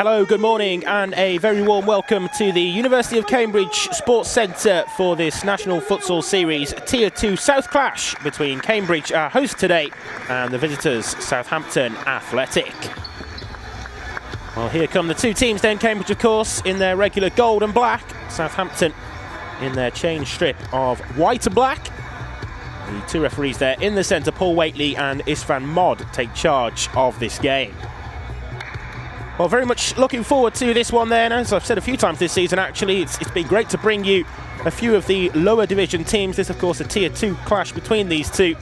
Hello, good morning and a very warm welcome to the University of Cambridge Sports Centre for this National Futsal Series Tier 2 South clash between Cambridge, our host today, and the visitors Southampton Athletic. Well, here come the two teams then. Cambridge, of course, in their regular gold and black. Southampton in their change strip of white and black. The two referees there in the centre, Paul Waitley and Isfan Mod, take charge of this game. Well, very much looking forward to this one then. As I've said a few times this season, actually, it's been great to bring you a few of the lower division teams. This, of course, a Tier 2 clash between these two.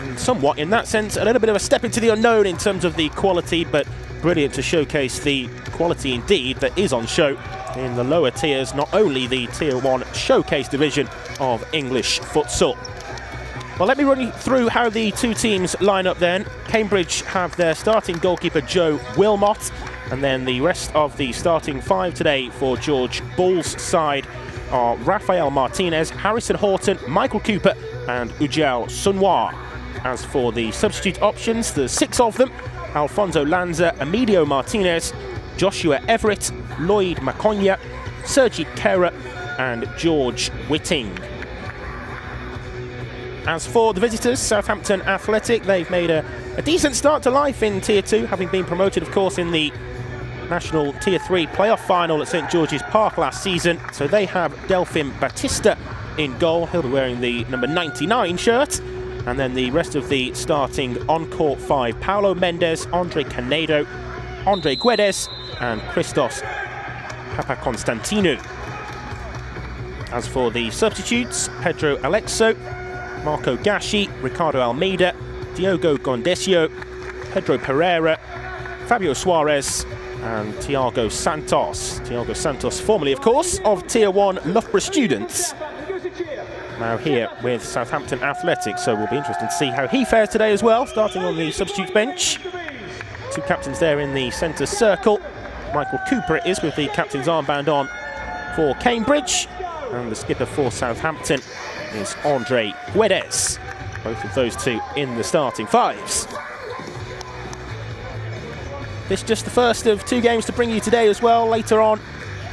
And somewhat, in that sense, a little bit of a step into the unknown in terms of the quality, but brilliant to showcase the quality indeed that is on show in the lower tiers, not only the Tier 1 showcase division of English futsal. Well, let me run you through how the two teams line up then. Cambridge have their starting goalkeeper Joe Wilmot, and then the rest of the starting five today for George Bull's side are Rafael Martinez, Harrison Horton, Michael Cooper and Ujal Sunwar. As for the substitute options, there's six of them: Alfonso Lanza, Emilio Martinez, Joshua Everett, Lloyd Maconya, Sergi Kera and George Whitting. As for the visitors, Southampton Athletic, they've made a decent start to life in Tier 2, having been promoted, of course, in the National Tier 3 playoff final at St George's Park last season. So they have Delphine Batista in goal. He'll be wearing the number 99 shirt. And then the rest of the starting on-court five: Paulo Mendes, Andre Canedo, Andre Guedes and Christos Papakonstantinou. As for the substitutes, Pedro Alexo, Marco Gashi, Ricardo Almeida, Diogo Gondesio, Pedro Pereira, Fabio Suarez and Tiago Santos. Tiago Santos, formerly, of course, of Tier 1 Loughborough Students. Now here with Southampton Athletic, so we'll be interested to see how he fares today as well, starting on the substitutes bench. Two captains there in the centre circle. Michael Cooper it is, with the captain's armband on for Cambridge, and the skipper for Southampton is Andre Guedes. Both of those two in the starting fives. This is just the first of two games to bring you today as well. Later on,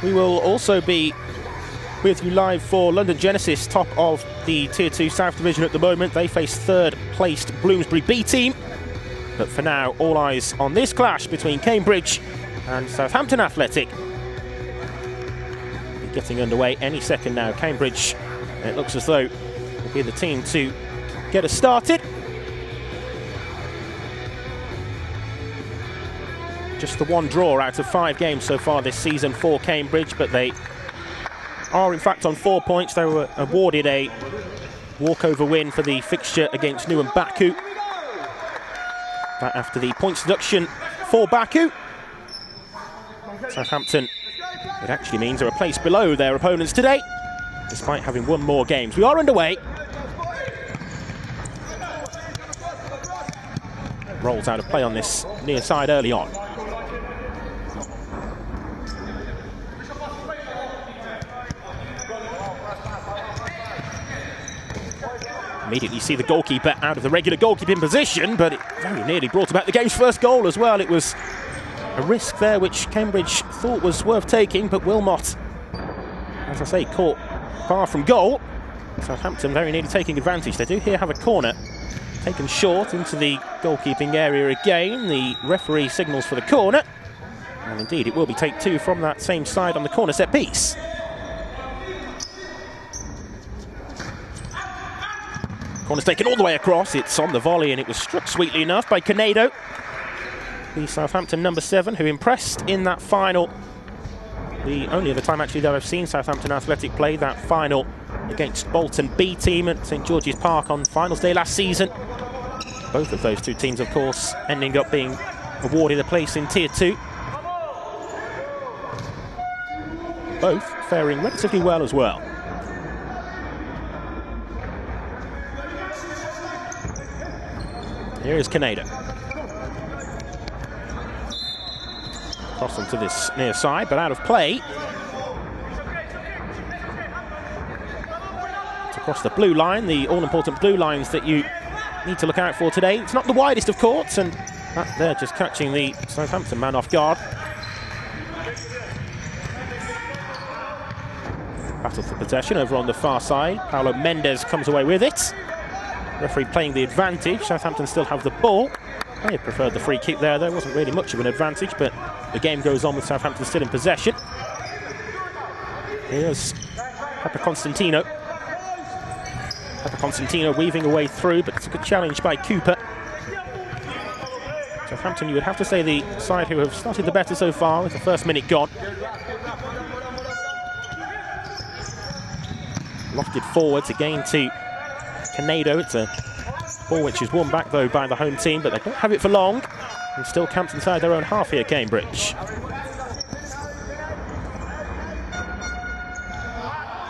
we will also be with you live for London Genesis, top of the Tier 2 South Division at the moment. They face third-placed Bloomsbury B team. But for now, all eyes on this clash between Cambridge and Southampton Athletic. Getting underway any second now. Cambridge, it looks as though, will be the team to get us started. Just the one draw out of 5 games so far this season for Cambridge, but they are in fact on 4 points. They were awarded a walkover win for the fixture against Newham Baku. That after the points deduction for Baku. Southampton, it actually means they're a place below their opponents today, despite having won more games. We are underway. Rolls out of play on this near side early on. Immediately see the goalkeeper out of the regular goalkeeping position, but it very nearly brought about the game's first goal as well. It was a risk there which Cambridge thought was worth taking, but Wilmot, as I say, caught far from goal. Southampton very nearly taking advantage. They do here have a corner taken short into the goalkeeping area again. The referee signals for the corner, and indeed it will be take two from that same side on the corner set piece. Corner's taken all the way across. It's on the volley and it was struck sweetly enough by Canedo, the Southampton number 7, who impressed in that final. The only other time actually that I've seen Southampton Athletic play, that final against Bolton B team at St George's Park on finals day last season. Both of those two teams, of course, ending up being awarded a place in Tier 2. Both faring relatively well as well. Here is Canedo. Cross onto this near side, but out of play. It's across the blue line, the all-important blue lines that you need to look out for today. It's not the widest of courts, and that there just catching the Southampton man off guard. Battle for possession over on the far side. Paulo Mendes comes away with it. Referee playing the advantage. Southampton still have the ball. They preferred the free kick there. There wasn't really much of an advantage, but the game goes on with Southampton still in possession. Here's Papa Constantino. Papa Constantino weaving away through, but it's a good challenge by Cooper. Southampton, you would have to say, the side who have started the better so far with the first minute gone. Lofted forwards again to Canado. It's a ball which is won back though by the home team, but they don't have it for long and still camped inside their own half here, Cambridge.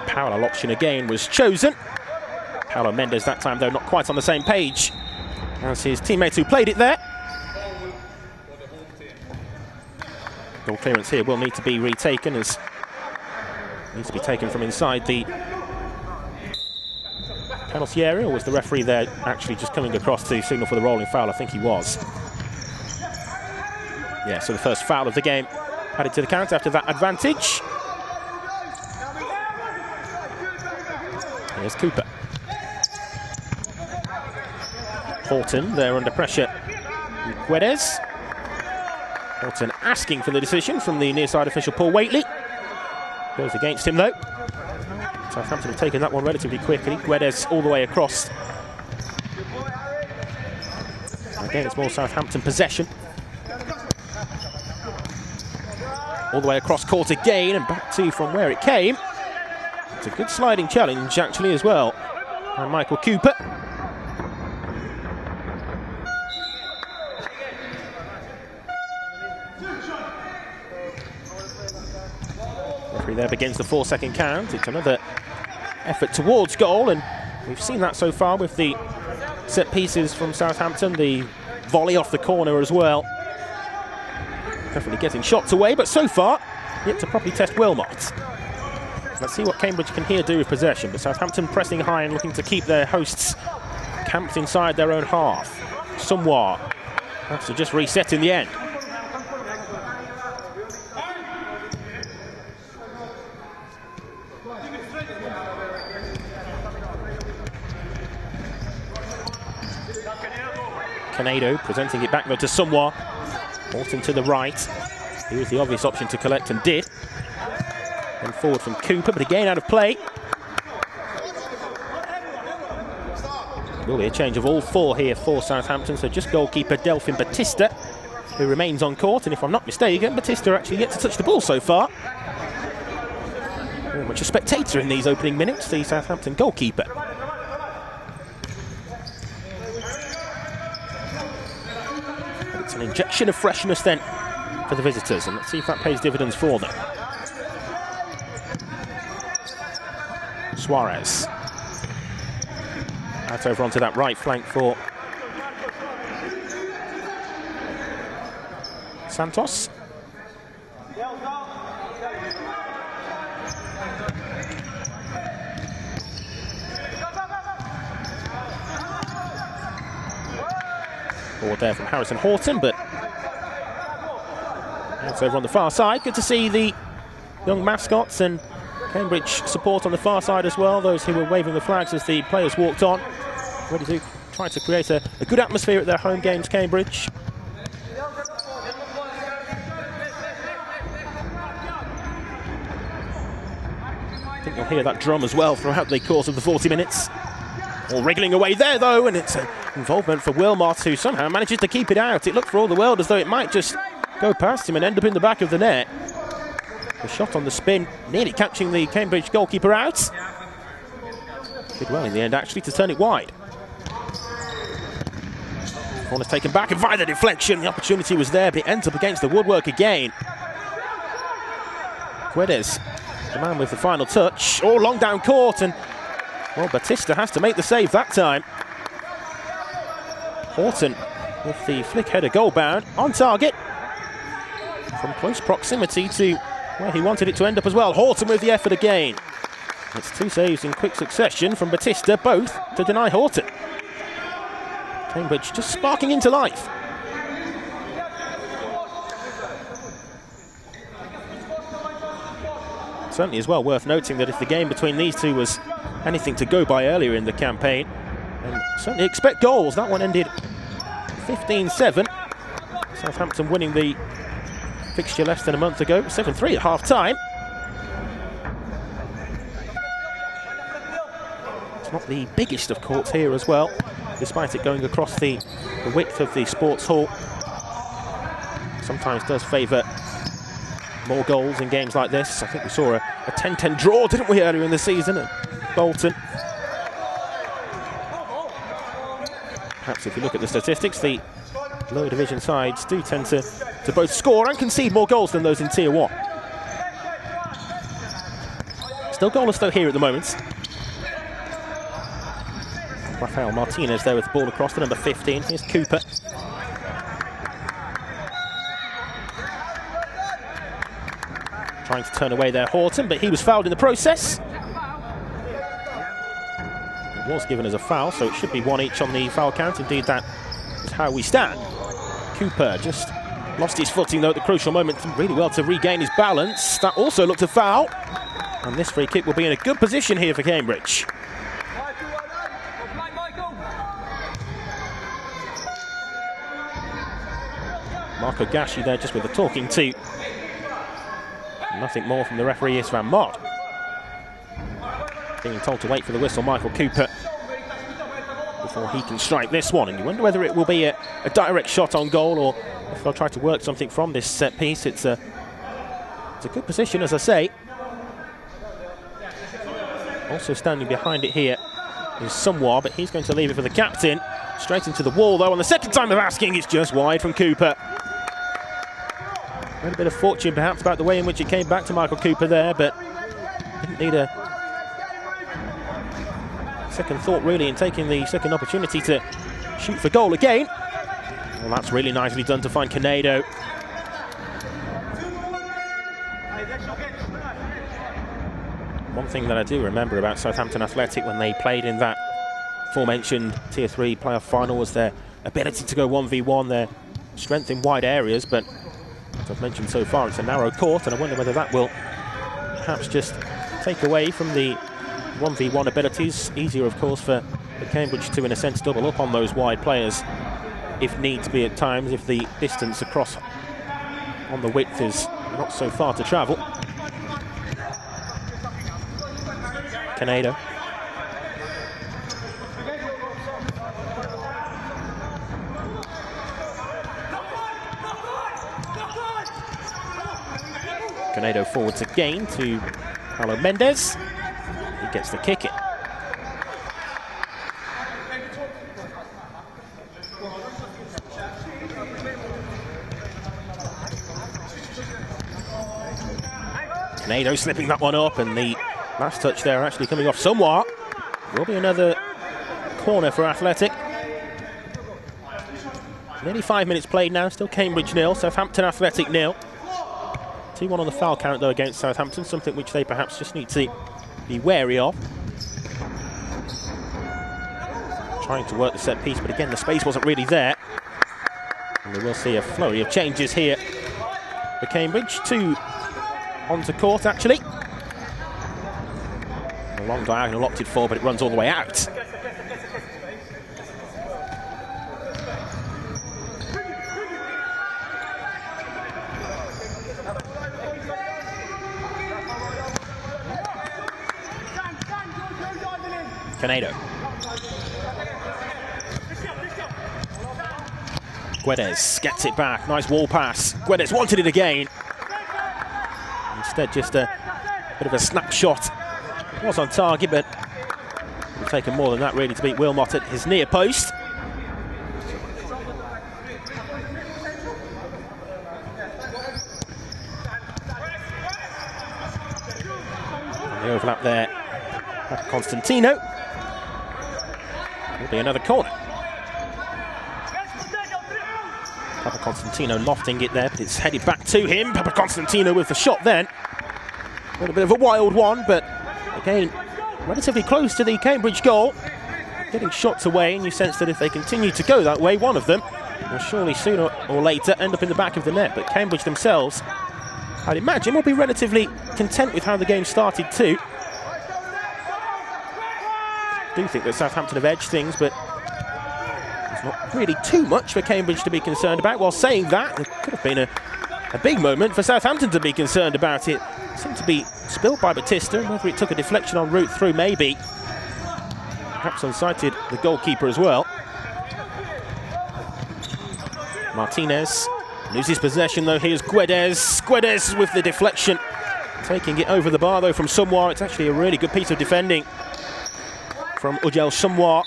Parallel option again was chosen. Paulo Mendes that time though not quite on the same page as his teammates who played it there. Goal clearance here will need to be retaken, as needs to be taken from inside the penalty area. Or was the referee there actually just coming across to signal for the rolling foul? I think he was. Yeah, so the first foul of the game added to the count after that advantage. Here's Cooper. Horton there under pressure. Guedes. Horton asking for the decision from the near side official Paul Waitley. Goes against him though. Southampton have taken that one relatively quickly. Guedes all the way across. Again, it's more Southampton possession. All the way across court again and back to from where it came. It's a good sliding challenge actually as well. And Michael Cooper. Referee there begins the 4-second count. It's another effort towards goal, and we've seen that so far with the set pieces from Southampton, the volley off the corner as well. Definitely getting shots away, but so far yet to properly test Wilmot. Let's see what Cambridge can here do with possession, but Southampton pressing high and looking to keep their hosts camped inside their own half. Somewhat has to just reset in the end. Canado presenting it back though to Somewhat. Horton to the right. He was the obvious option to collect and did. Then forward from Cooper, but again out of play. Will be a change of all four here for Southampton, so just goalkeeper Delphin Batista, who remains on court, and if I'm not mistaken, Batista actually yet to touch the ball so far. Very much a spectator in these opening minutes, the Southampton goalkeeper. It's an injection of freshness then for the visitors, and let's see if that pays dividends for them. Suarez. Out over onto that right flank for Santos. Forward there from Harrison Horton, but that's over on the far side. Good to see the young mascots and Cambridge support on the far side as well, those who were waving the flags as the players walked on, ready to try to create a good atmosphere at their home games, Cambridge. I think you'll hear that drum as well throughout the course of the 40 minutes. All wriggling away there though, and it's an involvement for Wilmot, who somehow manages to keep it out. It looked for all the world as though it might just go past him and end up in the back of the net. The shot on the spin, nearly catching the Cambridge goalkeeper out. Did well in the end actually to turn it wide. Corner's taken back, and via the deflection, the opportunity was there, but it ends up against the woodwork again. Guedes, the man with the final touch. Oh, long down court, and well, Batista has to make the save that time. Horton with the flick header goal bound, on target. From close proximity to where he wanted it to end up as well. Horton with the effort again. It's two saves in quick succession from Batista, both to deny Horton. Cambridge just sparking into life. Certainly as well worth noting that if the game between these two was anything to go by earlier in the campaign, then certainly expect goals. That one ended 15-7. Southampton winning the fixture less than a month ago, 7-3 at half-time. It's not the biggest of courts here as well, despite it going across the width of the sports hall. Sometimes does favour more goals in games like this. I think we saw a 10-10 draw, didn't we, earlier in the season at Bolton. Perhaps if you look at the statistics, the lower division sides do tend to both score and concede more goals than those in Tier 1. Still goalless though here at the moment. Rafael Martinez there with the ball across to number 15. Here's Cooper. Trying to turn away there Horton, but he was fouled in the process. It was given as a foul, so it should be one each on the foul count. Indeed, that is how we stand. Cooper just lost his footing though at the crucial moment. Did really well to regain his balance. That also looked a foul. And this free kick will be in a good position here for Cambridge. Marco Gashi there just with the talking to. Nothing more from the referee, Isran Mod. Being told to wait for the whistle, Michael Cooper, before he can strike this one. And you wonder whether it will be a direct shot on goal or if they'll try to work something from this set piece. It's a good position, as I say. Also standing behind it here is Sumwa, but he's going to leave it for the captain. Straight into the wall, though. On the second time of asking, it's just wide from Cooper. A bit of fortune, perhaps, about the way in which it came back to Michael Cooper there, but didn't need a second thought, really, in taking the second opportunity to shoot for goal again. Well, that's really nicely done to find Canedo. One thing that I do remember about Southampton Athletic when they played in that aforementioned Tier 3 playoff final was their ability to go 1v1, their strength in wide areas, but as I've mentioned so far, it's a narrow court, and I wonder whether that will perhaps just take away from the 1v1 abilities. Easier, of course, for Cambridge to, in a sense, double up on those wide players if needs be at times, if the distance across on the width is not so far to travel. Canedo. Canedo forwards again to Paulo Mendes. He gets the kick in. Canedo slipping that one up, and the last touch there actually coming off somewhat. Will be another corner for Athletic. Nearly 5 minutes played now, still Cambridge 0, Southampton Athletic 0. 2-1 on the foul count though against Southampton, something which they perhaps just need to be wary of. Trying to work the set piece, but again the space wasn't really there. And we will see a flurry of changes here for Cambridge. 2 onto court actually. A long diagonal opted for, but it runs all the way out. Canedo. Guedes gets it back. Nice wall pass. Guedes wanted it again. Instead, just a bit of a snapshot. It was on target, but it would have taken more than that really to beat Wilmot at his near post. And the overlap there. Constantino. Will be another corner. Papa Constantino lofting it there, but it's headed back to him. Papa Constantino with the shot then. A little bit of a wild one, but again, relatively close to the Cambridge goal. Getting shots away, and you sense that if they continue to go that way, one of them will surely sooner or later end up in the back of the net. But Cambridge themselves I'd imagine, will be relatively content with how the game started too. I do think that Southampton have edged things, but there's not really too much for Cambridge to be concerned about. While saying that, it could have been a big moment for Southampton to be concerned about. It seemed to be spilled by Batista, and whether it took a deflection en route through, maybe. Perhaps unsighted the goalkeeper as well. Martinez loses possession though. Here's Guedes. Guedes with the deflection. Taking it over the bar though from Somewhat. It's actually a really good piece of defending from Ujel Somewhat.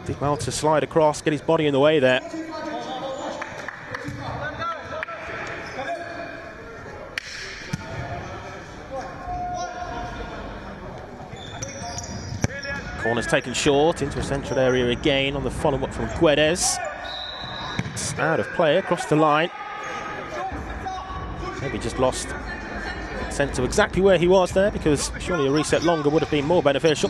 Did well to slide across, get his body in the way there. Corner's taken short into a central area again on the follow-up from Guedes. It's out of play across the line. Maybe just lost sense of exactly where he was there, because surely a reset longer would have been more beneficial.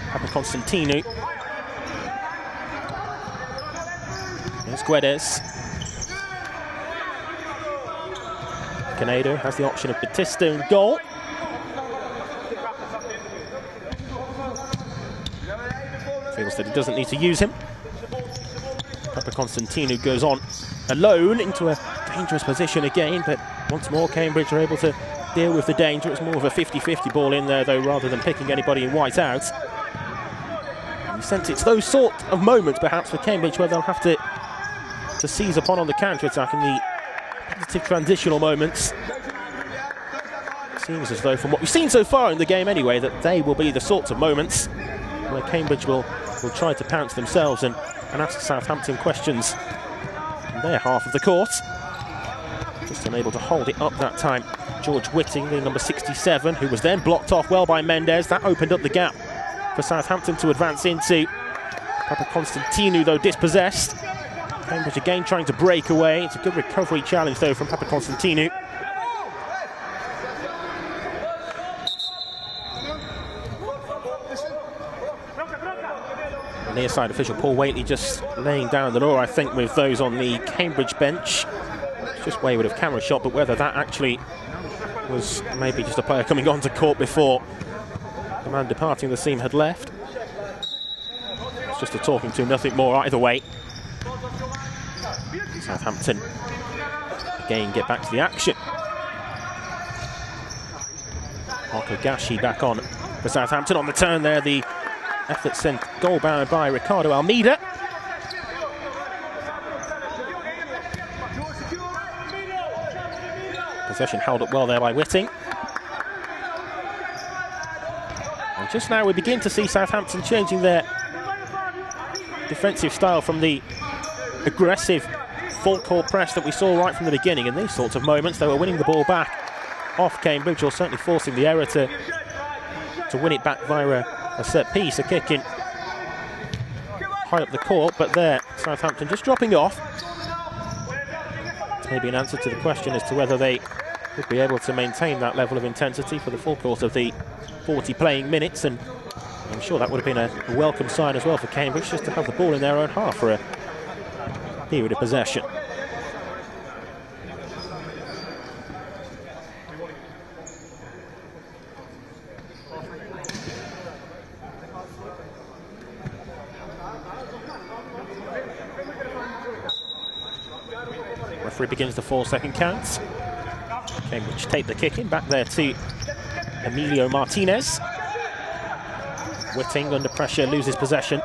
Papakonstantinou. There's Guedes. Canedo has the option of Batista in goal. Feels that he doesn't need to use him. Papakonstantinou goes on alone into a dangerous position again, but once more Cambridge are able to deal with the danger. It's more of a 50-50 ball in there though, rather than picking anybody in white out. And you sense it's those sort of moments perhaps for Cambridge where they'll have to seize upon on the counter-attack in the positive transitional moments. It seems as though, from what we've seen so far in the game anyway, that they will be the sorts of moments where Cambridge will try to pounce themselves and ask Southampton questions in their half of the court. Just unable to hold it up that time. George Whitting, the number 67, who was then blocked off well by Mendes. That opened up the gap for Southampton to advance into. Papakonstantinou, though, dispossessed. Cambridge again trying to break away. It's a good recovery challenge, though, from Papakonstantinou. Near side official Paul Waitley just laying down the law, I think, with those on the Cambridge bench. It's just wayward of camera shot, but whether that actually was maybe just a player coming onto court before the man departing the scene had left. It's just a talking to, nothing more either way. Southampton again get back to the action. Gashi back on for Southampton on the turn there. The effort sent goal bound by Ricardo Almeida. Possession held up well there by Whitting. And just now we begin to see Southampton changing their defensive style from the aggressive full court press that we saw right from the beginning. In these sorts of moments they were winning the ball back off Cambridge, or certainly forcing the error to win it back via a set piece, a kick in high up the court, but there Southampton just dropping off. It's maybe an answer to the question as to whether they would be able to maintain that level of intensity for the full course of the 40 playing minutes, and I'm sure that would have been a welcome sign as well for Cambridge, just to have the ball in their own half for a period of possession. Referee begins the 4-second count. Cambridge take the kick in, back there to Emilio Martinez. Whitting under pressure, loses possession.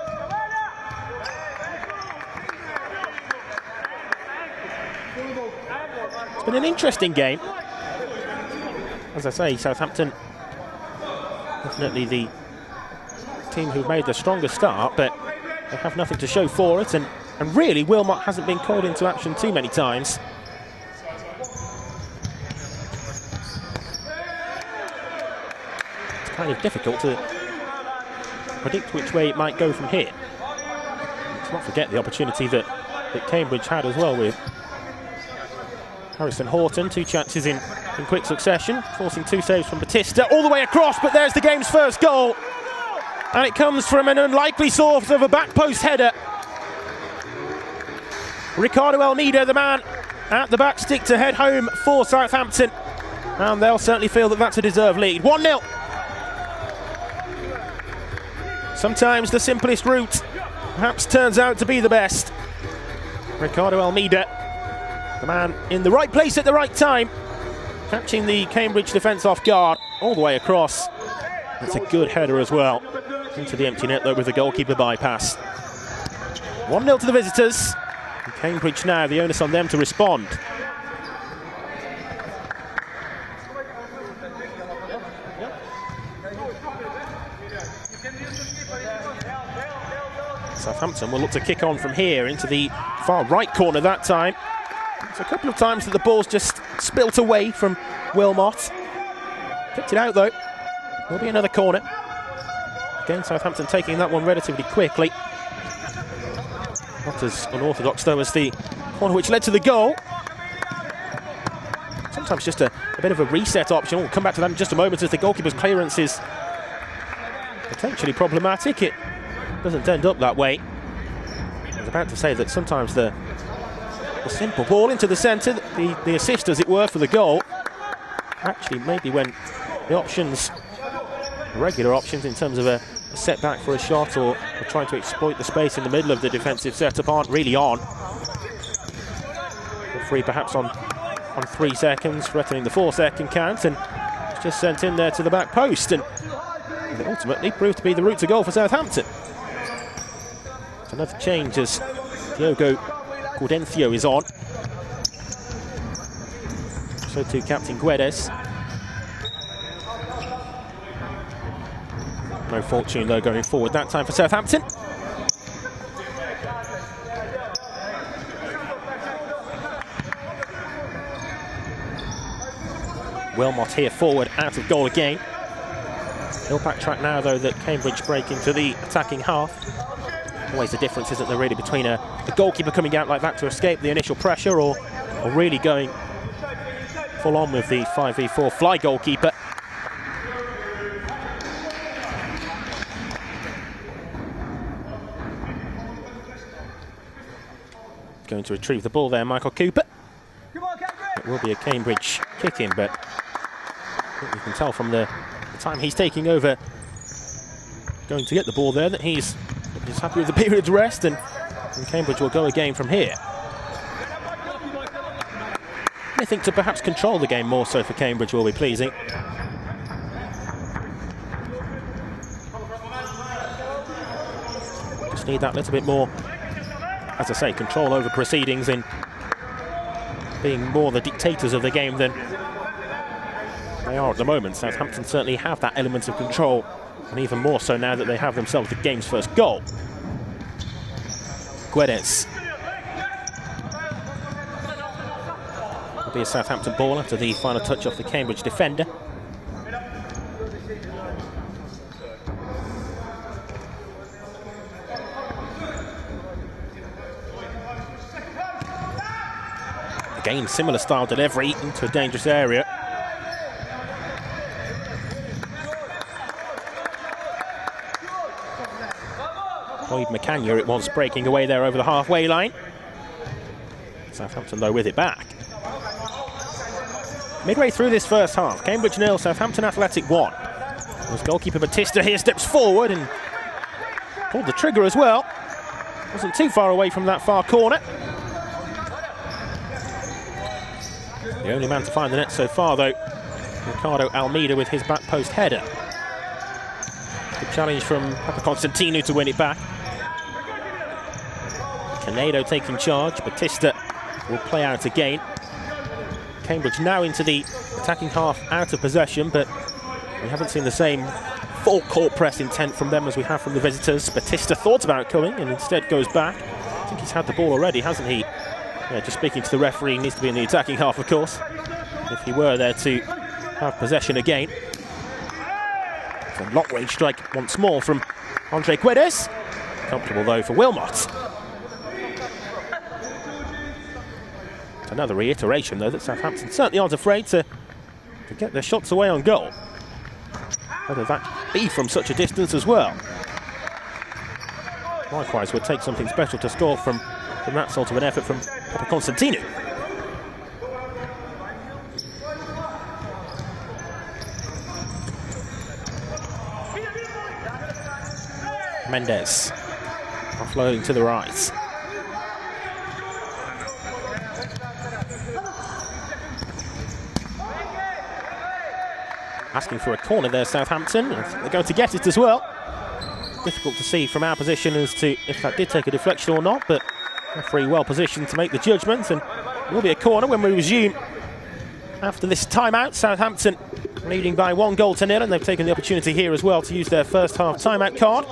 It's been an interesting game. As I say, Southampton definitely the team who've made the strongest start, but they have nothing to show for it, and really Wilmot hasn't been called into action too many times. It's kind of difficult to predict which way it might go from here. Let's not forget the opportunity that Cambridge had as well with Harrison Horton, 2 chances in quick succession, forcing 2 saves from Batista, all the way across, but there's the game's first goal. And it comes from an unlikely source of a back post header. Ricardo Almeida, the man at the back stick to head home for Southampton. And they'll certainly feel that that's a deserved lead. 1-0. Sometimes the simplest route perhaps turns out to be the best. Ricardo Almeida, the man in the right place at the right time, catching the Cambridge defence off guard all the way across. That's a good header as well. Into the empty net though with the goalkeeper bypass. 1-0 to the visitors. And Cambridge now, the onus on them to respond. Southampton will look to kick on from here into the far right corner that time. It's a couple of times that the ball's just spilt away from Wilmot. Picked it out though. Will be another corner. Again, Southampton taking that one relatively quickly. Not as unorthodox though as the corner which led to the goal. Sometimes just a bit of a reset option. We'll come back to that in just a moment as the goalkeeper's clearance is potentially problematic. It doesn't end up that way. I was about to say that sometimes the simple ball into the centre, the assist as it were for the goal, actually maybe when the options, regular options in terms of a setback for a shot or trying to exploit the space in the middle of the defensive setup aren't really on. Referee perhaps on 3 seconds, threatening the 4-second count, and it's just sent in there to the back post, and it ultimately proved to be the route to goal for Southampton. It's another change as Diogo Gaudencio is on. So too captain Guedes. No fortune though going forward that time for Southampton. Wilmot here forward, out of goal again. He'll backtrack now though that Cambridge break into the attacking half. Always the difference, isn't there, really, between a goalkeeper coming out like that to escape the initial pressure or really going full on with the 5v4 fly goalkeeper. Going to retrieve the ball there, Michael Cooper. It will be a Cambridge kick-in, but you can tell from the time he's taking over, going to get the ball there, that he's happy with the period's rest, and Cambridge will go again from here. I think to perhaps control the game more so for Cambridge will be pleasing. Just need that little bit more, as I say, control over proceedings and being more the dictators of the game than they are at the moment. Southampton certainly have that element of control, and even more so now that they have themselves the game's first goal. Guedes. Will be a Southampton ball after the final touch off the Cambridge defender. Again, similar style delivery into a dangerous area. Boyd McCann it was breaking away there over the halfway line. Southampton though with it back. Midway through this first half, Cambridge 0, Southampton Athletic 1. As goalkeeper Batista here steps forward and pulled the trigger as well. Wasn't too far away from that far corner. The only man to find the net so far though, Ricardo Almeida with his back post header. Good challenge from Papa Constantino to win it back. Canedo taking charge. Batista will play out again. Cambridge now into the attacking half, out of possession, but we haven't seen the same full court press intent from them as we have from the visitors. Batista thought about coming and instead goes back. I think he's had the ball already, hasn't he? Yeah, just speaking to the referee, he needs to be in the attacking half, of course, if he were there to have possession again. It's a long-range strike once more from Andre Guedes. Comfortable though for Wilmot. It's another reiteration though that Southampton certainly aren't afraid to get their shots away on goal. Whether that be from such a distance as well. Likewise, would take something special to score from from that sort of an effort from Papakonstantinou. Mendes offloading to the right. Asking for a corner there, Southampton. They're going to get it as well. Difficult to see from our position as to if that did take a deflection or not, but referee well positioned to make the judgment, and it will be a corner when we resume after this timeout. Southampton leading by 1-0, and they've taken the opportunity here as well to use their first half timeout card.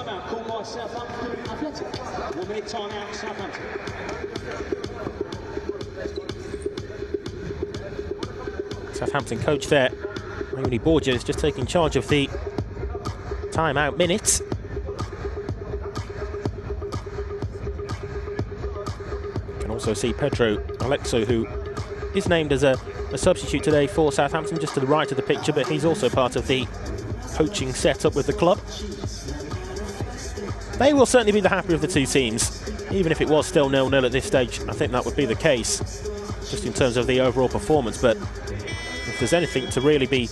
Southampton coach there, Rooney Borges, just taking charge of the timeout minutes. You can also see Pedro Alexo, who is named as a substitute today for Southampton, just to the right of the picture, but he's also part of the coaching setup with the club. They will certainly be the happier of the two teams, even if it was still 0-0 at this stage. I think that would be the case, just in terms of the overall performance. But if there's anything to really be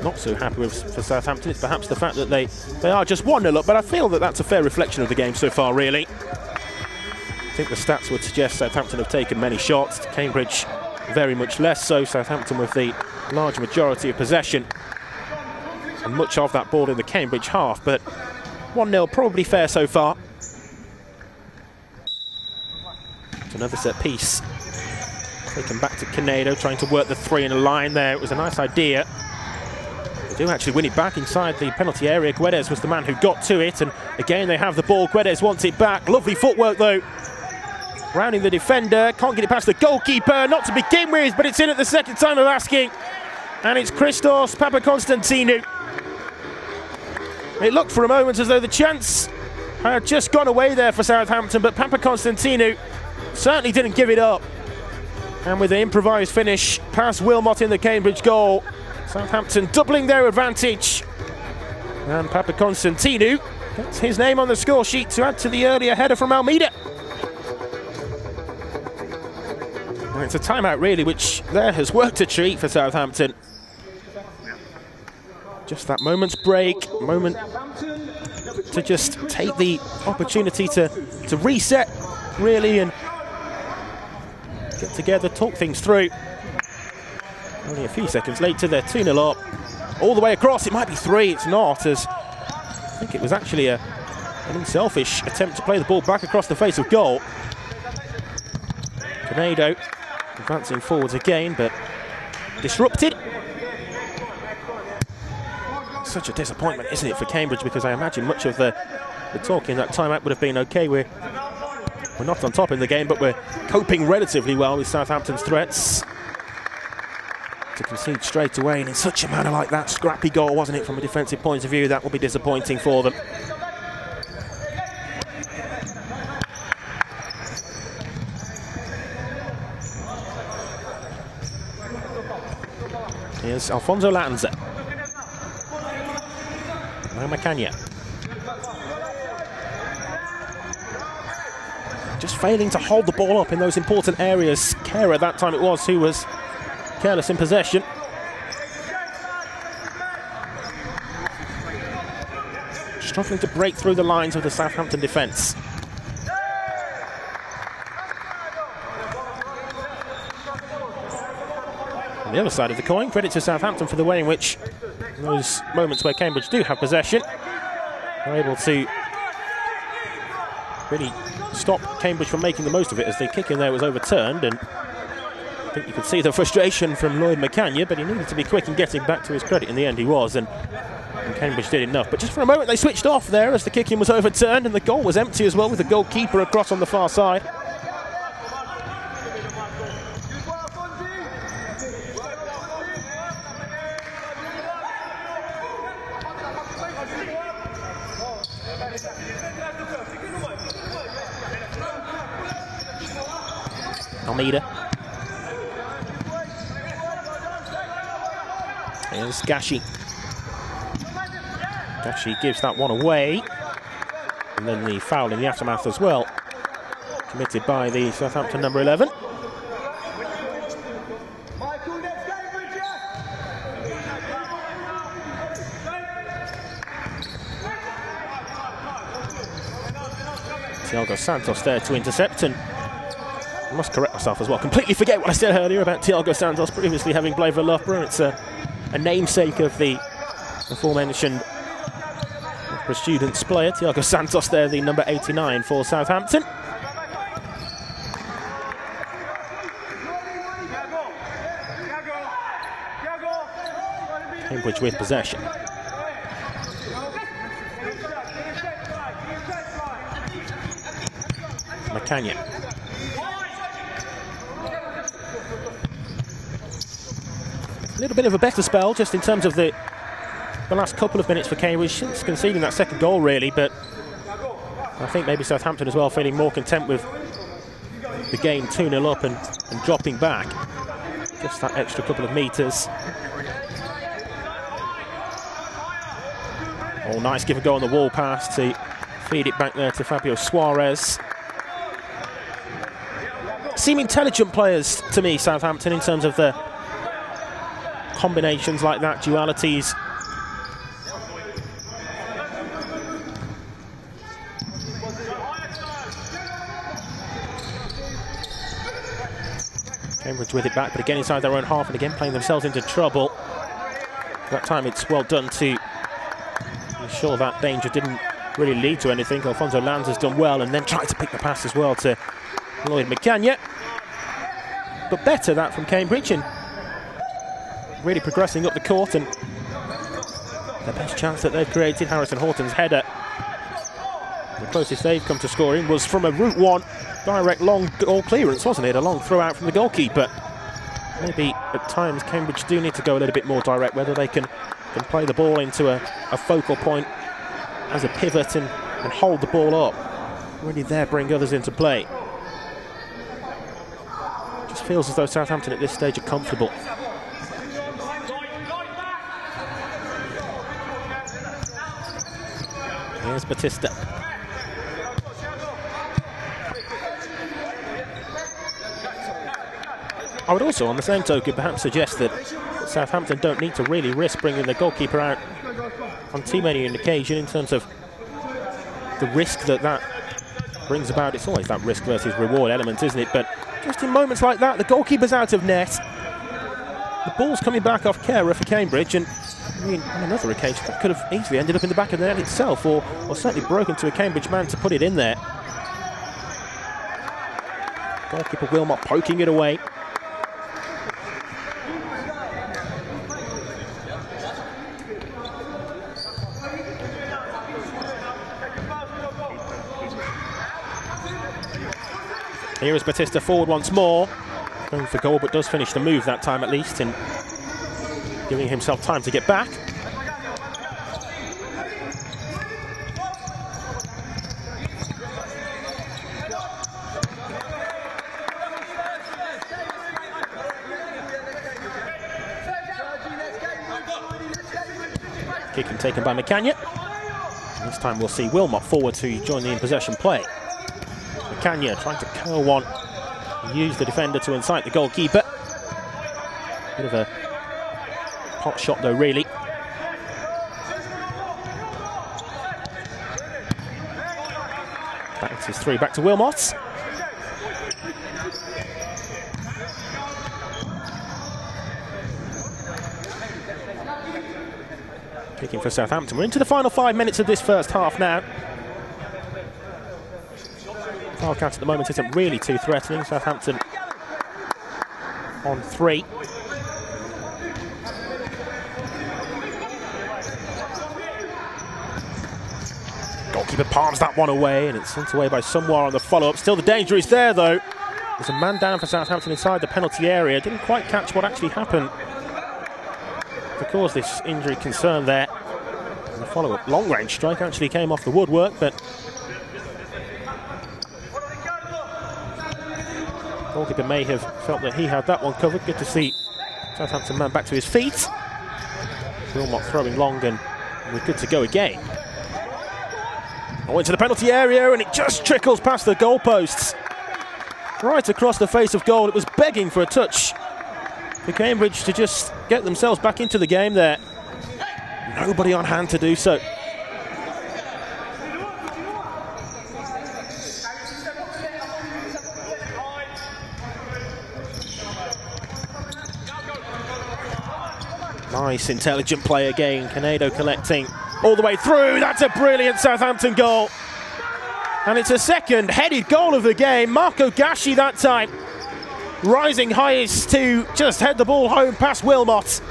not so happy with for Southampton, it's perhaps the fact that they are just 1-0 up, but I feel that that's a fair reflection of the game so far, really. I think the stats would suggest Southampton have taken many shots, Cambridge very much less so. Southampton with the large majority of possession and much of that ball in the Cambridge half, but 1-0 probably fair so far. It's another set piece taken back to Canedo, trying to work the three in a line there. It was a nice idea. They do actually win it back inside the penalty area. Guedes was the man who got to it, and again they have the ball. Guedes wants it back. Lovely footwork though, rounding the defender. Can't get it past the goalkeeper, not to begin with, but it's in at the second time of asking, and it's Christos Papakonstantinou. It looked for a moment as though the chance had just gone away there for Southampton, but Papakonstantinou certainly didn't give it up. And with an improvised finish past Wilmot in the Cambridge goal, Southampton doubling their advantage. And Papakonstantinou gets his name on the score sheet to add to the earlier header from Almeida. And it's a timeout really, which there has worked a treat for Southampton. Just that moment's break, moment to just take the opportunity to reset really and get together, talk things through. Only a few seconds later, they're 2-0 up. All the way across, it might be 3, it's not, as I think it was actually an unselfish attempt to play the ball back across the face of goal. Canedo advancing forwards again, but disrupted. Such a disappointment, isn't it, for Cambridge, because I imagine much of the talk in that timeout would have been, okay, we're not on top in the game, but we're coping relatively well with Southampton's threats. To concede straight away, and in such a manner like that, scrappy goal, wasn't it, from a defensive point of view? That will be disappointing for them. Here's Alfonso Lanza. Now Macania. Just failing to hold the ball up in those important areas. Kera, that time it was, who was careless in possession. Struggling to break through the lines of the Southampton defence. On the other side of the coin, credit to Southampton for the way in which, in those moments where Cambridge do have possession, are able to really stop Cambridge from making the most of it, as the kick in there was overturned, and I think you could see the frustration from Lloyd Macania, but he needed to be quick in getting back to his credit. In the end he was, and Cambridge did enough. But just for a moment they switched off there as the kick in was overturned, and the goal was empty as well, with the goalkeeper across on the far side. Almeida. Here's Gashi. Gashi gives that one away. And then the foul in the aftermath as well committed by the Southampton number 11. Thiago Santos there to intercept, and I must correct myself as well. Completely forget what I said earlier about Thiago Santos previously having played for Loughborough. It's a namesake of the aforementioned students player. Thiago Santos there, the number 89 for Southampton. Cambridge with possession. McCann. A little bit of a better spell just in terms of the last couple of minutes for Cambridge since conceding that second goal, really, but I think maybe Southampton as well feeling more content with the game 2-0 up and dropping back. Just that extra couple of metres. Oh, nice give a go on the wall pass to feed it back there to Fabio Suarez. Seem intelligent players to me, Southampton, in terms of the combinations like that, dualities. Cambridge with it back, but again inside their own half, and again playing themselves into trouble. That time it's well done to ensure that danger didn't really lead to anything. Alfonso Lanz has done well, and then tried to pick the pass as well to Lloyd McCann. But better that from Cambridge, and really progressing up the court, and the best chance that they've created, Harrison Horton's header. The closest they've come to scoring was from a Route 1 direct long goal clearance, wasn't it? A long throw out from the goalkeeper. Maybe at times Cambridge do need to go a little bit more direct, whether they can play the ball into a focal point as a pivot and hold the ball up. Really there, bring others into play. Just feels as though Southampton at this stage are comfortable. Here's Batista. I would also, on the same token, perhaps suggest that Southampton don't need to really risk bringing the goalkeeper out on too many an occasion in terms of the risk that brings about. It's always that risk versus reward element, isn't it? But just in moments like that, the goalkeeper's out of net. The ball's coming back off Kera for Cambridge, and I mean, on another occasion, that could have easily ended up in the back of the net itself, or certainly broken to a Cambridge man to put it in there. Goalkeeper Wilmot poking it away. Here is Batista forward once more, going for goal, but does finish the move that time at least, and giving himself time to get back. Kick and taken by McCann. This time we'll see Wilmot forward to join the in possession play. McCann trying to curl one, use the defender to incite the goalkeeper. Bit of a pot shot though, really. That's his three back to Wilmot. Kicking for Southampton. We're into the final 5 minutes of this first half now. Foul count at the moment isn't really too threatening. Southampton on 3. Goalkeeper palms that one away, and it's sent away by Somewhere on the follow-up. Still the danger is there though. There's a man down for Southampton inside the penalty area. Didn't quite catch what actually happened to cause this injury concern there. And the follow-up long-range strike actually came off the woodwork, but goalkeeper may have felt that he had that one covered. Good to see Southampton man back to his feet. Wilmot throwing long, and we're good to go again. Oh, into the penalty area, and it just trickles past the goalposts. right across the face of goal. It was begging for a touch for Cambridge to just get themselves back into the game there. Nobody on hand to do so. Nice, intelligent play again. Canedo collecting all the way through. That's a brilliant Southampton goal. And it's a second headed goal of the game. Marco Gashi that time, rising highest to just head the ball home past Wilmot.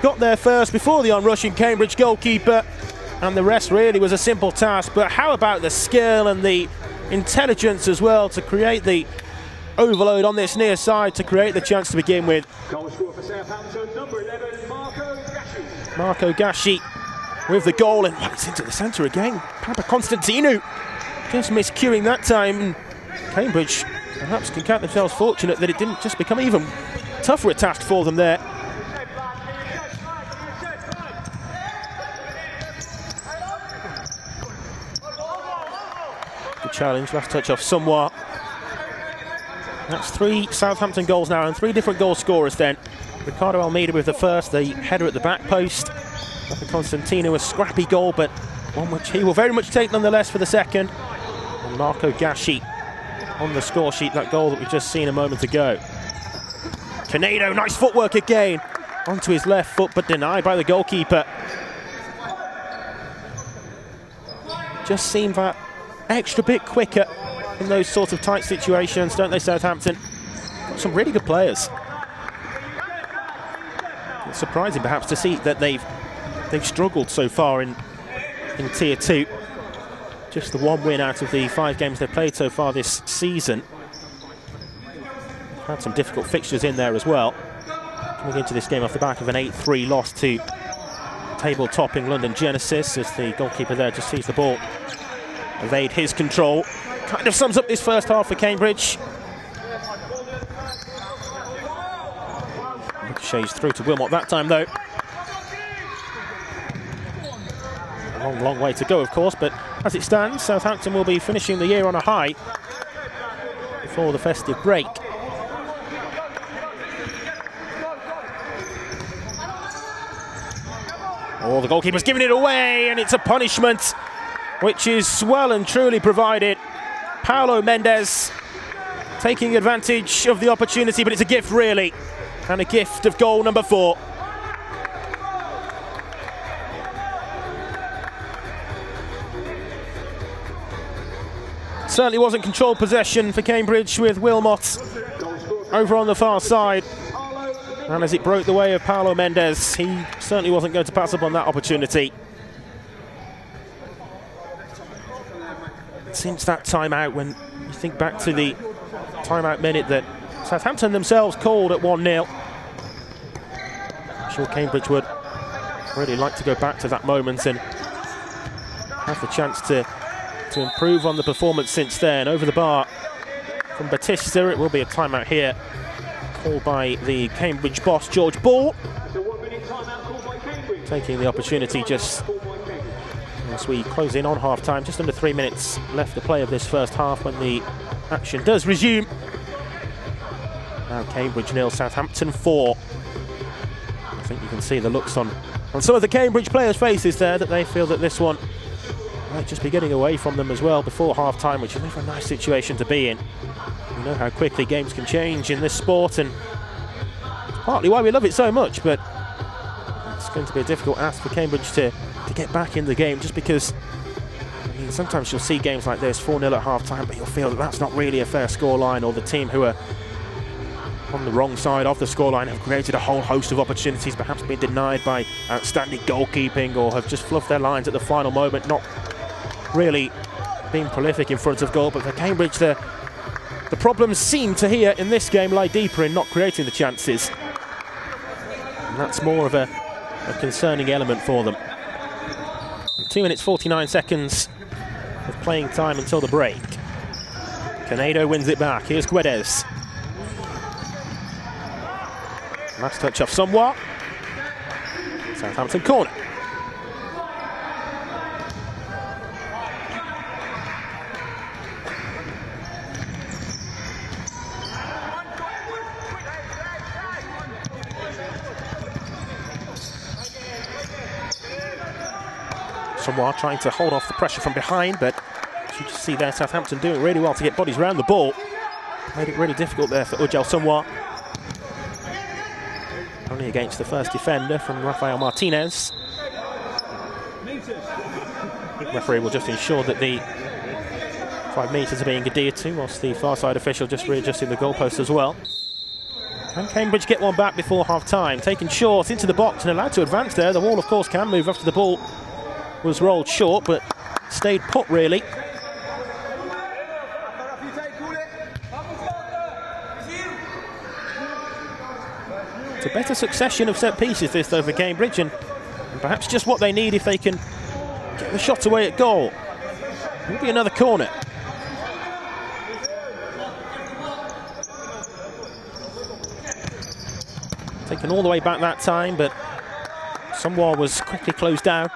Got there first before the onrushing Cambridge goalkeeper, and the rest really was a simple task. But how about the skill and the intelligence as well to create the overload on this near side to create the chance to begin with. Goal scorer for Southampton, number 11, Marco Gashi. Marco Gashi with the goal, and it's into the centre again. Papa Constantino just miscuing that time. Cambridge perhaps can count themselves fortunate that it didn't just become even tougher a task for them there. Good challenge, last touch off somewhat. That's 3 Southampton goals now, and 3 different goal scorers then. Ricardo Almeida with the first, the header at the back post. Papa Constantino, a scrappy goal, but one which he will very much take nonetheless for the second. And Marco Gashi on the score sheet, that goal that we've just seen a moment ago. Canedo, nice footwork again. Onto his left foot, but denied by the goalkeeper. Just seem that extra bit quicker in those sort of tight situations, don't they, Southampton? Got some really good players. It's surprising perhaps to see that they've struggled so far in Tier 2. Just the 1 win out of the 5 games they've played so far this season. Had some difficult fixtures in there as well. Coming into this game off the back of an 8-3 loss to table-topping London Genesis, as the goalkeeper there just sees the ball evade his control. Kind of sums up this first half for Cambridge. Ricochets through to Wilmot that time though. A long way to go of course, but as it stands, Southampton will be finishing the year on a high before the festive break. Oh, the goalkeeper's giving it away, and it's a punishment which is well and truly provided. Paulo Mendes taking advantage of the opportunity, but it's a gift really, and a gift of goal number 4. Certainly wasn't controlled possession for Cambridge, with Wilmot over on the far side. And as it broke the way of Paulo Mendes, he certainly wasn't going to pass up on that opportunity. Since that timeout, when you think back to the timeout minute that Southampton themselves called at 1-0, I'm sure Cambridge would really like to go back to that moment and have the chance to improve on the performance since then. Over the bar from Batista, it will be a timeout here, called by the Cambridge boss, George Ball. Taking the opportunity just as we close in on half-time, just under 3 minutes left to play of this first half when the action does resume. Now Cambridge 0, Southampton 4. I think you can see the looks on some of the Cambridge players' faces there, that they feel that this one might just be getting away from them as well before half-time, which is never a nice situation to be in. We know how quickly games can change in this sport, and it's partly why we love it so much, but it's going to be a difficult ask for Cambridge to get back in the game, just because, I mean, sometimes you'll see games like this, 4-0 at half-time, but you'll feel that that's not really a fair scoreline, or the team who are on the wrong side of the scoreline have created a whole host of opportunities, perhaps been denied by outstanding goalkeeping, or have just fluffed their lines at the final moment, not really being prolific in front of goal. But for Cambridge, the problems seem to here in this game lie deeper in not creating the chances, and that's more of a concerning element for them. 2 minutes 49 seconds of playing time until the break. Canedo wins it back. Here's Guedes. Last touch off somewhat. Southampton corner. Somewhat trying to hold off the pressure from behind, but as you just see there, Southampton doing really well to get bodies around the ball. Made it really difficult there for Ujel Somewhat. Only against the first defender from Rafael Martinez. The referee will just ensure that the 5 metres are being adhered to, whilst the far side official just readjusting the goalpost as well. Can Cambridge get one back before half-time? Taken short into the box and allowed to advance there. The wall, of course, can move after the ball was rolled short, but stayed put, really. It's a better succession of set pieces, this, though, for Cambridge, and perhaps just what they need if they can get the shot away at goal. Will be another corner. Taken all the way back that time, but Somewhat was quickly closed down.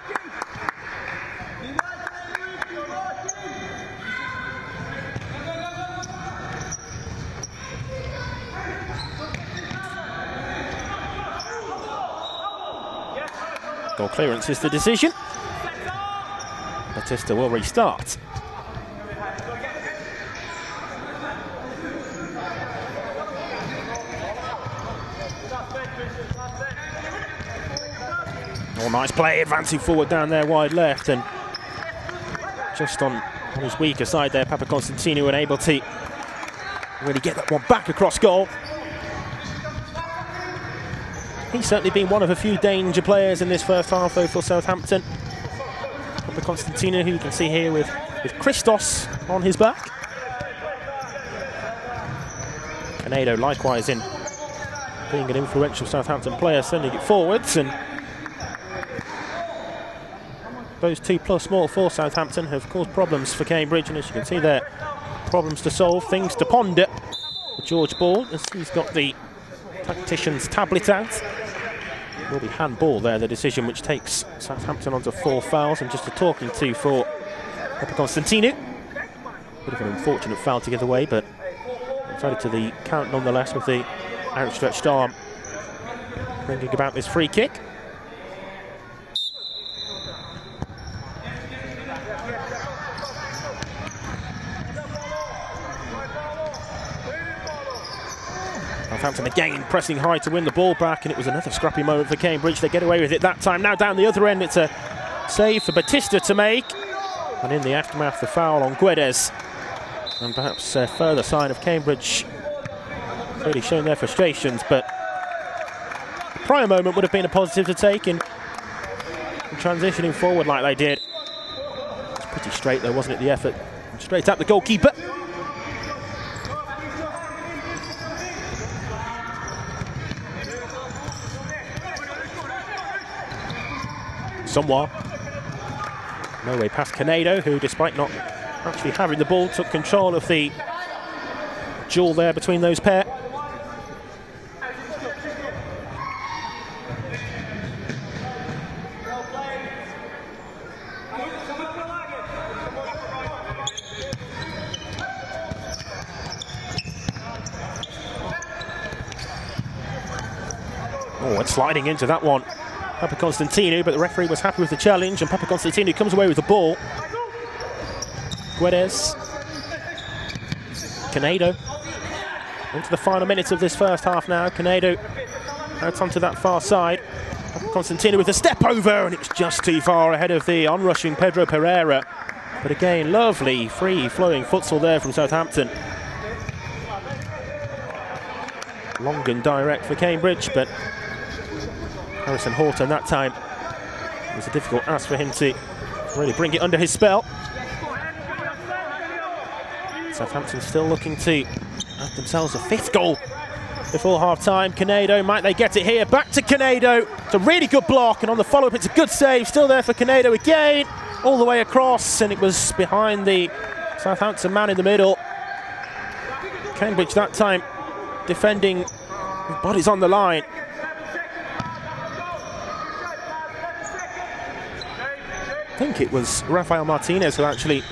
Goal clearance is the decision. Batista will restart. Oh, nice play, advancing forward down there wide left, and just on his weaker side there, Papakonstantinou unable to really get that one back across goal. He's certainly been one of a few danger players in this first half, though, for Southampton. Papakonstantinou, who you can see here with Christos on his back. Canedo likewise in being an influential Southampton player, sending it forwards, and those 2+ small for Southampton have caused problems for Cambridge, and as you can see there, problems to solve, things to ponder for George Ball, as he's got the tactician's tablet out. Will be handball there, the decision, which takes Southampton onto 4 fouls, and just a talking to for Papakonstantinou. Bit of an unfortunate foul to give away, but it's added to the count nonetheless, with the outstretched arm bringing about this free kick. Southampton again pressing high to win the ball back, and it was another scrappy moment for Cambridge. They get away with it that time. Now down the other end, it's a save for Batista to make, and in the aftermath, the foul on Guedes, and perhaps a further sign of Cambridge really showing their frustrations. But the prior moment would have been a positive to take in transitioning forward like they did. It's pretty straight though, wasn't it, the effort? Straight at the goalkeeper. Somewhat. No way past Canedo, who, despite not actually having the ball, took control of the duel there between those pair. Oh, it's sliding into that one. Papakonstantinou, but the referee was happy with the challenge, and Papakonstantinou comes away with the ball. Guedes. Canedo. Into the final minutes of this first half now. Canedo out onto that far side. Papakonstantinou with a step over, and it's just too far ahead of the onrushing Pedro Pereira. But again, lovely, free-flowing futsal there from Southampton. Long and direct for Cambridge, but Harrison Horton that time, it was a difficult ask for him to really bring it under his spell. Southampton still looking to add themselves a 5th goal before half-time. Canedo, might they get it here? Back to Canedo. It's a really good block, and on the follow-up it's a good save. Still there for Canedo again, all the way across, and it was behind the Southampton man in the middle. Cambridge that time defending with bodies on the line. I think it was Rafael Martinez who actually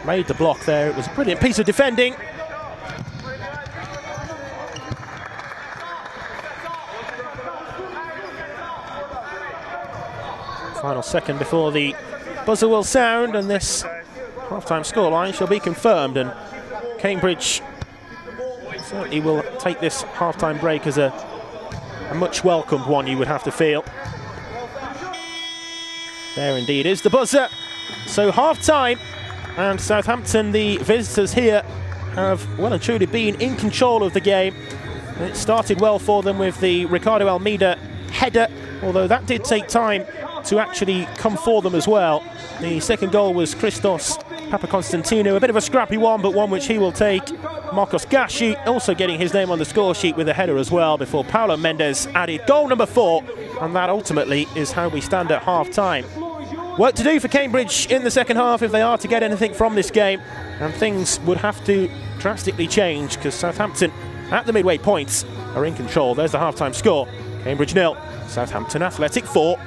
made the block there. It was a brilliant piece of defending. Final second before the buzzer will sound and this half-time scoreline shall be confirmed, and Cambridge certainly will take this half-time break as a much welcomed one, you would have to feel. There indeed is the buzzer. So half-time, and Southampton, the visitors here, have well and truly been in control of the game. It started well for them with the Ricardo Almeida header, although that did take time to actually come for them as well. The second goal was Christos Papakonstantinou, a bit of a scrappy one, but one which he will take. Marcos Gashi also getting his name on the score sheet with a header as well, before Paulo Mendes added goal number 4, and that ultimately is how we stand at half-time. Work to do for Cambridge in the second half if they are to get anything from this game, and things would have to drastically change because Southampton at the midway points are in control. There's the half-time score. Cambridge 0, Southampton Athletic 4.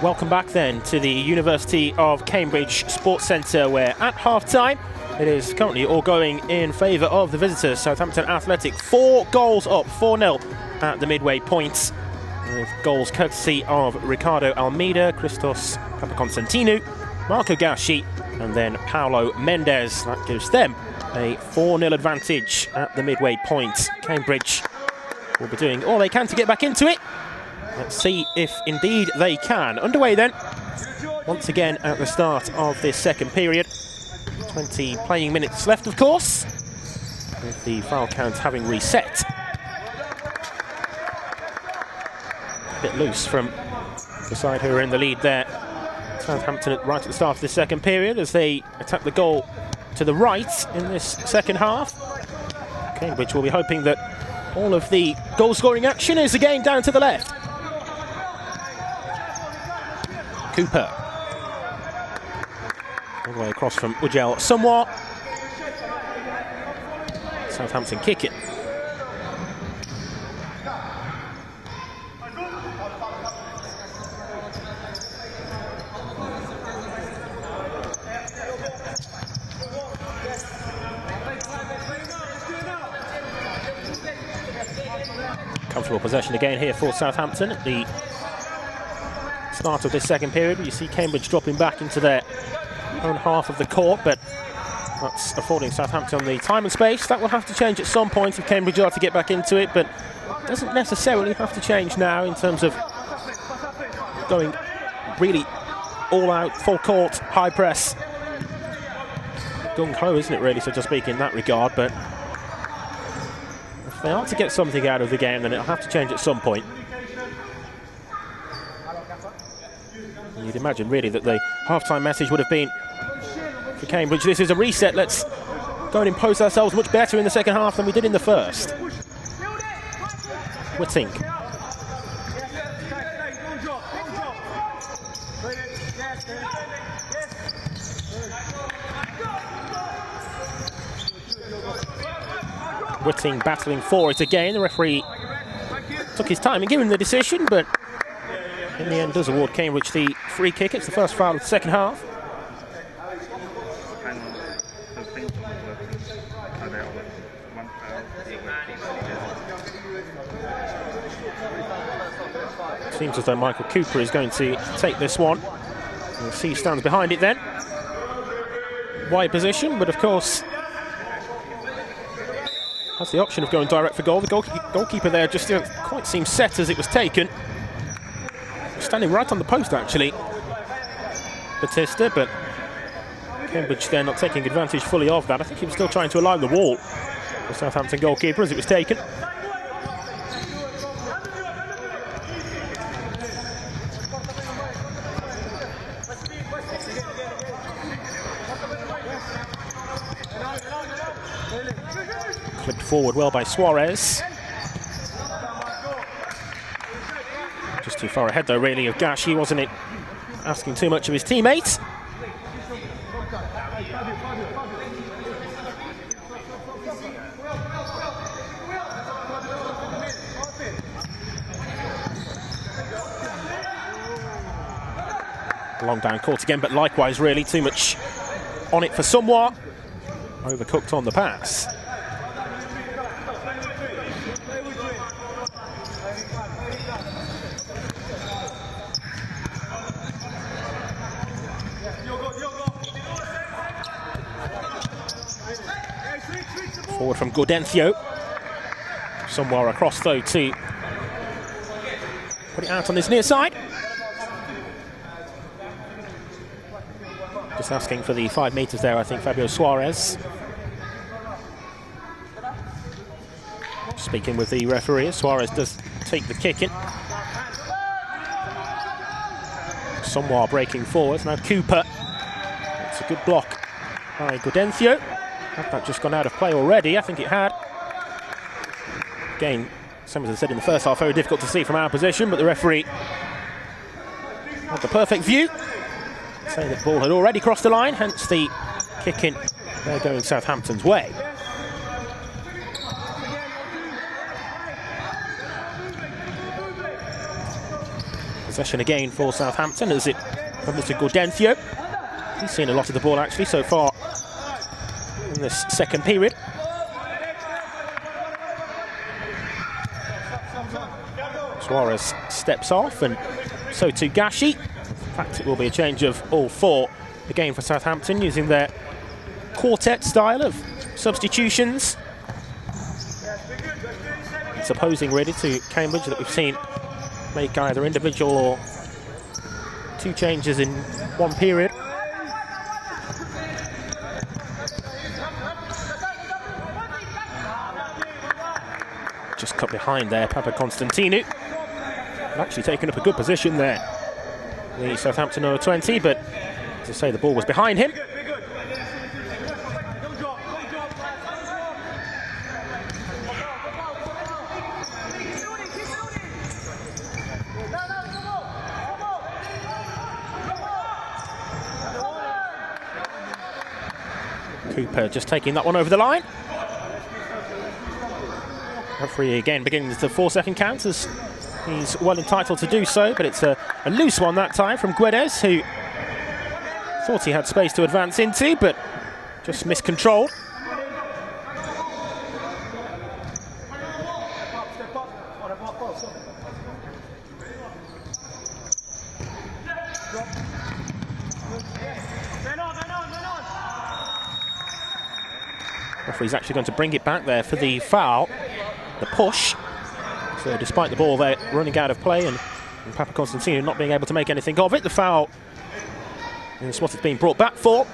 Welcome back then to the University of Cambridge Sports Centre, where at half-time it is currently all going in favour of the visitors. Southampton Athletic 4 goals up, 4-0 at the midway point, with goals courtesy of Ricardo Almeida, Christos Papakonstantinou, Marco Gasci and then Paulo Mendes. That gives them a 4-0 advantage at the midway point. Cambridge will be doing all they can to get back into it. Let's see if indeed they can. Underway then, once again at the start of this second period. 20 playing minutes left, of course, with the foul count having reset. A bit loose from the side who are in the lead there. Southampton right at the start of the second period as they attack the goal to the right in this second half. Cambridge will be hoping that all of the goal-scoring action is again down to the left. Cooper. All the way across from Ujel somewhat. Southampton kick it. Comfortable possession again here for Southampton at the start of this second period. You see Cambridge dropping back into their own half of the court, but that's affording Southampton the time and space. That will have to change at some point if Cambridge are to get back into it, but doesn't necessarily have to change now in terms of going really all out, full court, high press. Gung-ho, isn't it really, so to speak, in that regard, but if they are to get something out of the game, then it'll have to change at some point. You'd imagine really that the half-time message would have been for Cambridge, this is a reset, let's go and impose ourselves much better in the second half than we did in the first. Whitting. Whitting battling for it again. The referee took his time in giving the decision, but in the end does award Cambridge the free kick. It's the first foul of the second half. Seems as though Michael Cooper is going to take this one. We'll see he stands behind it then. Wide position, but of course has the option of going direct for goal. The goalkeeper there just didn't quite seem set as it was taken. Standing right on the post actually, Batista, but Cambridge there not taking advantage fully of that. I think he was still trying to align the wall, the Southampton goalkeeper, as it was taken. Clipped forward well by Suarez. Just too far ahead though really of Gasci, wasn't it? Asking too much of his teammates. Long down court again, but likewise really too much on it for somewhat. Overcooked on the pass. Forward from Gaudencio. Somewhere across though to put it out on this near side. Just asking for the 5 metres there, I think, Fabio Suarez. Speaking with the referee, Suarez does take the kick in. Somewhere breaking forward. Now Cooper. It's a good block by Gaudencio. Had that just gone out of play already? I think it had. Again, same as I said in the first half, very difficult to see from our position, but the referee had the perfect view, saying that the ball had already crossed the line, hence the kick in. They're going Southampton's way. Possession again for Southampton as it comes to Gaudencio. He's seen a lot of the ball actually so far in this second period. Suarez steps off, and so too Gashi. In fact, it will be a change of all four again for Southampton, using their quartet style of substitutions. It's opposing really to Cambridge that we've seen make either individual or two changes in one period. Just cut behind there, Papakonstantinou. Actually taken up a good position there, the Southampton number 20, but as I say, the ball was behind him. Cooper just taking that one over the line. Referee again begins the 4-second count, as he's well entitled to do so, but it's a loose one that time from Guedes, who thought he had space to advance into, but just miscontrolled. Referee's actually going to bring it back there for the foul, the push. So despite the ball there running out of play and Papakonstantinou not being able to make anything of it, the foul is what it's being brought back for.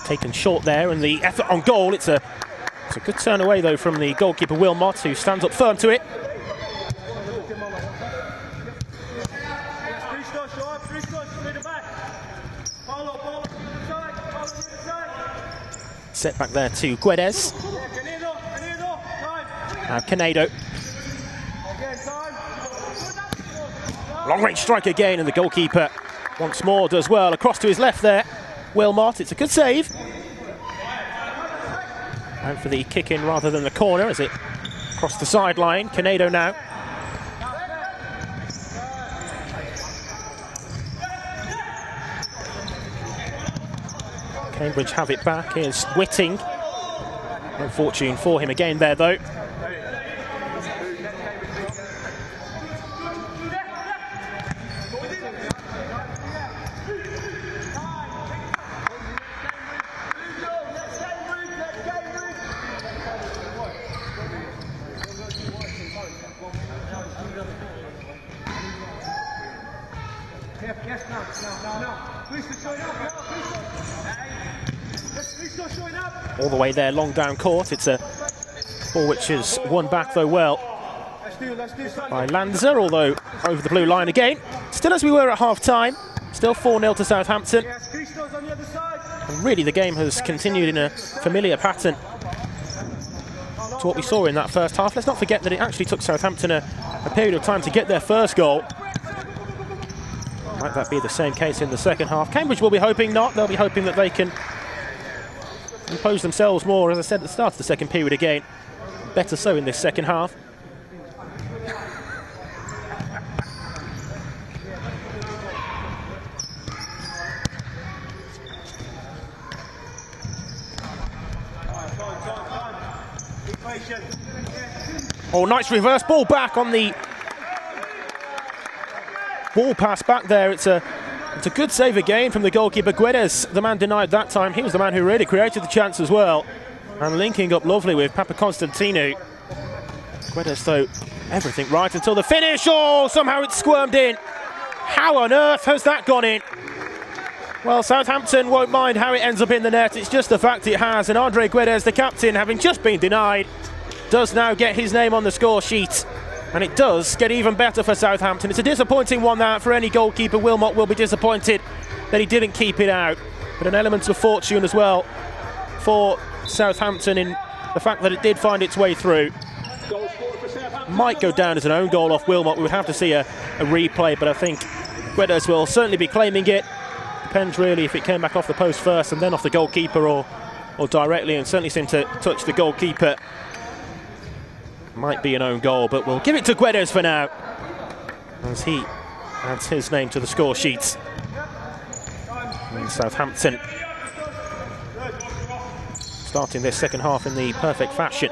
Taken short there, and the effort on goal. It's a good turn away though from the goalkeeper Wilmot, who stands up firm to it. Set back there to Guedes. Now Canedo. Long range strike again, and the goalkeeper once more does well. Across to his left there, Wilmot. It's a good save. And for the kick in rather than the corner as it crossed the sideline. Canedo now. Cambridge have it back. Here's Whitting. No fortune for him again there though. All the way there, long down court. It's a ball which is won back though well by Lanza, although over the blue line again. Still as we were at half time, still 4-0 to Southampton. And really the game has continued in a familiar pattern to what we saw in that first half. Let's not forget that it actually took Southampton a period of time to get their first goal. Might that be the same case in the second half? Cambridge will be hoping not. They'll be hoping that they can impose themselves more, as I said at the start of the second period again. Better so in this second half. Oh, nice reverse ball back on the ball pass back there. It's a good save again from the goalkeeper Guedes. The man denied that time. He was the man who really created the chance as well. And linking up lovely with Papakonstantinou. Guedes, though, everything right until the finish. Oh, somehow it's squirmed in. How on earth has that gone in? Well, Southampton won't mind how it ends up in the net. It's just the fact it has. And Andre Guedes, the captain, having just been denied, does now get his name on the score sheet. And it does get even better for Southampton. It's a disappointing one that for any goalkeeper. Wilmot will be disappointed that he didn't keep it out. But an element of fortune as well for Southampton in the fact that it did find its way through. Might go down as an own goal off Wilmot. We would have to see a replay, but I think Guedes will certainly be claiming it. Depends really if it came back off the post first and then off the goalkeeper or directly, and certainly seemed to touch the goalkeeper. Might be an own goal, but we'll give it to Guedes for now, as he adds his name to the score sheets. And Southampton starting this second half in the perfect fashion.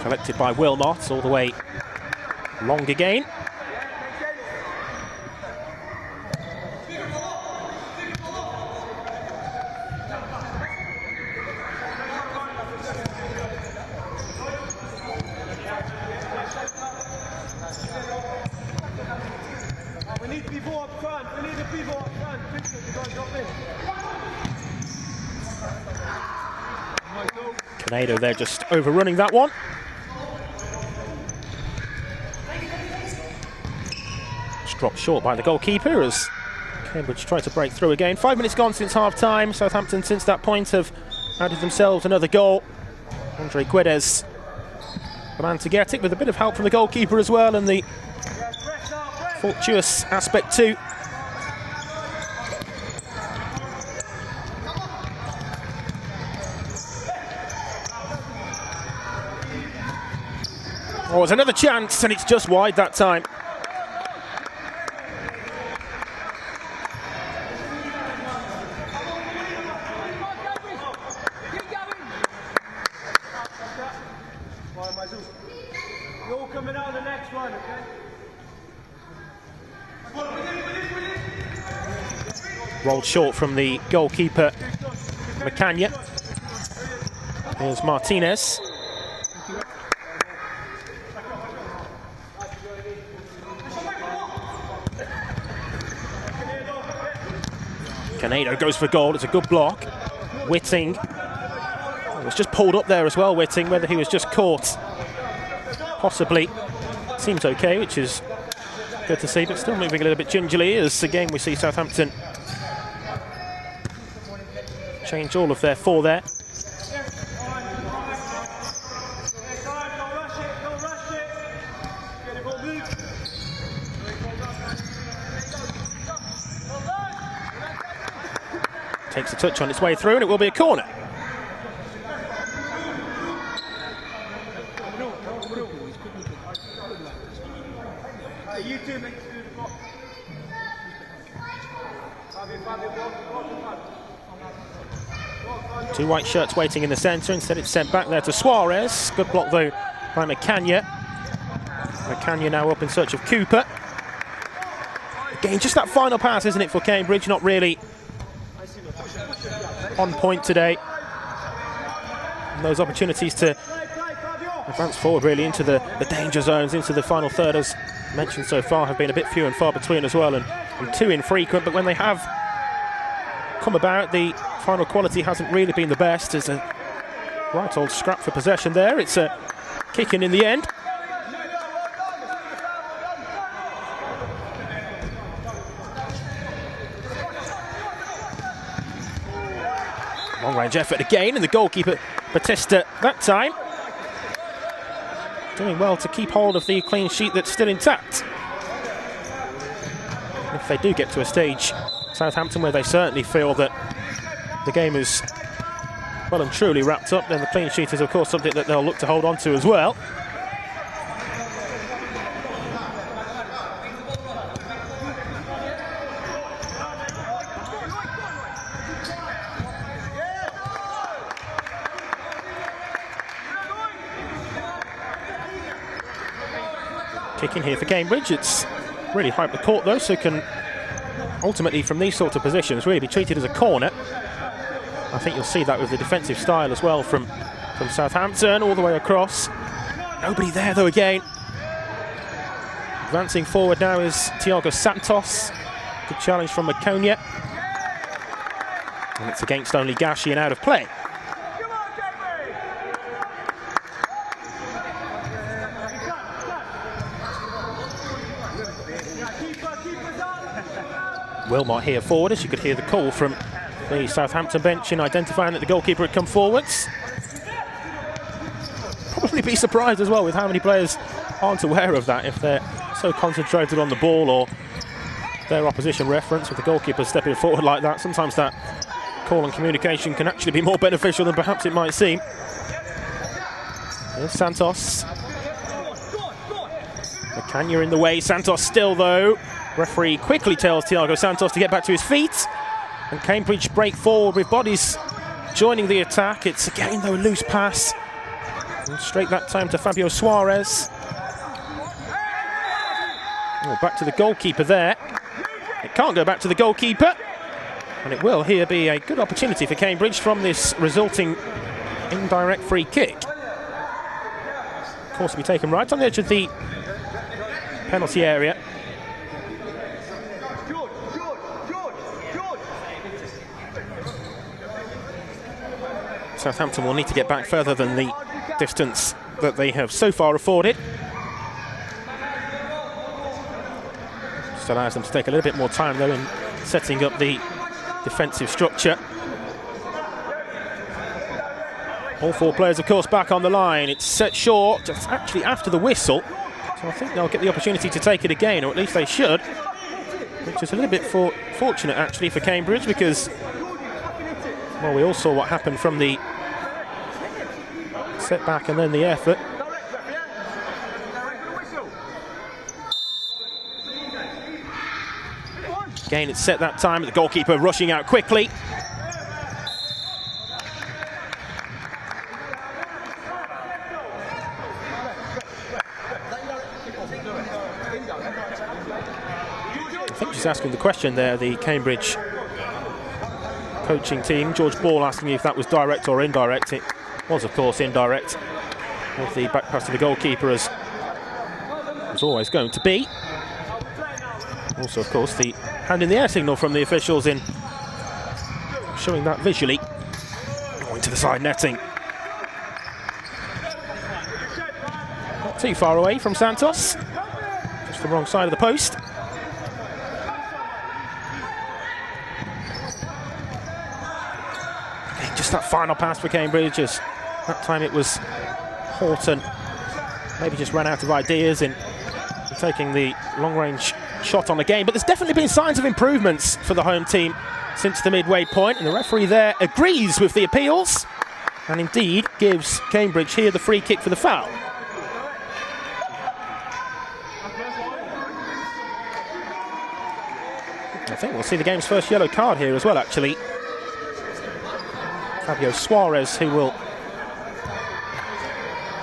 Collected by Wilmot, all the way long again. We need people up front. We need the people up front. Canado there just overrunning that one. Just dropped short by the goalkeeper as Cambridge try to break through again. 5 minutes gone since half-time. Southampton since that point have added themselves another goal. Andre Guedes, the man to get it, with a bit of help from the goalkeeper as well, and the fortuitous aspect too. Oh, it's another chance, and it's just wide that time. You're all coming out on the next one, okay? Rolled short from the goalkeeper, Macania. Here's Martinez. Canado goes for goal. It's a good block. Whitting was just pulled up there as well. Whitting, whether he was just caught, possibly. Seems okay, which is good to see, but still moving a little bit gingerly as again we see Southampton change all of their four there. Takes a touch on its way through, and it will be a corner. You two make to the block. Two white shirts waiting in the centre. Instead it's sent back there to Suarez. Good block though by Macania. Macania now up in search of Cooper. Again, just that final pass, isn't it, for Cambridge? Not really on point today. And those opportunities to advance forward really into the danger zones, into the final third, as mentioned so far, have been a bit few and far between as well, and too infrequent. But when they have come about, the final quality hasn't really been the best. There's a right old scrap for possession there. It's a kick in the end. Long range effort again, and the goalkeeper, Batista, that time doing well to keep hold of the clean sheet that's still intact. If they do get to a stage, Southampton, where they certainly feel that the game is well and truly wrapped up, then the clean sheet is of course something that they'll look to hold on to as well. Kicking here for Cambridge. It's really hyped the court though, so can ultimately from these sorts of positions really be treated as a corner. I think you'll see that with the defensive style as well from Southampton all the way across. Nobody there though again. Advancing forward now is Thiago Santos. Good challenge from Maconia. And it's against only Gashi and out of play. Wilmot here forward, as you could hear the call from the Southampton bench in identifying that the goalkeeper had come forwards. Probably be surprised as well with how many players aren't aware of that if they're so concentrated on the ball or their opposition reference with the goalkeeper stepping forward like that. Sometimes that call and communication can actually be more beneficial than perhaps it might seem. Here's Santos. Macania in the way. Santos still, though. Referee quickly tells Thiago Santos to get back to his feet. And Cambridge break forward with bodies joining the attack. It's again, though, a loose pass. And straight that time to Fabio Suarez. Oh, back to the goalkeeper there. It can't go back to the goalkeeper. And it will here be a good opportunity for Cambridge from this resulting indirect free kick. Of course, to be taken right on the edge of the penalty area. Southampton will need to get back further than the distance that they have so far afforded. Just allows them to take a little bit more time, though, in setting up the defensive structure. All four players, of course, back on the line. It's set short, just actually after the whistle. So I think they'll get the opportunity to take it again, or at least they should. Which is a little bit fortunate, actually, for Cambridge, because, well, we all saw what happened from the setback and then the effort. Again, it's set that time, the goalkeeper rushing out quickly. I think just asking the question there, the Cambridge coaching team, George Ball asking if that was direct or indirect. It was, of course, indirect, with the back pass to the goalkeeper, as was always going to be. Also, of course, the hand in the air signal from the officials in showing that visually. Going to the side netting. Not too far away from Santos. Just the wrong side of the post. Okay, just that final pass for Cambridge, as that time it was Horton. Maybe just ran out of ideas in taking the long-range shot on the game, but there's definitely been signs of improvements for the home team since the midway point, and the referee there agrees with the appeals and indeed gives Cambridge here the free kick for the foul. I think we'll see the game's first yellow card here as well, actually. Fabio Suarez, who will,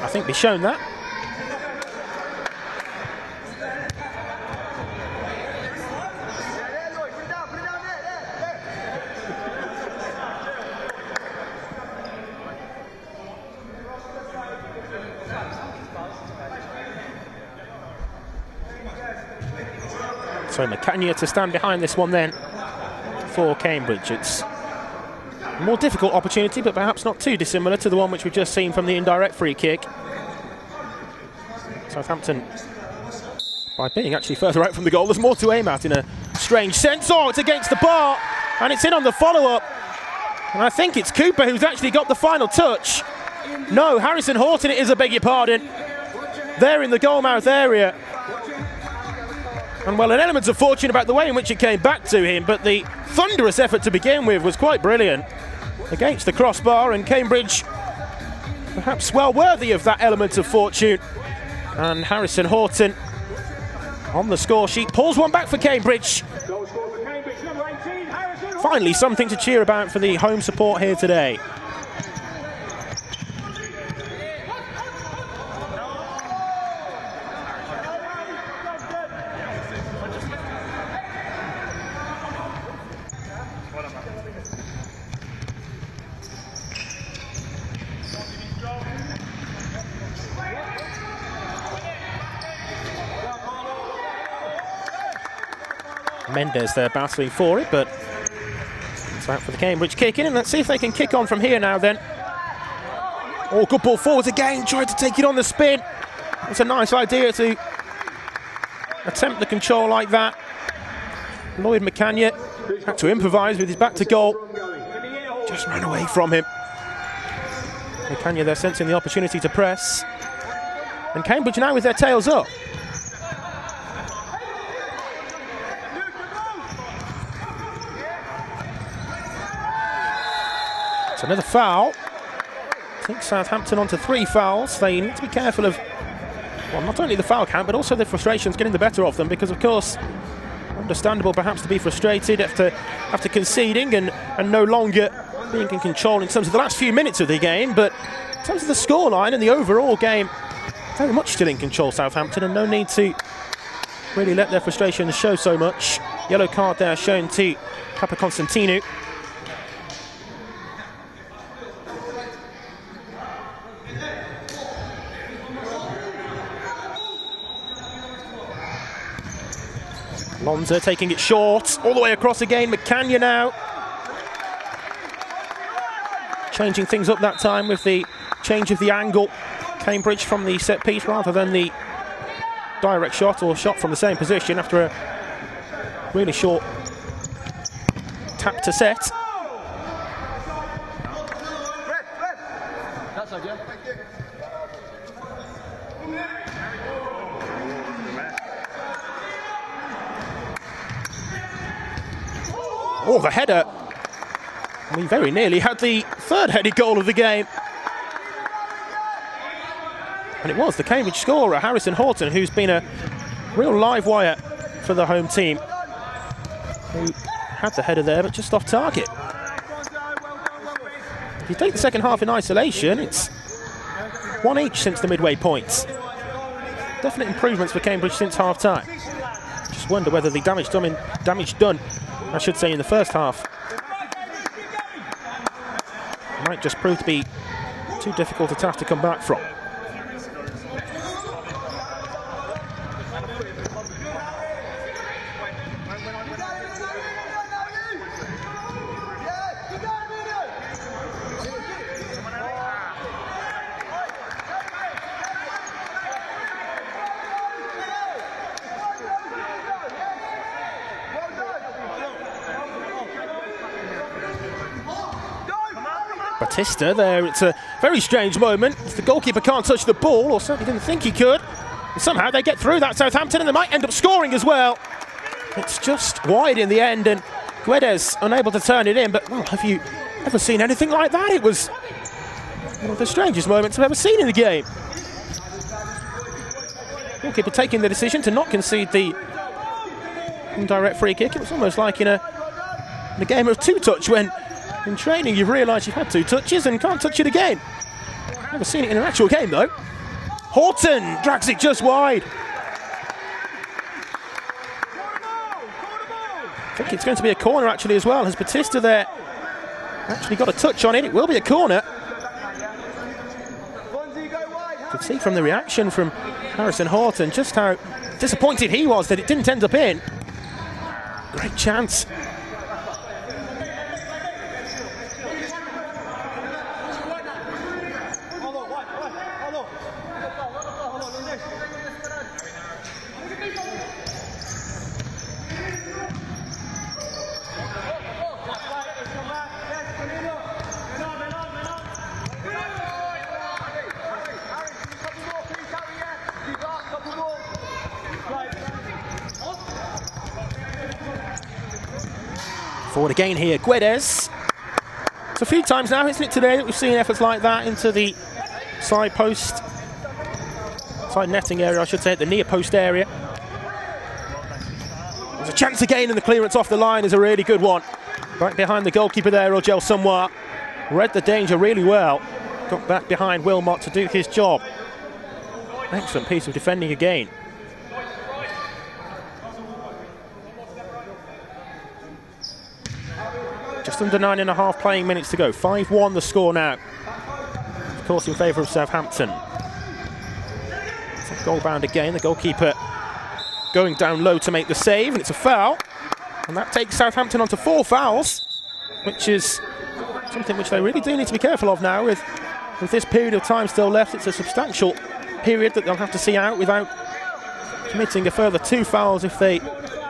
I think, be shown that. So Macania to stand behind this one then for Cambridge. It's a more difficult opportunity, but perhaps not too dissimilar to the one which we've just seen from the indirect free kick. Southampton, by being actually further out from the goal, there's more to aim at in a strange sense. Oh, it's against the bar, and it's in on the follow-up. And I think it's Cooper who's actually got the final touch. No, Harrison Horton, it is, I beg your pardon. There in the goalmouth area. And, well, an element of fortune about the way in which it came back to him, but the thunderous effort to begin with was quite brilliant against the crossbar, and Cambridge perhaps well worthy of that element of fortune. And Harrison Horton on the score sheet pulls one back for Cambridge. Finally something to cheer about for the home support here today. Mendes there battling for it, but it's out for the Cambridge kick in, and let's see if they can kick on from here now then. Oh, good ball forwards again, tried to take it on the spin. It's a nice idea to attempt the control like that. Lloyd Macania had to improvise with his back to goal. Just ran away from him. Macania there sensing the opportunity to press. And Cambridge now with their tails up. It's another foul. Takes Southampton on to 3 fouls. They need to be careful of, well, not only the foul count, but also the frustrations getting the better of them, because, of course, understandable perhaps to be frustrated after conceding and no longer being in control in terms of the last few minutes of the game, but in terms of the scoreline and the overall game, very much still in control, Southampton, and no need to really let their frustrations show so much. Yellow card there shown to Papa Constantinu. Lonza taking it short, all the way across again. McCann now changing things up that time with the change of the angle. Cambridge from the set piece rather than the direct shot or shot from the same position after a really short tap to set. Oh, the header. We very nearly had the third headed goal of the game. And it was the Cambridge scorer, Harrison Horton, who's been a real live wire for the home team. Who had the header there, but just off target. If you take the second half in isolation, it's 1 each since the midway points. Definite improvements for Cambridge since half-time. Just wonder whether the damage done, I should say, in the first half might just prove to be too difficult a task to come back from. Batista there, it's a very strange moment. The goalkeeper can't touch the ball, or certainly didn't think he could. And somehow they get through that, Southampton, and they might end up scoring as well. It's just wide in the end, and Guedes unable to turn it in. But, well, have you ever seen anything like that? It was one of the strangest moments I've ever seen in the game. Goalkeeper taking the decision to not concede the indirect free kick. It was almost like in a game of two-touch, when in training you've realised you've had 2 touches and can't touch it again. Never seen it in an actual game though. Horton drags it just wide. I think it's going to be a corner actually as well. Has Batista there actually got a touch on it? It will be a corner. You could see from the reaction from Harrison Horton just how disappointed he was that it didn't end up in. Great chance. Forward again here, Guedes. It's a few times now, isn't it, today that we've seen efforts like that into the side post, side netting area, I should say, at the near post area. There's a chance again, and the clearance off the line is a really good one. Back behind the goalkeeper there, Ogel Somewhat. Read the danger really well. Got back behind Wilmot to do his job. Excellent piece of defending again. Just under 9.5 playing minutes to go. 5-1 the score now. Of course in favour of Southampton. It's a goal bound again. The goalkeeper going down low to make the save, and it's a foul. And that takes Southampton on to 4 fouls, which is something which they really do need to be careful of now with this period of time still left. It's a substantial period that they'll have to see out without committing a further 2 fouls if they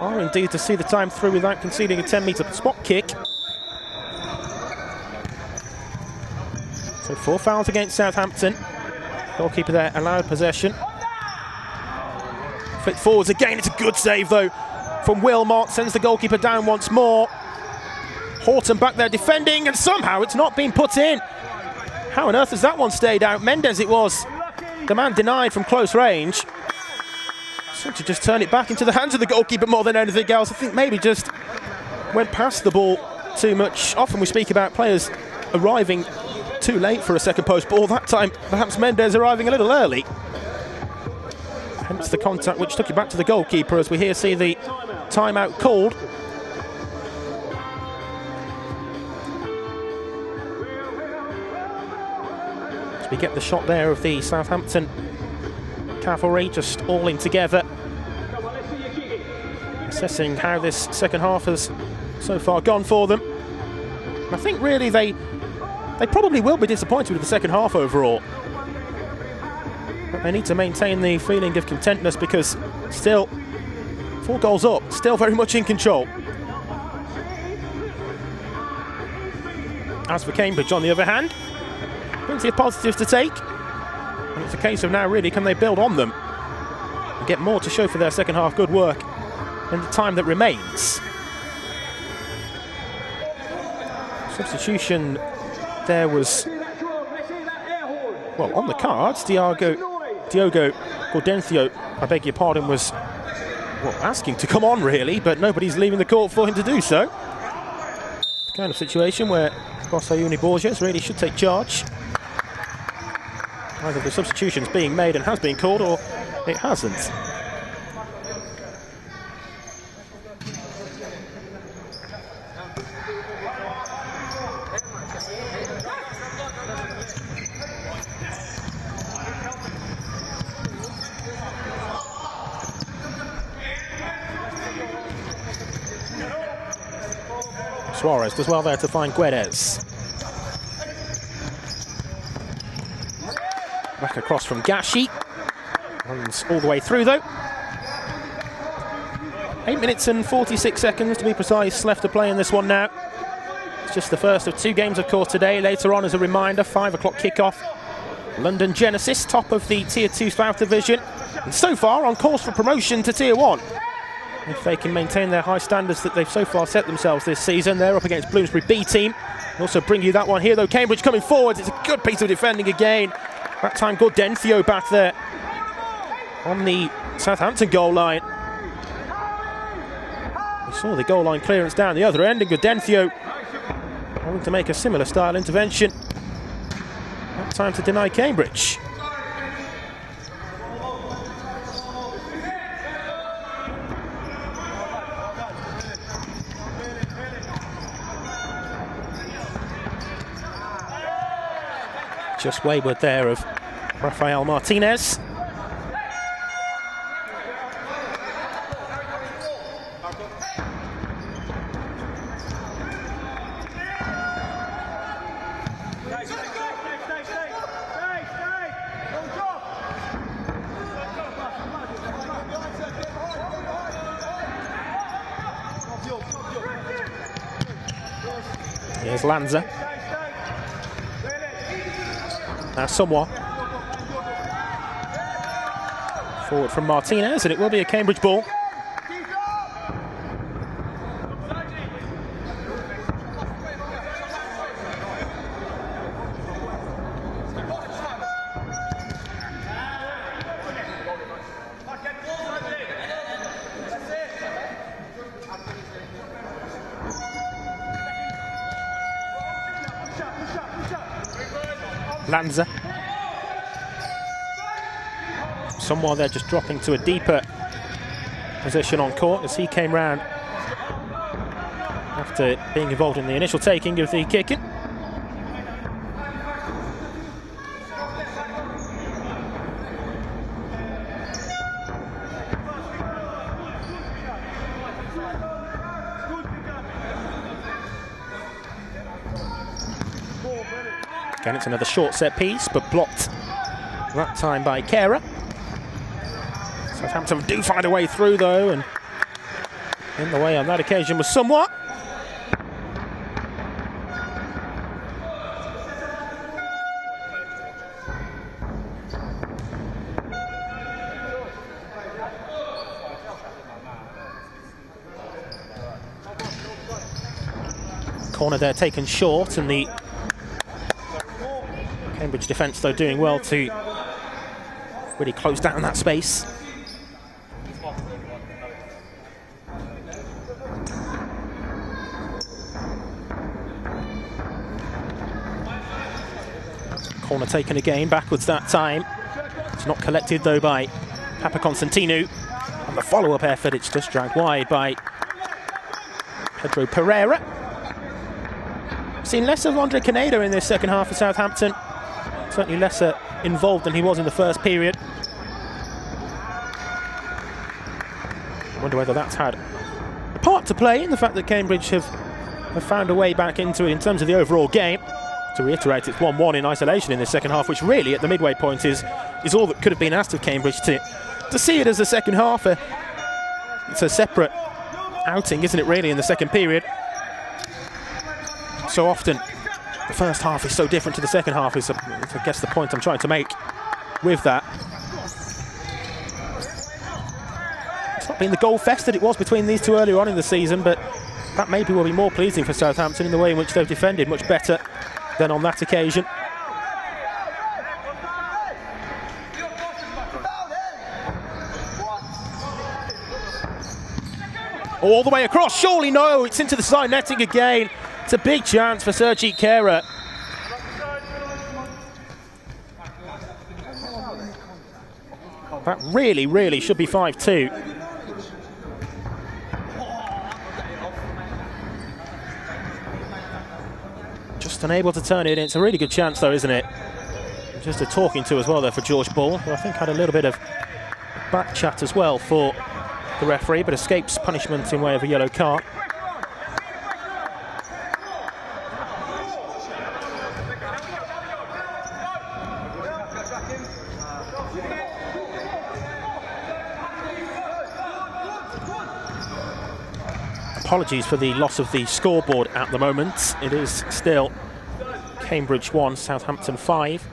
are indeed to see the time through without conceding a 10-metre spot kick. So 4 fouls against Southampton. Goalkeeper there allowed possession. Flick forwards again. It's a good save though from Wilmot. Sends the goalkeeper down once more. Horton back there defending, and somehow it's not been put in. How on earth has that one stayed out? Mendes it was. The man denied from close range. Seemed to just turn it back into the hands of the goalkeeper more than anything else. I think maybe just went past the ball too much. Often we speak about players arriving too late for a second post ball. That time, perhaps Mendes arriving a little early. Hence the contact which took it back to the goalkeeper, as we here see the timeout called. As we get the shot there of the Southampton cavalry just all in together, assessing how this second half has so far gone for them. And I think really they probably will be disappointed with the second half overall. But they need to maintain the feeling of contentness, because still 4 goals up, still very much in control. As for Cambridge, on the other hand, plenty of positives to take. And it's a case of now really, can they build on them and get more to show for their second half good work in the time that remains. Substitution there was, well, on the cards. Diogo Gaudencio, I beg your pardon, was, well, asking to come on really, but nobody's leaving the court for him to do so. The kind of situation where Bossayuni Borges really should take charge. Either the substitution's being made and has been called, or it hasn't. Suarez does well there to find Guedes. Back across from Gashi. Runs all the way through though. 8 minutes and 46 seconds to be precise left to play in this one now. It's just the first of 2 games of course today. Later on, as a reminder, 5 o'clock kickoff. London Genesis, top of the Tier 2 South Division. And so far on course for promotion to Tier 1. If they can maintain their high standards that they've so far set themselves this season. They're up against Bloomsbury B team. We'll also bring you that one here though. Cambridge coming forward. It's a good piece of defending again. That time Gaudencio back there on the Southampton goal line. We saw the goal line clearance down the other end, and Gaudencio having to make a similar style intervention. That time to deny Cambridge. Just wayward there of Rafael Martinez. Here's Lanza. Now Samoa. Forward from Martinez, and it will be a Cambridge ball. Lanza. Somewhere there just dropping to a deeper position on court as he came round after being involved in the initial taking of the kicking. Again, it's another short set piece, but blocked that time by Kera. Southampton do find a way through though, and in the way on that occasion was somewhat. Corner there taken short, and the Cambridge defence, though, doing well to really close down that space. Corner taken again, backwards that time. It's not collected, though, by Papakonstantinou. And the follow-up effort, it's just dragged wide by Pedro Pereira. Seen less of Andre Canedo in this second half for Southampton. Certainly lesser involved than he was in the first period. I wonder whether that's had a part to play in the fact that Cambridge have found a way back into it in terms of the overall game. To reiterate, it's 1-1 in isolation in this second half, which really at the midway point is all that could have been asked of Cambridge. To see it as a second half, it's a separate outing, isn't it, really, in the second period? So often the first half is so different to the second half, is I guess the point I'm trying to make with that. It's not been the goal fest that it was between these two earlier on in the season, but that maybe will be more pleasing for Southampton in the way in which they've defended much better than on that occasion. All the way across, surely no, it's into the side netting again. It's a big chance for Sergi Kera. That really should be 5-2. Just unable to turn it in. It's a really good chance, though, isn't it? Just a talking to as well there for George Bull, who I think had a little bit of back chat as well for the referee, but escapes punishment in way of a yellow card. Apologies for the loss of the scoreboard at the moment. It is still Cambridge 1, Southampton 5.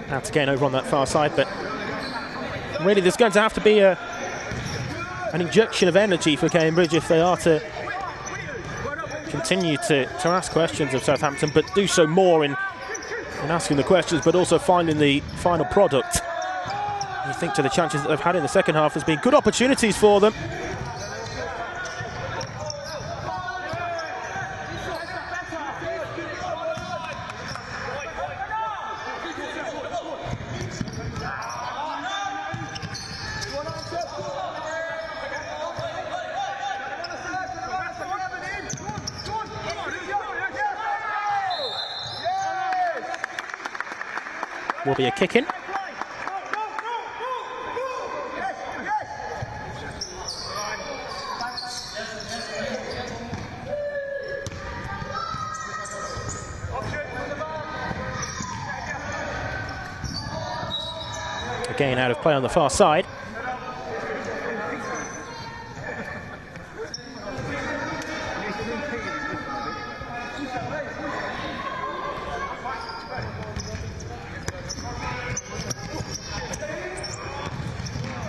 Out again over on that far side, but really there's going to have to be an injection of energy for Cambridge if they are to continue to ask questions of Southampton, but do so more in asking the questions, but also finding the final product. You think to the chances that they've had in the second half, there's been good opportunities for them. Will be a kick in. Again out of play on the far side.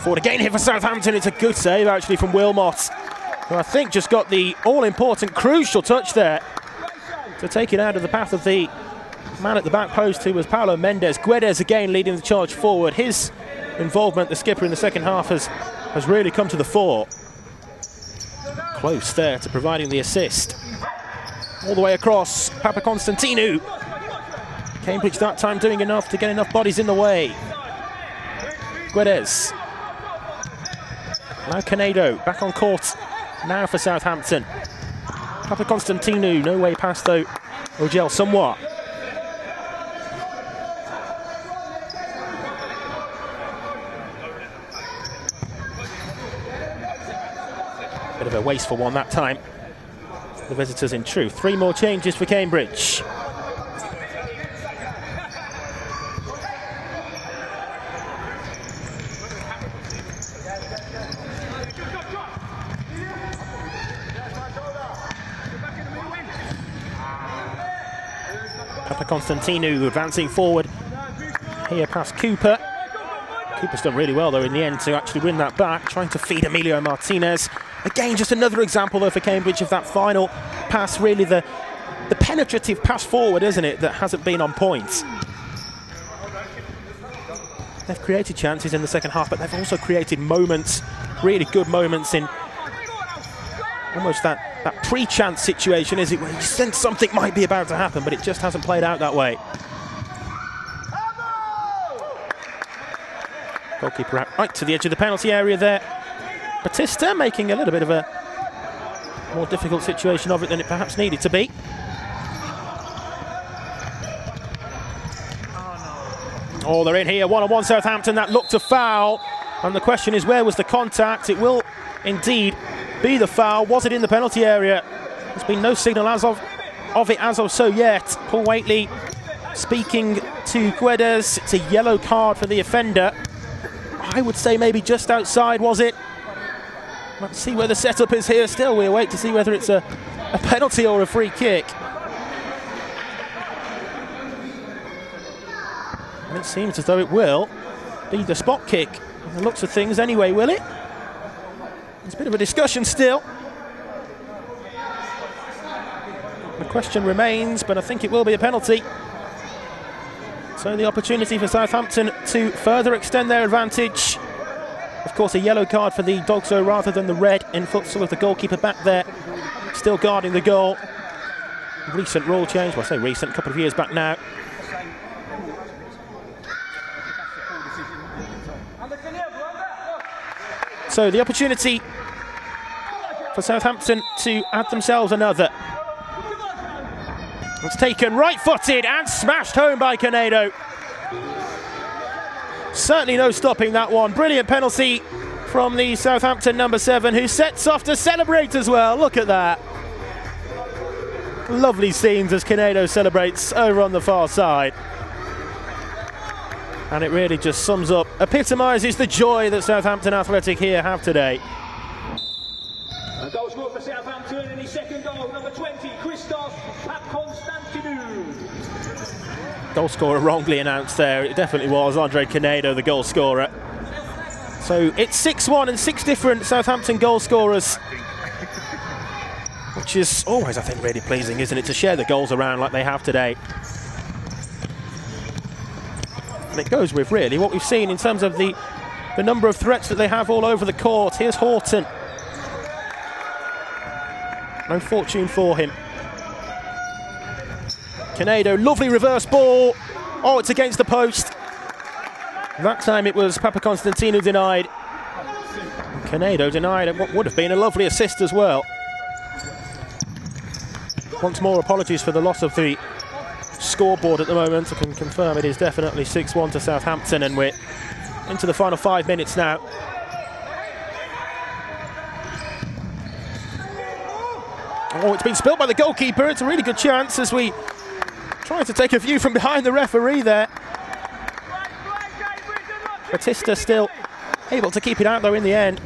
Forward again here for Southampton. It's a good save actually from Wilmot, who I think just got the all-important crucial touch there to take it out of the path of the man at the back post, who was Paulo Mendes. Guedes again leading the charge forward. His involvement, the skipper, in the second half has really come to the fore. Close there to providing the assist. All the way across, Papakonstantinou. Cambridge that time doing enough to get enough bodies in the way. Guedes. Now Canedo, back on court now for Southampton. Papakonstantinou, no way past though. Ogel somewhat. Bit of a wasteful one that time. The visitors in truth. 3 more changes for Cambridge. Papakonstantinou advancing forward here past Cooper. Cooper's done really well though in the end to actually win that back, trying to feed Emilio Martinez. Again, just another example though for Cambridge of that final pass, really the penetrative pass forward, isn't it, that hasn't been on point. They've created chances in the second half, but they've also created moments, really good moments in almost that pre-chance situation, is it, where you sense something might be about to happen, but it just hasn't played out that way. Goalkeeper out right to the edge of the penalty area there. Batista making a little bit of a more difficult situation of it than it perhaps needed to be. Oh, they're in here, one-on-one Southampton. That looked a foul, and the question is, where was the contact? It will indeed be the foul. Was it in the penalty area? There's been no signal as of it as of so yet. Paul Waitley speaking to Guedes. It's a yellow card for the offender. I would say maybe just outside, was it? Let's see where the setup is here. Still, we'll wait to see whether it's a penalty or a free kick. And it seems as though it will be the spot kick. By the looks of things anyway, will it? There's a bit of a discussion still. The question remains, but I think it will be a penalty. So the opportunity for Southampton to further extend their advantage. Of course, a yellow card for the Dogso rather than the red in futsal, with the goalkeeper back there still guarding the goal. Recent rule change, well I say recent, a couple of years back now. So the opportunity for Southampton to add themselves another. It's taken right-footed and smashed home by Canedo. Certainly no stopping that one. Brilliant penalty from the Southampton number 7, who sets off to celebrate as well. Look at that. Lovely scenes as Canedo celebrates over on the far side. And it really just sums up, epitomises the joy that Southampton Athletic here have today. A goal scored for Southampton, and his second goal, number 20, Christoph Papakonstantinou. Goal scorer wrongly announced there. It definitely was Andre Canedo, the goal scorer. So it's 6-1 and 6 different Southampton goal scorers, which is always, I think, really pleasing, isn't it, to share the goals around like they have today. And it goes with really what we've seen in terms of the number of threats that they have all over the court. Here's Horton. No fortune for him. Canedo, lovely reverse ball. Oh, it's against the post. That time it was Papakonstantinou denied. And Canedo denied what would have been a lovely assist as well. Once more, apologies for the loss of the scoreboard at the moment. I can confirm it is definitely 6-1 to Southampton, and we're into the final 5 minutes now. Oh, it's been spilt by the goalkeeper. It's a really good chance as we try to take a view from behind the referee there. Batista still able to keep it out though in the end.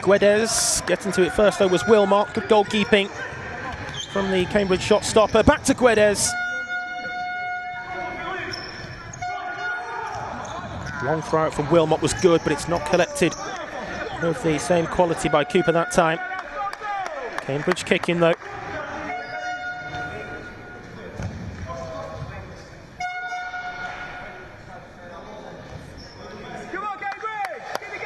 Guedes getting to it first though was Wilmot. Good goalkeeping from the Cambridge shot stopper. Back to Guedes. Long throw out from Wilmot was good, but it's not collected with the same quality by Cooper that time. Cambridge kicking though. Come on, Cambridge! Get it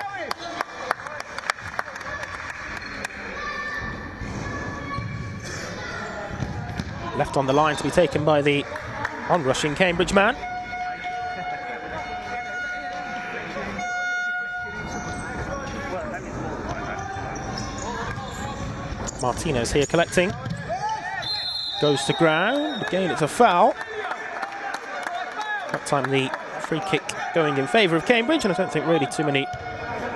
going! Left on the line to be taken by the onrushing Cambridge man. Martinez here collecting. Goes to ground. Again, it's a foul. That time the free kick going in favour of Cambridge, and I don't think really too many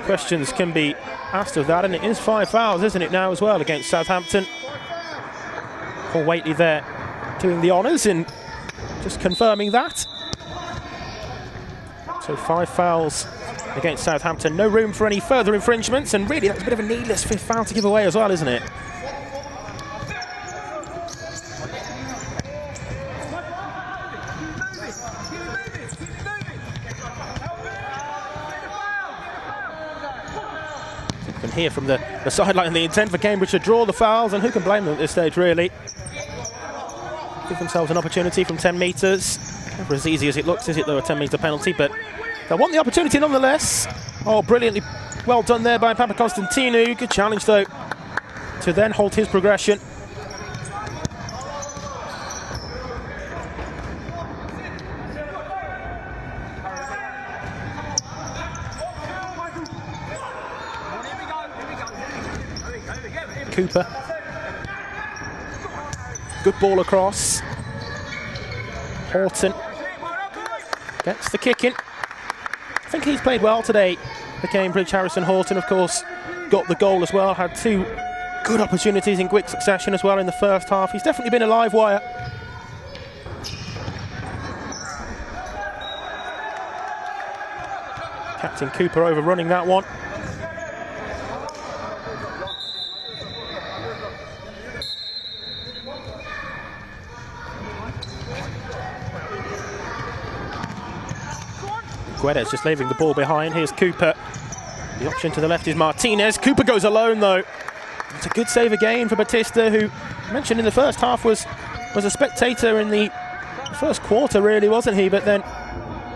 questions can be asked of that. And it is 5 fouls, isn't it, now as well against Southampton. Paul Waitley there doing the honours in just confirming that. So 5 fouls against Southampton. No room for any further infringements, and really that's a bit of a needless 5th foul to give away as well, isn't it? You can hear from the sideline the intent for Cambridge to draw the fouls, and who can blame them at this stage, really? Give themselves an opportunity from 10 metres. Never as easy as it looks, is it, though, a 10-metre penalty, but they want the opportunity nonetheless. Oh, brilliantly well done there by Papakonstantinou. Good challenge, though, to then halt his progression. Cooper. Good ball across. Horton gets the kick in. I think he's played well today for Cambridge. Harrison Horton, of course, got the goal as well. Had 2 good opportunities in quick succession as well in the first half. He's definitely been a live wire. Captain Cooper overrunning that one. Guedes just leaving the ball behind. Here's Cooper. The option to the left is Martinez. Cooper goes alone, though. It's a good save again for Batista, who I mentioned in the first half was a spectator in the first quarter, really, wasn't he? But then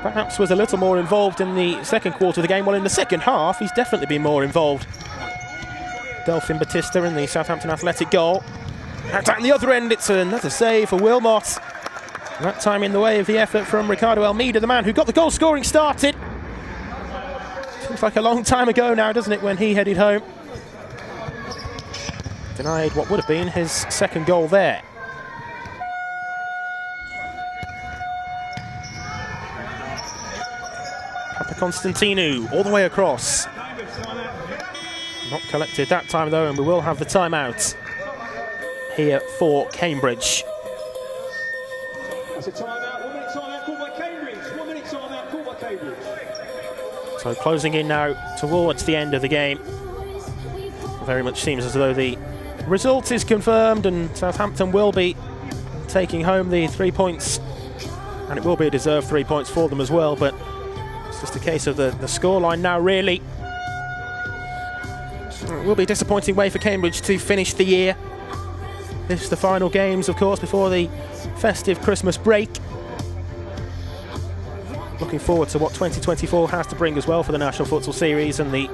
perhaps was a little more involved in the second quarter of the game. Well, in the second half, he's definitely been more involved. Delphin Batista in the Southampton Athletic goal. At the other end, it's another save for Wilmot. That time in the way of the effort from Ricardo Almeida, the man who got the goal scoring started. Seems like a long time ago now, doesn't it, when he headed home. Denied what would have been his second goal there. Papakonstantinou all the way across. Not collected that time, though, and we will have the timeout here for Cambridge. That's a timeout. 1 minute timeout called by Cambridge. 1 minute timeout called by Cambridge. So closing in now towards the end of the game. Very much seems as though the result is confirmed and Southampton will be taking home the 3 points. And it will be a deserved 3 points for them as well, but it's just a case of the scoreline now, really. It will be a disappointing way for Cambridge to finish the year. This is the final games, of course, before the festive Christmas break. Looking forward to what 2024 has to bring as well for the National Futsal Series, and the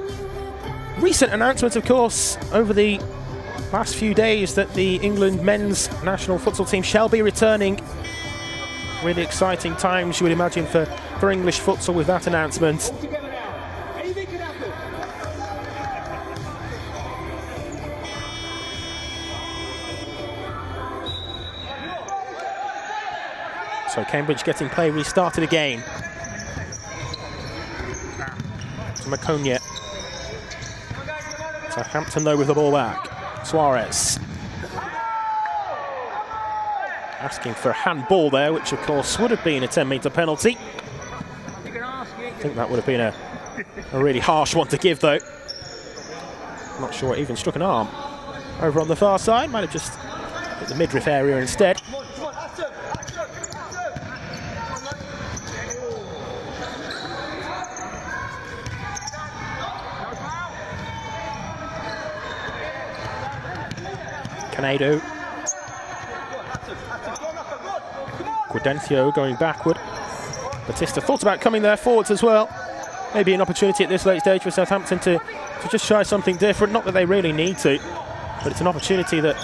recent announcement, of course, over the last few days that the England men's national futsal team shall be returning. Really exciting times, you would imagine, for English futsal with that announcement. So Cambridge getting play restarted again. To Maconia. Southampton, though, with the ball back. Suarez. Asking for a handball there, which of course would have been a 10-metre penalty. I think that would have been a really harsh one to give, though. Not sure it even struck an arm. Over on the far side, might have just hit the midriff area instead. Canedo. Gudencio going backward. Batista thought about coming there forwards as well. Maybe an opportunity at this late stage for Southampton to just try something different. Not that they really need to, but it's an opportunity that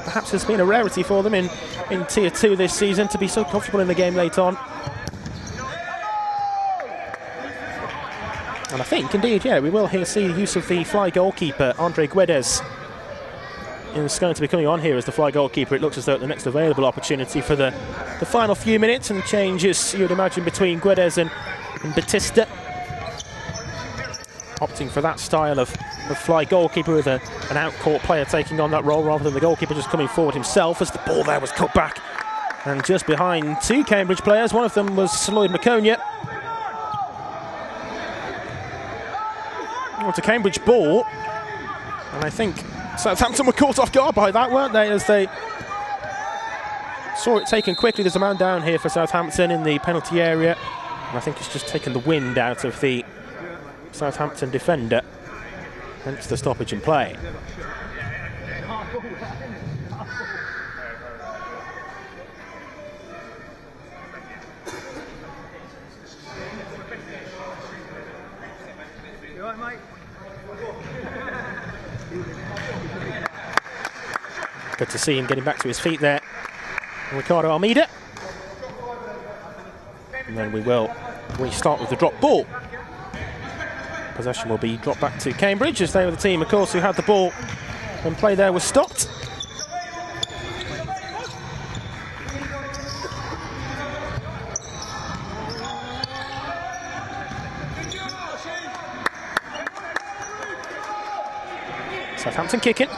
perhaps has been a rarity for them in Tier 2 this season, to be so comfortable in the game late on. And I think, indeed, yeah, we will here see the use of the fly goalkeeper, Andre Guedes. Is going to be coming on here as the fly goalkeeper. It looks as though the next available opportunity for the final few minutes, and changes, you would imagine, between Guedes and Batista. Opting for that style of fly goalkeeper with an out-court player taking on that role rather than the goalkeeper just coming forward himself, as the ball there was cut back. And just behind 2 Cambridge players, one of them was Lloyd Maconia. It's a Cambridge ball. And I think Southampton were caught off guard by that, weren't they, as they saw it taken quickly. There's a man down here for Southampton in the penalty area. And I think it's just taken the wind out of the Southampton defender. Hence the stoppage in play. Good to see him getting back to his feet there. Ricardo Almeida. And then we start with the drop ball. Possession will be dropped back to Cambridge, as they were the team, of course, who had the ball when play there was stopped. Southampton kicking.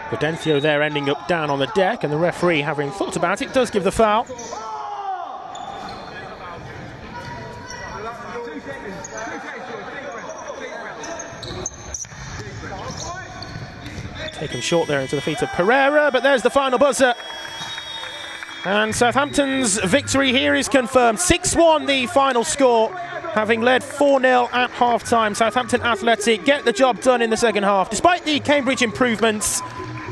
Gudencio there ending up down on the deck, and the referee, having thought about it, does give the foul. Taken short there into the feet of Pereira, but there's the final buzzer. And Southampton's victory here is confirmed. 6-1 the final score, having led 4-0 at half-time. Southampton Athletic get the job done in the second half, despite the Cambridge improvements.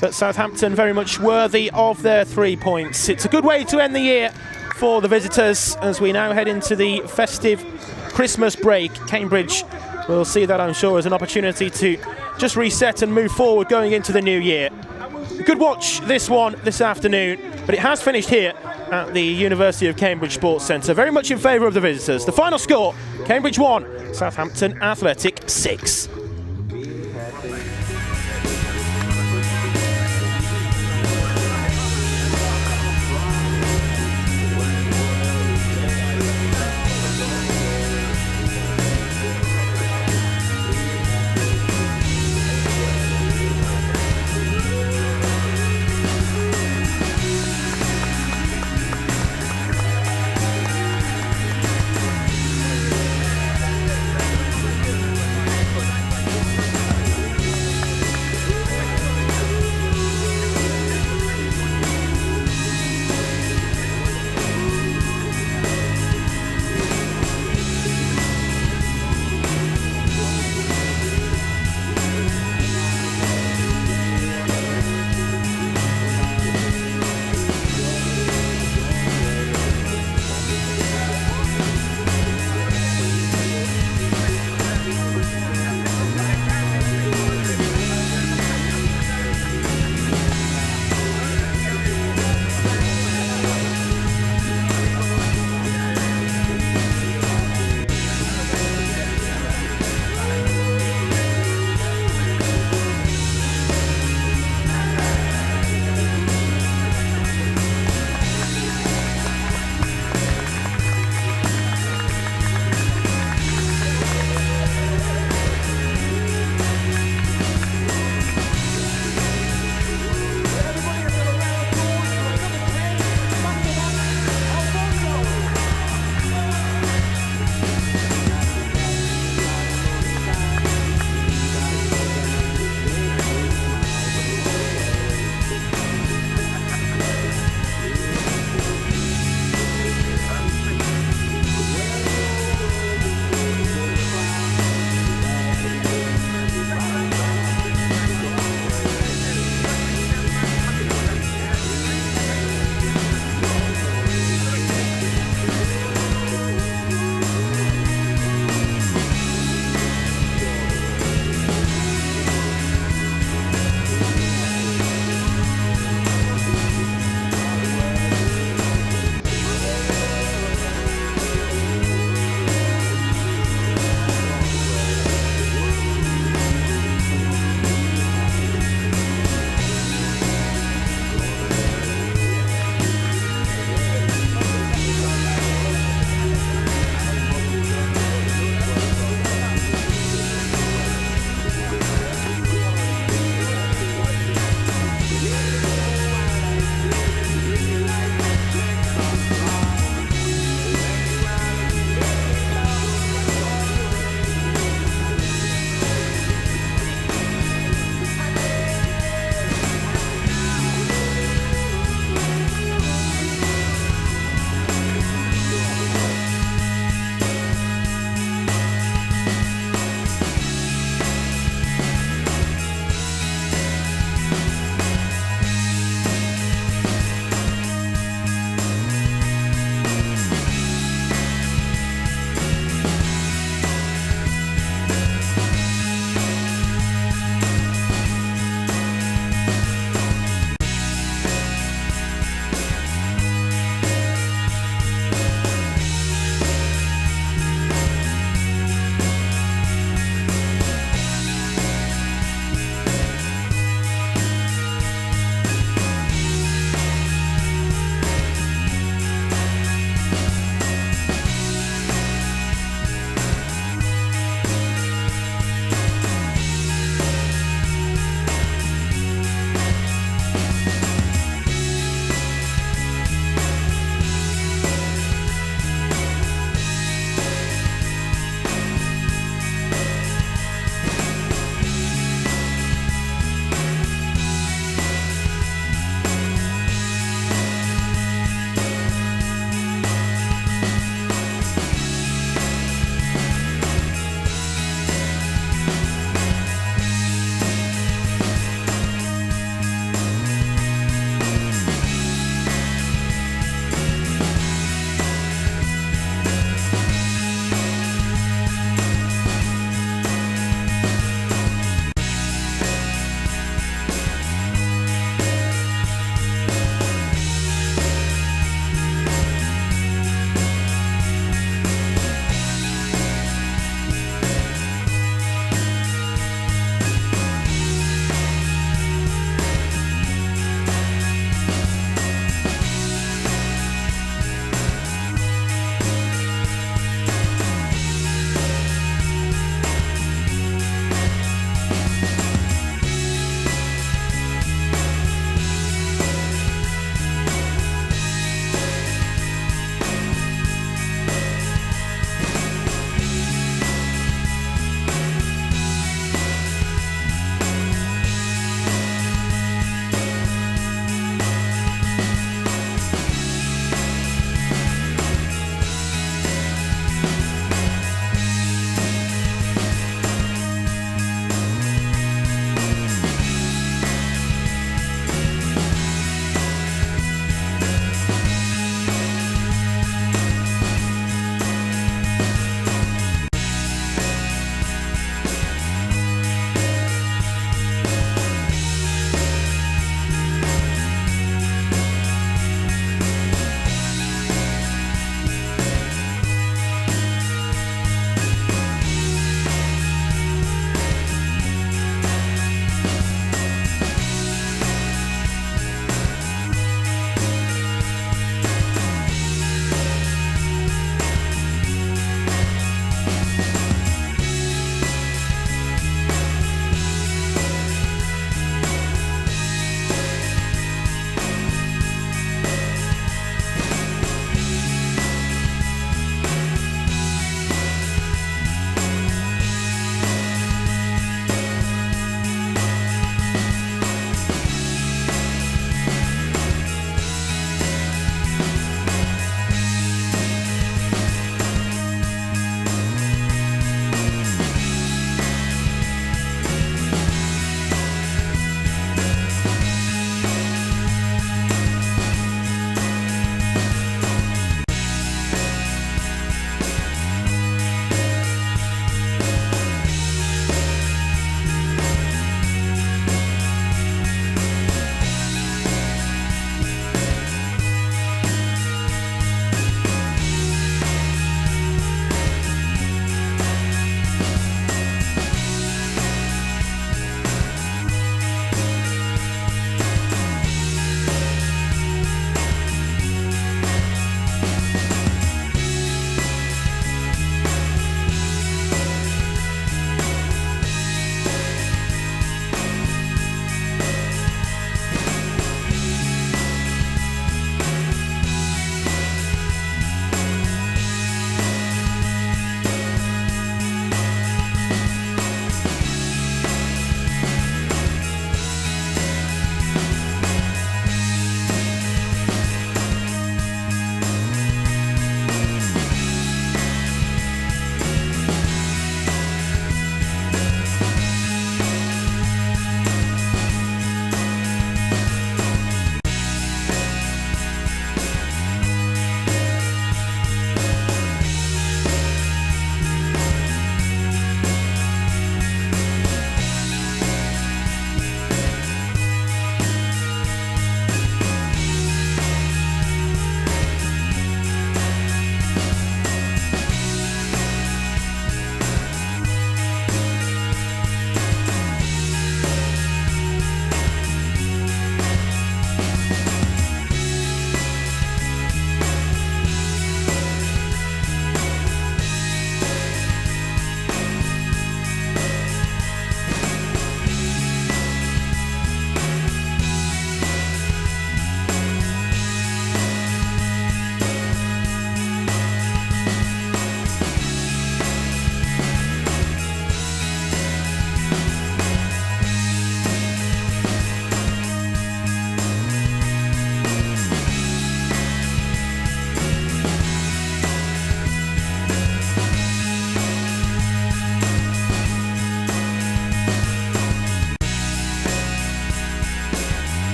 But Southampton very much worthy of their 3 points. It's a good way to end the year for the visitors as we now head into the festive Christmas break. Cambridge will see that, I'm sure, as an opportunity to just reset and move forward going into the new year. Good watch this one this afternoon, but it has finished here at the University of Cambridge Sports Centre, very much in favour of the visitors. The final score, Cambridge 1, Southampton Athletic 6.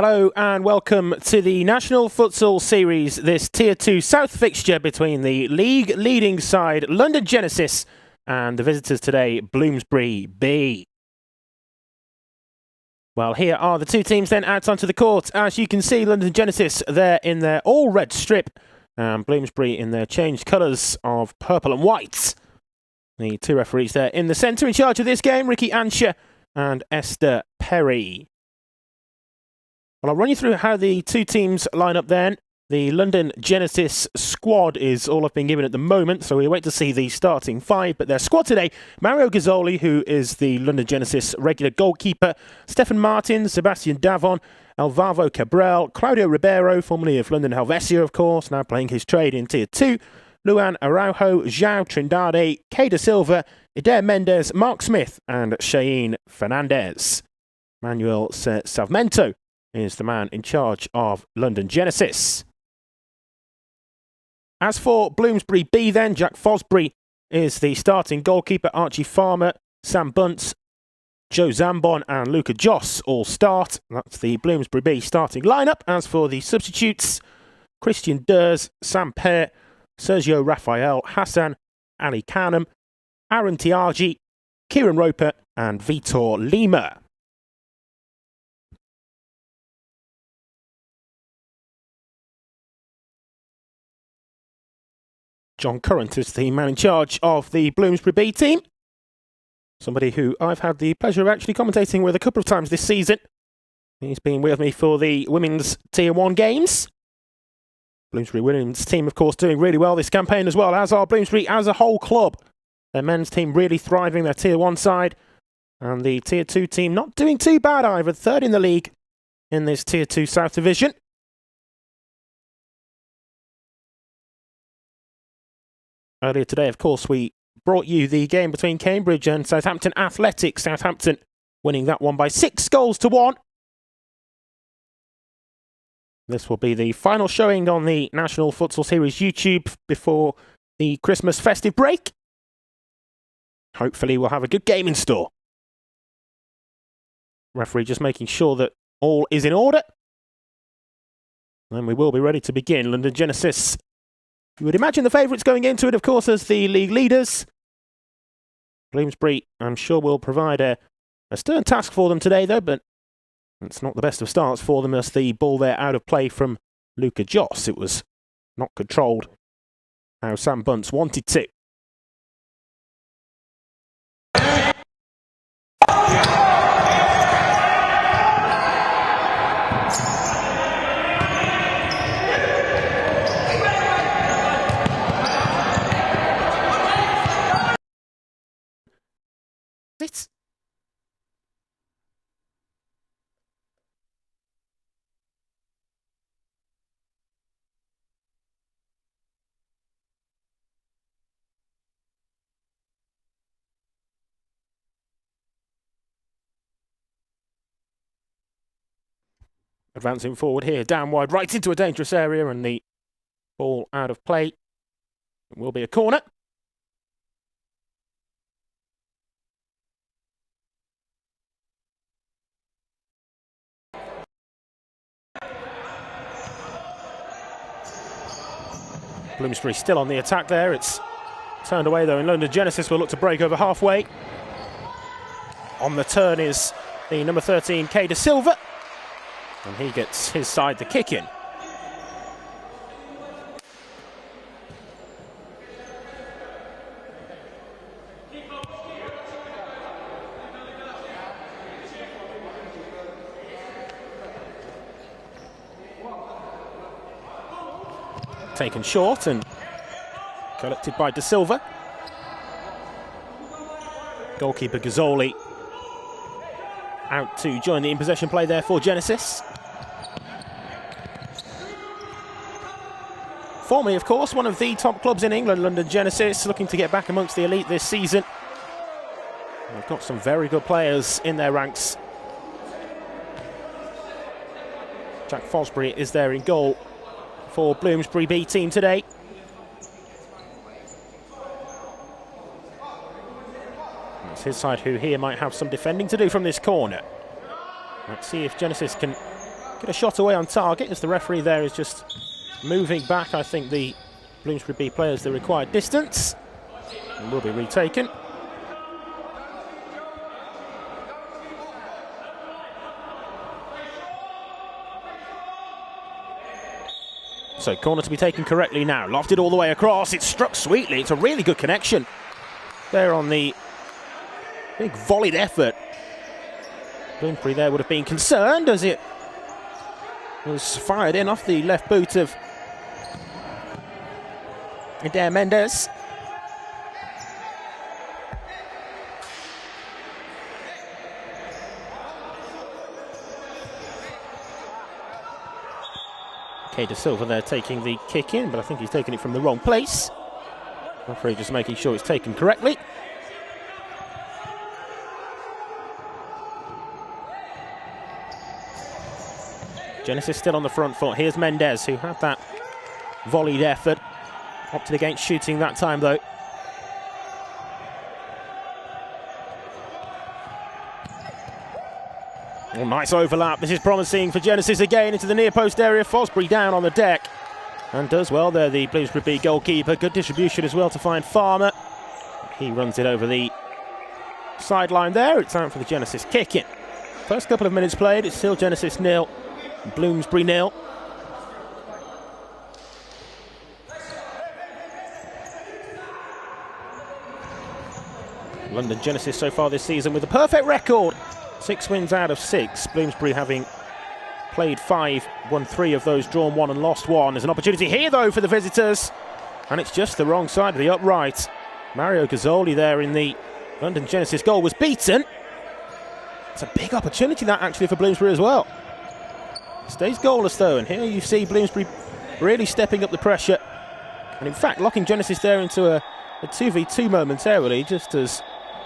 Hello and welcome to the National Futsal Series, this Tier 2 South fixture between the league leading side London Genesis and the visitors today, Bloomsbury B. Well, here are the two teams then out onto the court. As you can see, London Genesis there in their all-red strip and Bloomsbury in their changed colours of purple and white. The two referees there in the centre in charge of this game, Ricky Ansher and Esther Perry. Well, I'll run you through how the two teams line up then. The London Genesis squad is all I've been given at the moment, so we wait to see the starting five. But their squad today, Mario Gazzoli, who is the London Genesis regular goalkeeper, Stefan Martin, Sebastian Davon, Alvaro Cabral, Claudio Ribeiro, formerly of London Helvetia, of course, now playing his trade in Tier 2, Luan Araujo, João Trindade, Kay Silva, Eder Mendes, Mark Smith and Shane Fernandez. Manuel Savmento is the man in charge of London Genesis. As for Bloomsbury B then, Jack Fosbury is the starting goalkeeper, Archie Farmer, Sam Bunce, Joe Zambon and Luca Joss all start. That's the Bloomsbury B starting lineup. As for the substitutes, Christian Durs, Sam Pear, Sergio Rafael, Hassan Ali Khanum, Aaron Tiagi, Kieran Roper and Vitor Lima. John Currant is the man in charge of the Bloomsbury B team. Somebody who I've had the pleasure of actually commentating with a couple of times this season. He's been with me for the Women's Tier 1 games. Bloomsbury Women's team, of course, doing really well this campaign as well, as are Bloomsbury as a whole club. Their men's team really thriving, their Tier 1 side. And the Tier 2 team not doing too bad either, third in the league in this Tier 2 South Division. Earlier today, of course, we brought you the game between Cambridge and Southampton Athletics. Southampton winning that one by 6-1. This will be the final showing on the National Futsal Series YouTube before the Christmas festive break. Hopefully we'll have a good game in store. Referee just making sure that all is in order. And we will be ready to begin. London Genesis, you would imagine the favourites going into it, of course, as the league leaders. Bloomsbury, I'm sure, will provide a stern task for them today, though, but it's not the best of starts for them as the ball there out of play from Luca Joss. It was not controlled how Sam Bunce wanted to. It's advancing forward here, down wide, right into a dangerous area, and the ball out of play. It will be a corner. Bloomsbury still on the attack there. It's turned away though, and London Genesis will look to break over halfway. On the turn is the number 13, Kay Silva, and he gets his side the kick in. Taken short and collected by De Silva. Goalkeeper Gazzoli out to join the in-possession play there for Genesis. Formerly, of course, one of the top clubs in England, London Genesis, looking to get back amongst the elite this season. They've got some very good players in their ranks. Jack Fosbury is there in goal for Bloomsbury B team today. It's his side who here might have some defending to do from this corner. Let's see if Genesis can Get a shot away on target as the referee there is just moving back, I think, the Bloomsbury B players the required distance, and will be retaken. So corner to be taken correctly now, lofted all the way across, it's struck sweetly, it's a really good connection there on the big volleyed effort. Bloomsbury there would have been concerned as it was fired in off the left boot of Adair Mendes. De Silva there taking the kick in, but I think he's taking it from the wrong place. Referee just making sure it's taken correctly. Genesis still on the front foot. Here's Mendes, who had that volleyed effort. Opted against shooting that time, though. Oh, nice overlap. This is promising for Genesis again into the near post area. Fosbury down on the deck. And does well there, the Bloomsbury B goalkeeper. Good distribution as well to find Farmer. He runs it over the sideline there. It's out for the Genesis kick in. First couple of minutes played, it's still Genesis 0, Bloomsbury 0. London Genesis so far this season with a perfect record. 6 wins out of 6. Bloomsbury having played 5, won 3 of those, drawn 1 and lost 1. There's an opportunity here though for the visitors, and it's just the wrong side of the upright. Mario Gazzoli there in the London Genesis goal was beaten. It's a big opportunity that actually for Bloomsbury as well. Stays goalless though, and here you see Bloomsbury really stepping up the pressure, and in fact locking Genesis there into a 2v2 momentarily, just as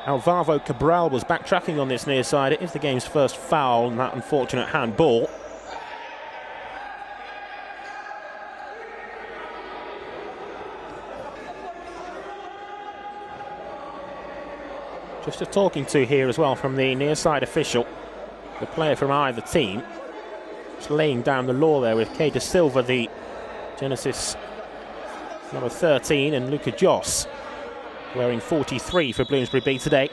Alvaro Cabral was backtracking on this near side. It is the game's first foul and that unfortunate handball. Just a talking to here as well from the near side official, the player from either team. Just laying down the law there with De Silva, the Genesis number 13, and Luca Joss wearing 43 for Bloomsbury B today.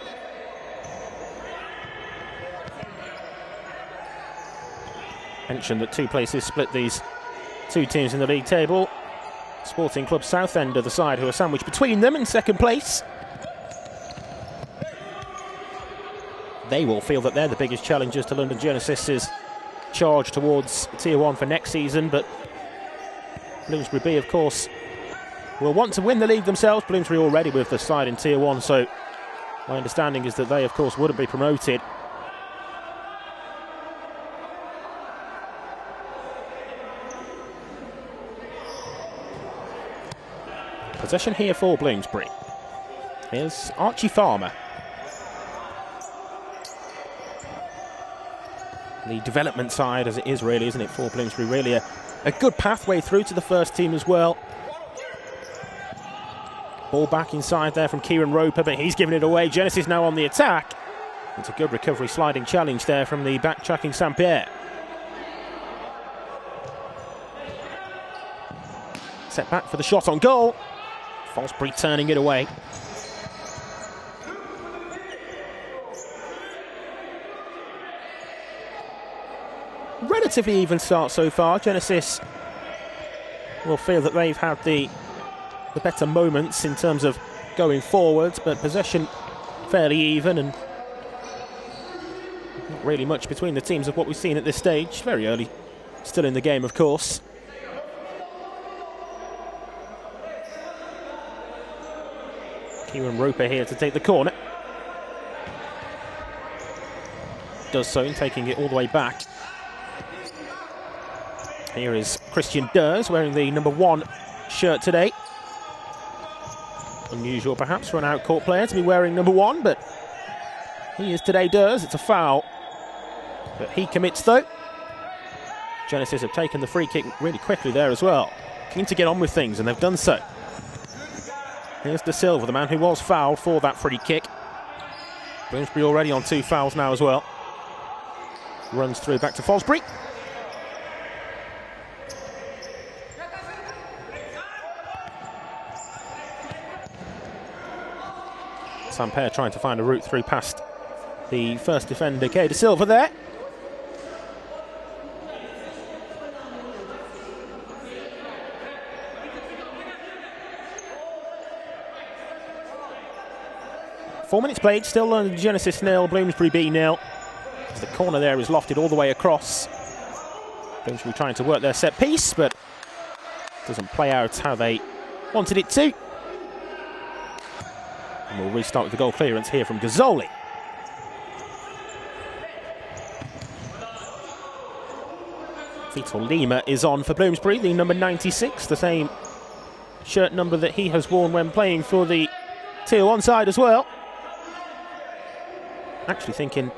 Mentioned that 2 places split these 2 teams in the league table. Sporting Club Southend are the side who are sandwiched between them in second place. They will feel that they're the biggest challengers to London Genesis's charge towards Tier 1 for next season, but Bloomsbury B, of course, will want to win the league themselves. Bloomsbury already with the side in Tier 1, so my understanding is that they, of course, wouldn't be promoted. Possession here for Bloomsbury. Here's Archie Farmer. The development side, as it is really, isn't it, for Bloomsbury? Really a good pathway through to the first team as well. Ball back inside there from Kieran Roper, but he's given it away. Genesis now on the attack. It's a good recovery sliding challenge there from the backtracking Saint-Pierre. Set back for the shot on goal. Fosbury turning it away. Relatively even start so far. Genesis will feel that they've had the better moments in terms of going forwards, but possession fairly even, and not really much between the teams of what we've seen at this stage. Very early still in the game, of course. Kieran Roper here to take the corner. Does so in taking it all the way back. Here is Christian Durs wearing the number 1 shirt today. Unusual perhaps for an out-court player to be wearing number 1, but he is today Durs. It's a foul that he commits though. Genesis have taken the free kick really quickly there as well. Keen to get on with things, and they've done so. Here's De Silva, the man who was fouled for that free kick. Bloomsbury already on 2 fouls now as well. Runs through back to Fosbury. Sampaire trying to find a route through past the first defender, Kay De Silva there. Four minutes played, still London Genesis 0, Bloomsbury B 0. As the corner there is lofted all the way across. Bloomsbury trying to work their set piece, but doesn't play out how they wanted it to. And we'll restart with the goal clearance here from Gazzoli. Vitor Lima is on for Bloomsbury, the number 96, the same shirt number that he has worn when playing for the Tier 1 side as well. Actually thinking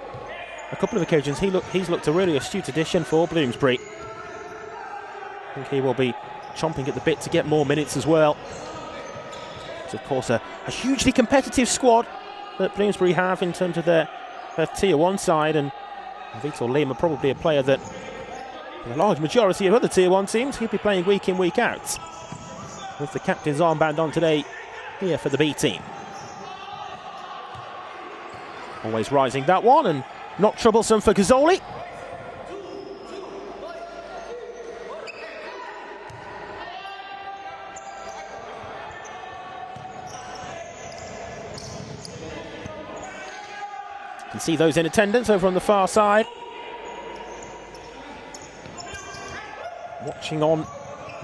a couple of occasions he's looked a really astute addition for Bloomsbury. I think he will be chomping at the bit to get more minutes as well. It's of course a hugely competitive squad that Bloomsbury have in terms of their Tier 1 side, and Vitor Lima probably a player that in a large majority of other Tier 1 teams he'll be playing week in, week out. With the captain's armband on today here for the B team. Always rising that one, and not troublesome for Gazzoli. You can see those in attendance over on the far side. Watching on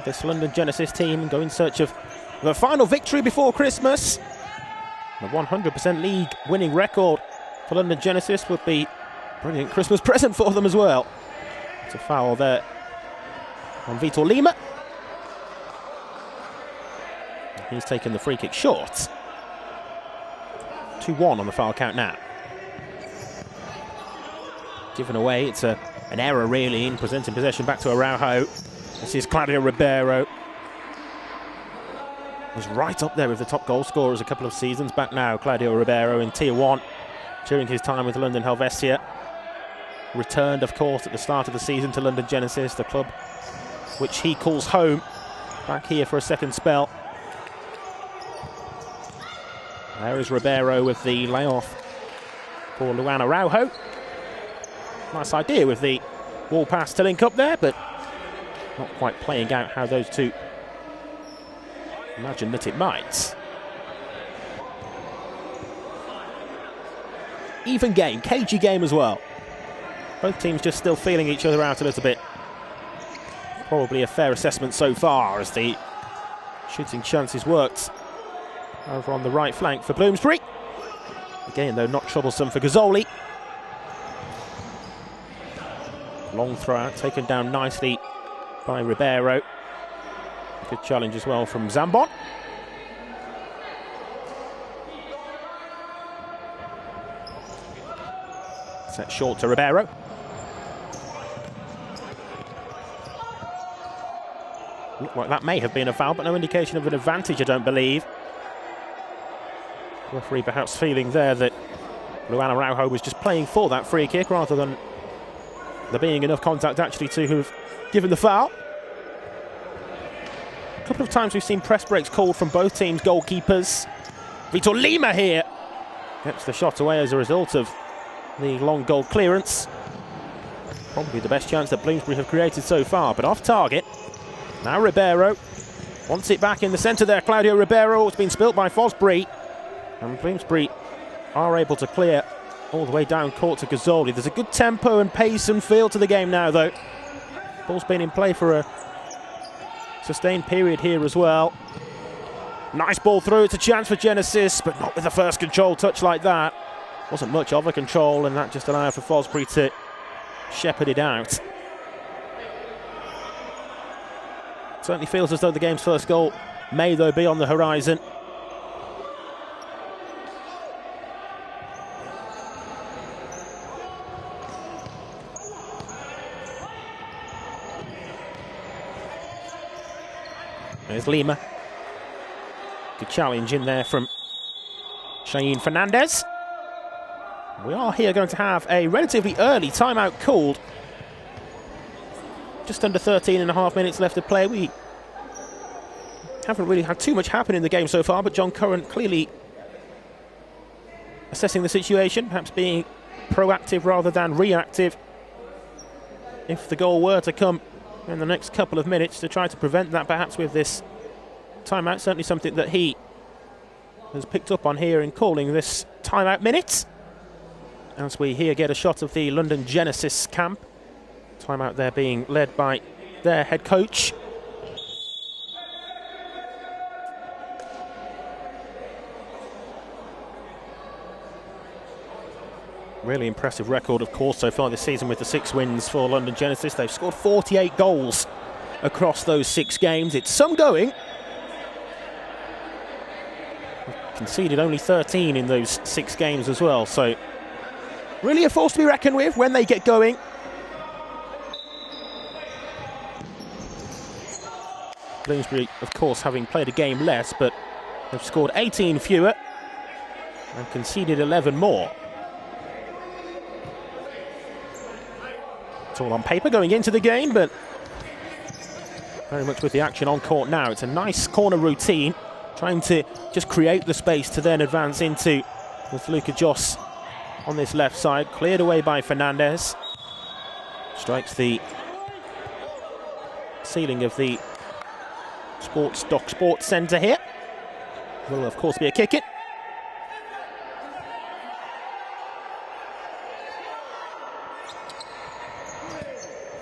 this London Genesis team, go in search of the final victory before Christmas. The 100% league winning record for London Genesis would be a brilliant Christmas present for them as well. It's a foul there on Vitor Lima. He's taken the free kick short. 2-1 on the foul count now. Given away, it's an error really in presenting possession back to Araujo. This is Claudio Ribeiro. Was right up there with the top goal scorers a couple of seasons back now, Claudio Ribeiro in Tier 1 during his time with London Helvetia. Returned, of course, at the start of the season to London Genesis, the club which he calls home, back here for a second spell. There is Ribeiro with the layoff for Luan Araujo. Nice idea with the wall pass to link up there, but not quite playing out how those two imagine that it might. Even game, cagey game as well. Both teams just still feeling each other out a little bit. Probably a fair assessment so far as the shooting chances worked over on the right flank for Bloomsbury. Again, though, not troublesome for Gazzoli. Long throw out, taken down nicely by Ribeiro. Good challenge as well from Zambon. Set short to Ribeiro. Looked like that may have been a foul, but no indication of an advantage, I don't believe. Referee perhaps feeling there that Luan Araujo was just playing for that free kick rather than there being enough contact actually to have given the foul. A couple of times we've seen press breaks called from both teams' goalkeepers. Vitor Lima here gets the shot away as a result of the long goal clearance. Probably the best chance that Bloomsbury have created so far, but off target. Now Ribeiro wants it back in the centre there. Claudio Ribeiro. It's been spilt by Fosbury, and Bloomsbury are able to clear all the way down court to Gazzoli. There's a good tempo and pace and feel to the game now, though. Ball's been in play for a sustained period here as well. Nice ball through. It's a chance for Genesis, but not with the first control touch like that. Wasn't much of a control, and that just allowed for Fosbury to shepherd it out. Certainly feels as though the game's first goal may, though, be on the horizon. There's Lima. Good challenge in there from Shaheen Fernandez. We are here going to have a relatively early timeout called. Just under 13.5 minutes left to play. We haven't really had too much happen in the game so far, but John Curran clearly assessing the situation, perhaps being proactive rather than reactive. If the goal were to come in the next couple of minutes, to try to prevent that perhaps with this timeout. Certainly something that he has picked up on here in calling this timeout minute. As we here get a shot of the London Genesis camp. Timeout there being led by their head coach. Really impressive record, of course, so far this season with the 6 wins for London Genesis. They've scored 48 goals across those 6 games. It's some going. Conceded only 13 in those 6 games as well, so really a force to be reckoned with when they get going. Bloomsbury, of course, having played a game less, but they've scored 18 fewer and conceded 11 more. It's all on paper going into the game, but very much with the action on court now. It's a nice corner routine, trying to just create the space to then advance into with Luka Joss on this left side. Cleared away by Fernandez. Strikes the ceiling of the Sportsdock Sports Centre here. Will, of course, be a kick-in.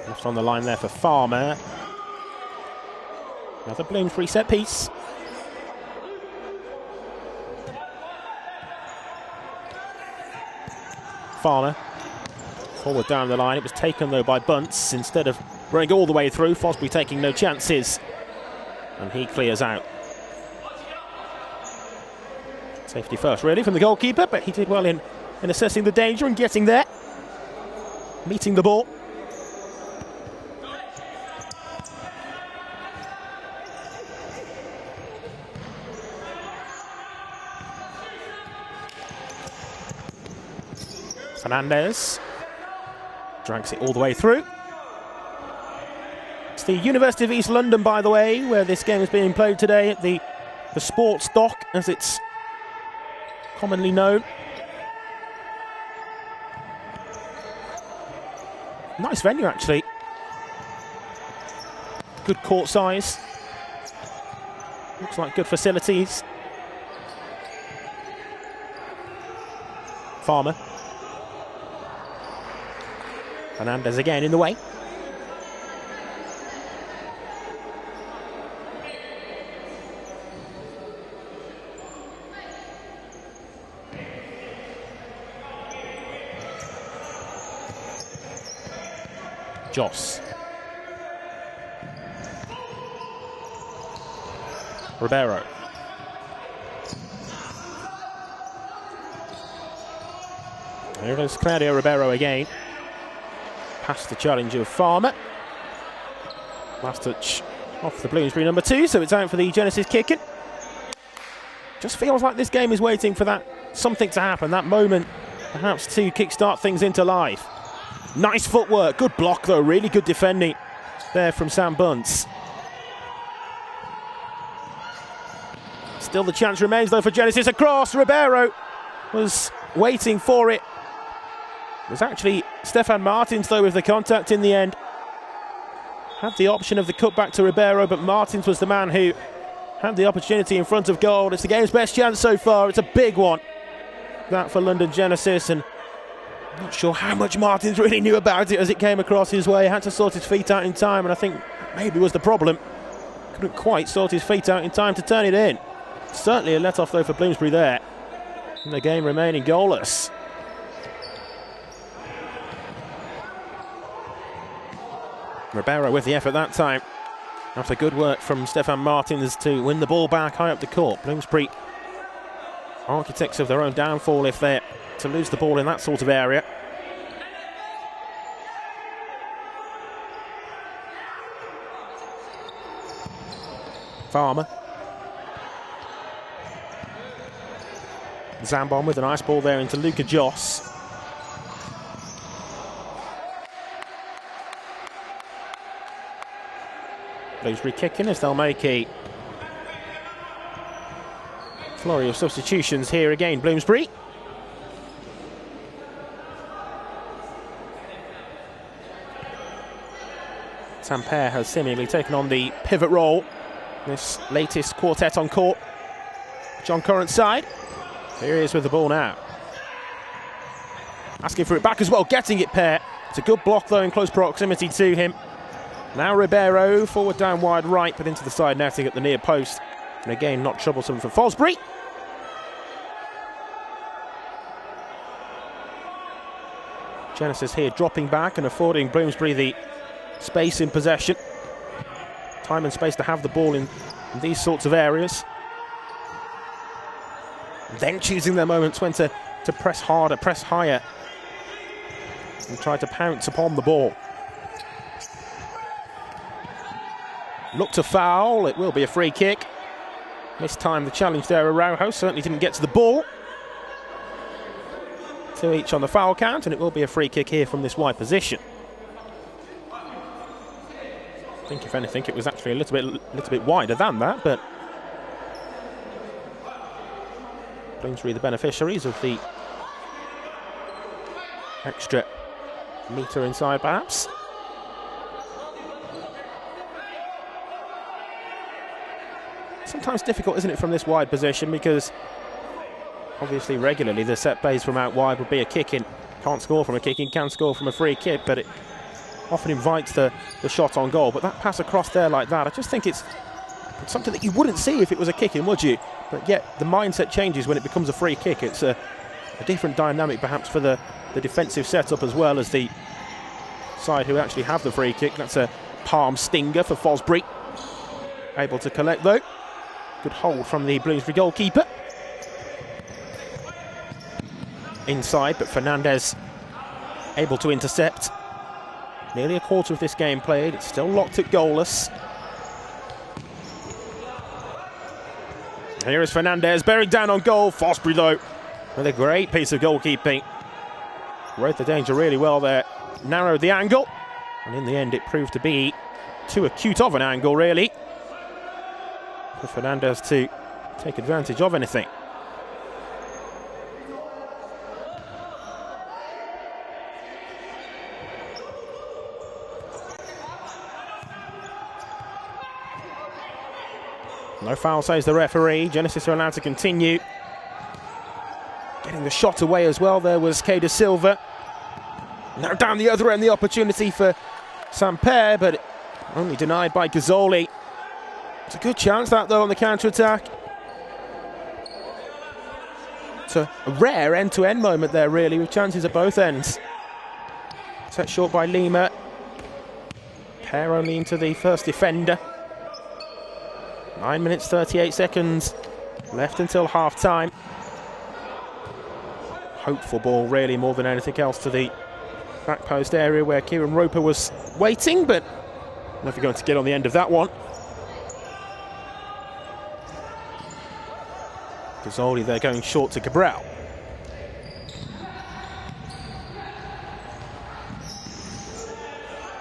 Left on the line there for Farmer. Another Bloomsbury set piece. Farmer forward down the line. It was taken though by Bunce instead of running all the way through. Fosbury taking no chances, and he clears out. Safety first really from the goalkeeper, but he did well in assessing the danger and getting there, meeting the ball. Fernandez drags it all the way through. It's the University of East London, by the way, where this game is being played today at the Sportsdock, as it's commonly known. Nice venue, actually. Good court size. Looks like good facilities. Farmer. Fernandez again in the way. Joss. Ribeiro. There goes Claudio Ribeiro again. Past the challenge of Farmer. Last touch off the Bloomsbury number 2, so it's out for the Genesis kick-in. Just feels like this game is waiting for that something to happen, that moment perhaps to kickstart things into life. Nice footwork, good block though, really good defending there from Sam Bunce. Still the chance remains though for Genesis. Across, Ribeiro was waiting for it. It was actually Stefan Martins though with the contact in the end. Had the option of the cutback to Ribeiro, but Martins was the man who had the opportunity in front of goal. It's the game's best chance so far. It's a big one, that for London Genesis, and I'm not sure how much Martins really knew about it as it came across his way. He had to sort his feet out in time, and I think maybe was the problem. Couldn't quite sort his feet out in time to turn it in. Certainly a let-off though for Bloomsbury there, and the game remaining goalless. Ribeiro with the effort that time, after good work from Stefan Martins to win the ball back high up the court. Bloomsbury, architects of their own downfall if they're to lose the ball in that sort of area. Farmer. Zambon with a nice ball there into Luka Joss. Bloomsbury kicking as they'll make a flurry of substitutions here again, Bloomsbury. Tampere has seemingly taken on the pivot role. This latest quartet on court. John Currant's side. Here he is with the ball now. Asking for it back as well, getting it, Pear. It's a good block though in close proximity to him. Now Ribeiro, forward down wide right, but into the side netting at the near post. And again, not troublesome for Fosbury. Genesis here dropping back and affording Bloomsbury the space in possession. Time and space to have the ball in these sorts of areas. Then choosing their moments when to press harder, press higher, and try to pounce upon the ball. Look to foul, it will be a free kick. Mistimed the challenge there, Araujo certainly didn't get to the ball. 2 each on the foul count, and it will be a free kick here from this wide position. I think if anything it was actually a little bit wider than that, but Bloomsbury the beneficiaries of the extra metre inside perhaps. Sometimes difficult, isn't it, from this wide position, because obviously regularly the set plays from out wide would be a kick-in. Can't score from a kick-in, can score from a free kick, but it often invites the shot on goal. But that pass across there like that, I just think it's something that you wouldn't see if it was a kick-in, would you? But yet the mindset changes when it becomes a free kick. It's a different dynamic perhaps for the defensive setup as well as the side who actually have the free kick. That's a palm stinger for Fosbury. Able to collect though. Good hold from the Bloomsbury goalkeeper. Inside, but Fernandez able to intercept. Nearly a quarter of this game played. It's still locked at goalless. Here is Fernandez, buried down on goal. Fosbury though, with a great piece of goalkeeping. Read the danger really well there. Narrowed the angle. And in the end it proved to be too acute of an angle really for Fernandez to take advantage of anything. No foul, says the referee. Genesis are allowed to continue. Getting the shot away as well, there was Keda Silva. Now down the other end, the opportunity for Tampere, but only denied by Gazzoli. It's a good chance that though on the counter-attack. It's a rare end-to-end moment there really, with chances at both ends. Set short by Lima. Pair only into the first defender. 9 minutes 38 seconds left until half-time. Hopeful ball really more than anything else to the back post area where Kieran Roper was waiting, but never going to get on the end of that one. Gazzoli there going short to Cabral.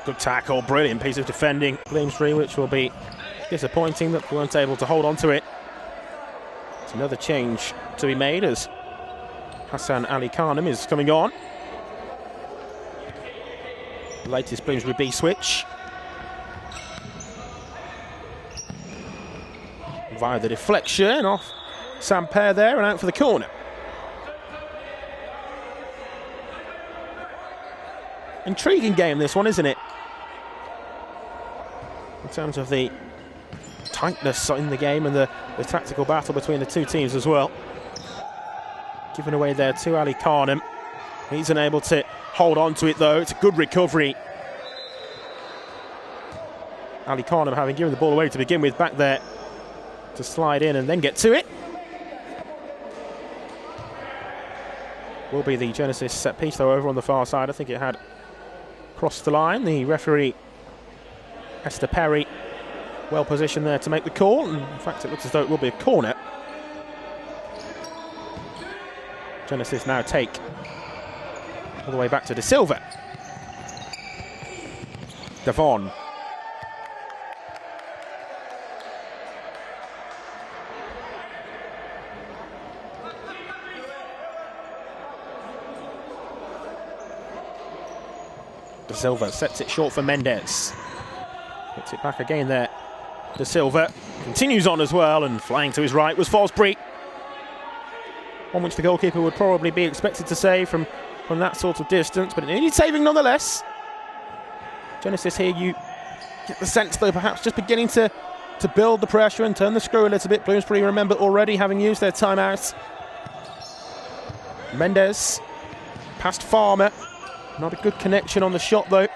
Good tackle, brilliant piece of defending. Bloomsbury, which will be disappointing that we weren't able to hold on to it. It's another change to be made as Hassan Ali Khanum is coming on. The latest Bloomsbury B switch. Via the deflection off Tampere there and out for the corner. Intriguing game this one, isn't it? In terms of the tightness in the game and the tactical battle between the two teams as well. Given away there to Ali Khanum. He's unable to hold on to it though. It's a good recovery. Ali Khanum having given the ball away to begin with back there to slide in and then get to it. Will be the Genesis set piece though over on the far side. I think it had crossed the line. The referee Esther Perry well positioned there to make the call, and in fact it looks as though it will be a corner. Genesis now take all the way back to De Silva. Devon. De Silva sets it short for Mendes. Gets it back again there. De Silva continues on as well, and flying to his right was Fosbury. One which the goalkeeper would probably be expected to save from that sort of distance, but it needed saving nonetheless. Genesis here, you get the sense though perhaps just beginning to build the pressure and turn the screw a little bit. Bloomsbury, remember, already having used their timeout. Mendes past Farmer. Not a good connection on the shot though.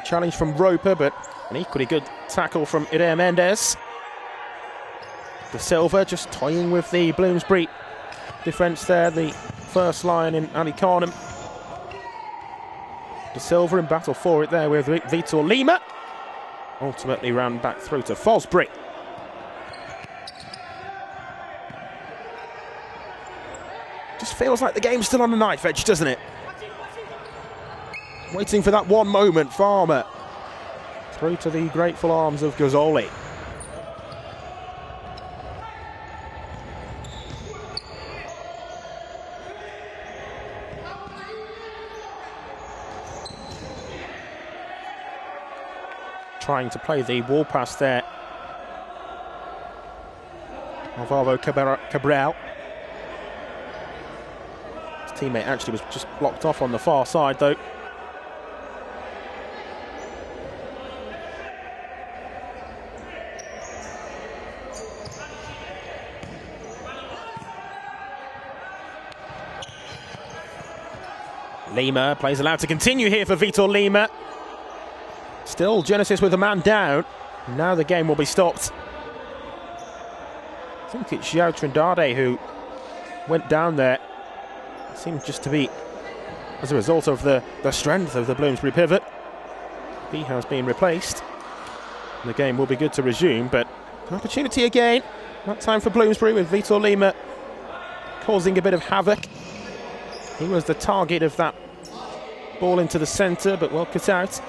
Challenge from Roper, but an equally good tackle from Ire Mendes. De Silva just toying with the Bloomsbury defence there, the first line in Ali Carnham. De Silva in battle for it there with Vitor Lima. Ultimately ran back through to Fosbury. Just feels like the game's still on the knife edge, doesn't it? Waiting for that one moment, Farmer. Through to the grateful arms of Gazzoli. Trying to play the wall pass there. Alvaro Cabral. His teammate actually was just blocked off on the far side though. Lima plays allowed to continue here for Vitor Lima. Still Genesis with a man down. Now the game will be stopped. I think it's João Trindade who went down there. It seemed just to be as a result of the strength of the Bloomsbury pivot. He has been replaced. The game will be good to resume, but an opportunity again. That time for Bloomsbury with Vitor Lima causing a bit of havoc. He was the target of that ball into the centre, but well cut out.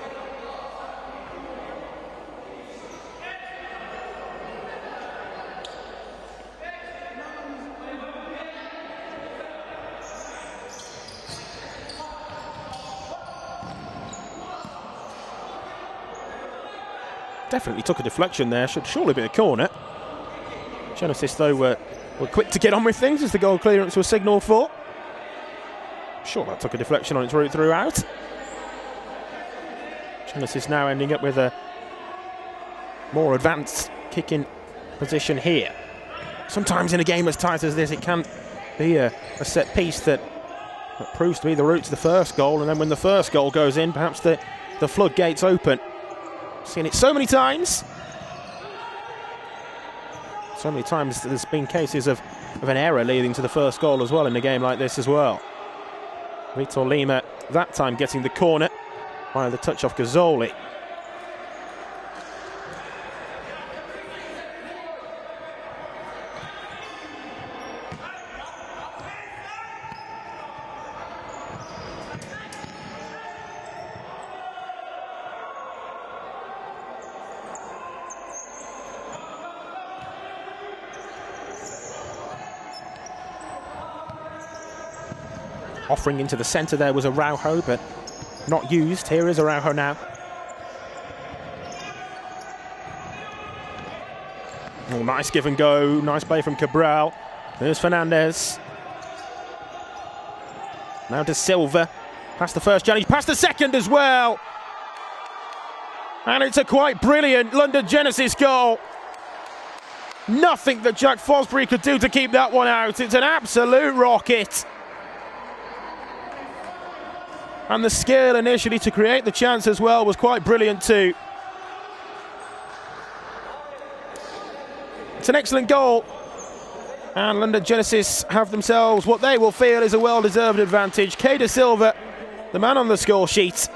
Definitely took a deflection there, should surely be a corner. Genesis though were quick to get on with things as the goal clearance was signalled for. Sure, that took a deflection on its route throughout. Genesis now ending up with a more advanced kicking position here. Sometimes in a game as tight as this, it can be a set piece that proves to be the route to the first goal, and then when the first goal goes in, perhaps the floodgates open. Seen it so many times. So many times there's been cases of an error leading to the first goal as well in a game like this as well. Vitor Lima that time getting the corner by the touch off Gazzoli. Offering into the centre there was Araujo, but not used. Here is Araujo now. Oh, nice give and go. Nice play from Cabral. There's Fernandez. Now De Silva. Past the first challenge, past the second as well. And it's a quite brilliant London Genesis goal. Nothing that Jack Fosbury could do to keep that one out. It's an absolute rocket. And the skill initially to create the chance as well was quite brilliant too. It's an excellent goal. And London Genesis have themselves what they will feel is a well-deserved advantage. K De Silva, the man on the score sheet.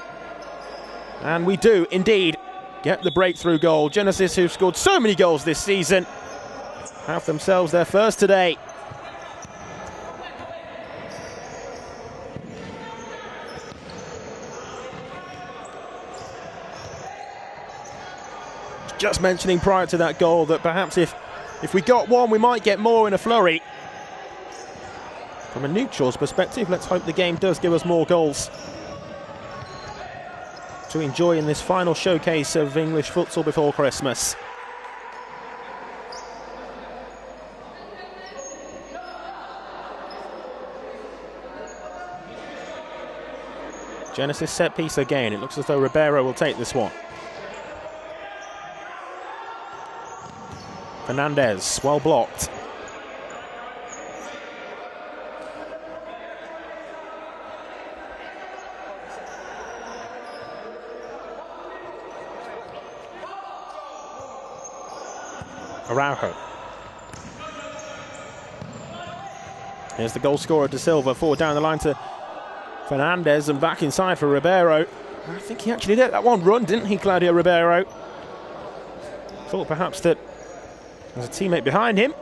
And we do indeed get the breakthrough goal. Genesis, who've scored so many goals this season, have themselves their first today. Just mentioning prior to that goal that perhaps if we got one, we might get more in a flurry. From a neutral's perspective, let's hope the game does give us more goals to enjoy in this final showcase of English futsal before Christmas. Genesis set piece again. It looks as though Ribeiro will take this one. Fernandez, well blocked. Araujo. Here's the goal scorer, De Silva, forward down the line to Fernandez and back inside for Ribeiro. I think he actually let that one run, didn't he, Claudio Ribeiro? Thought perhaps that there's a teammate behind him.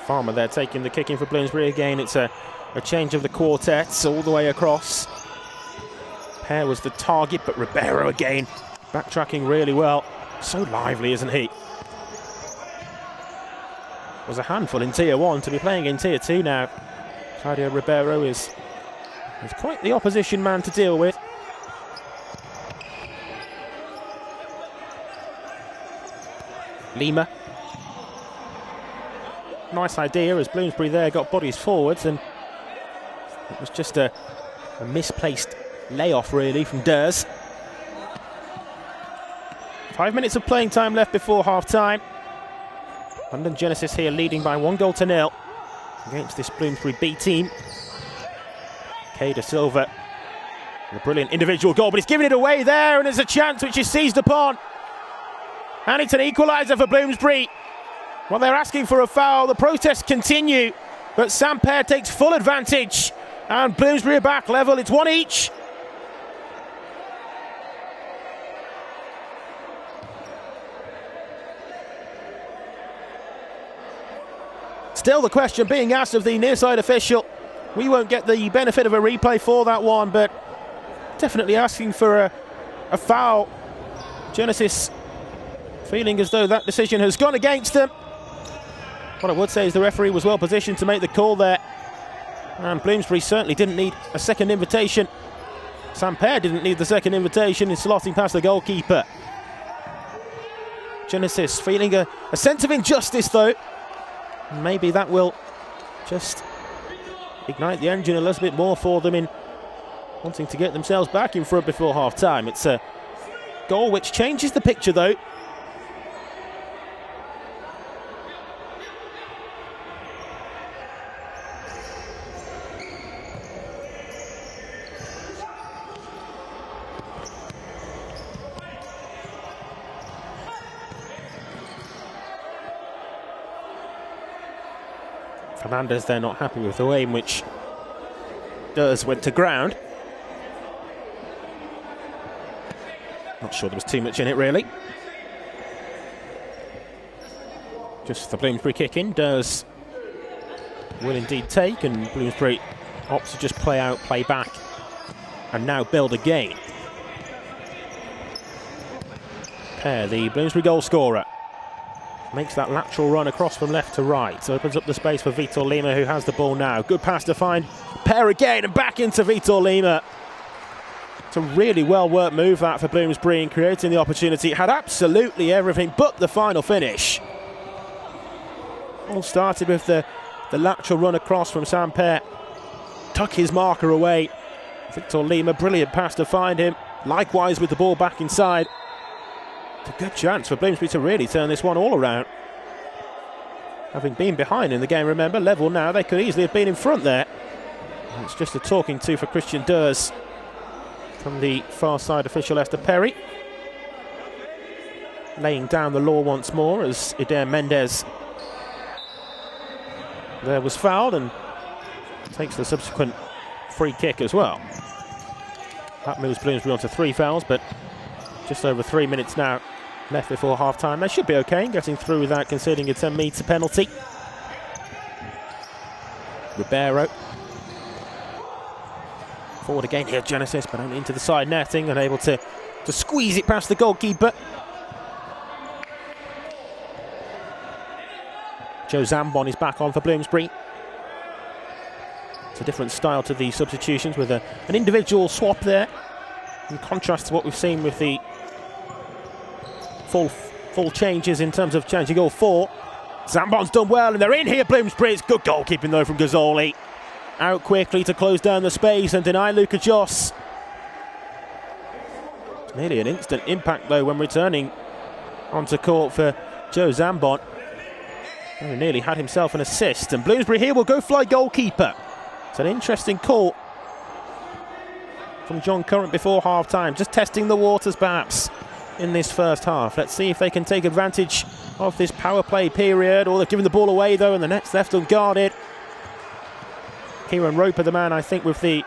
Farmer there taking the kick in for Bloomsbury again. It's a change of the quartets all the way across. Pear was the target, but Ribeiro again backtracking really well. So lively, isn't he? Was a handful in Tier 1 to be playing in Tier 2 now. Claudio Ribeiro is quite the opposition man to deal with. Lima. Nice idea as Bloomsbury there got bodies forwards, and it was just a misplaced layoff really from Durs. 5 minutes of playing time left before half-time. London Genesis here leading by 1-0 against this Bloomsbury B team. De Silva, a brilliant individual goal, but he's giving it away there, and there's a chance which is seized upon. And it's an equaliser for Bloomsbury. Well, they're asking for a foul. The protests continue, but Saint-Pair takes full advantage, and Bloomsbury are back level. It's one each. Still the question being asked of the near-side official. We won't get the benefit of a replay for that one, but definitely asking for a foul. Genesis feeling as though that decision has gone against them. What I would say is the referee was well positioned to make the call there. And Bloomsbury certainly didn't need a second invitation. Saint-Pair didn't need the second invitation in slotting past the goalkeeper. Genesis feeling a sense of injustice though. Maybe that will just ignite the engine a little bit more for them in wanting to get themselves back in front before half-time. It's a goal which changes the picture though. Fernandez there not happy with the way in which Durs went to ground. Not sure there was too much in it really. Just the Bloomsbury kick in. Durs will indeed take, and Bloomsbury opts to just play out, play back, and now build again. Pear, the Bloomsbury goal scorer, makes that lateral run across from left to right. Opens up the space for Vitor Lima, who has the ball now. Good pass to find Pear again, and back into Vitor Lima. It's a really well-worked move that for Bloomsbury in creating the opportunity. It had absolutely everything but the final finish. All started with the lateral run across from Saint-Pair. Tuck his marker away. Vitor Lima, brilliant pass to find him. Likewise with the ball back inside. It's a good chance for Bloomsbury to really turn this one all around. Having been behind in the game, remember, level now, they could easily have been in front there. And it's just a talking to for Christian Durs from the far side official Esther Perry. Laying down the law once more as Eder Mendes there was fouled and takes the subsequent free kick as well. That moves Bloomsbury on to 3 fouls, but just over 3 minutes now left before half-time. They should be okay getting through without conceding a 10-metre penalty. Ribeiro. Forward again here, Genesis, but only into the side netting, unable to squeeze it past the goalkeeper. Joe Zambon is back on for Bloomsbury. It's a different style to the substitutions with an individual swap there, in contrast to what we've seen with the full changes in terms of changing all four. Zambon's done well, and they're in here, Bloomsbury. It's good goalkeeping though from Gazzoli. Out quickly to close down the space and deny Luca Joss. Nearly an instant impact though when returning onto court for Joe Zambon. He nearly had himself an assist, and Bloomsbury here will go fly goalkeeper. It's an interesting call from John Currant before half-time, just testing the waters perhaps in this first half. Let's see if they can take advantage of this power play period. They're giving the ball away though, and the net's left unguarded. Kieran Roper, the man I think with the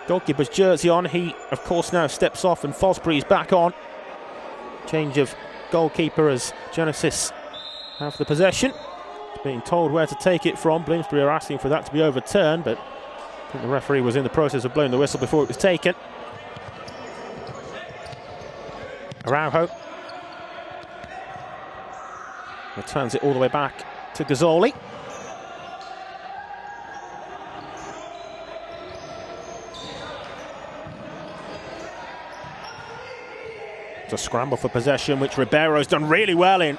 goalkeeper's jersey on, he of course now steps off and Fosbury's back on. Change of goalkeeper as Genesis have the possession. Being told where to take it from. Bloomsbury are asking for that to be overturned, but I think the referee was in the process of blowing the whistle before it was taken. Araujo returns it all the way back to Gazzoli. It's a scramble for possession, which Ribeiro's done really well in.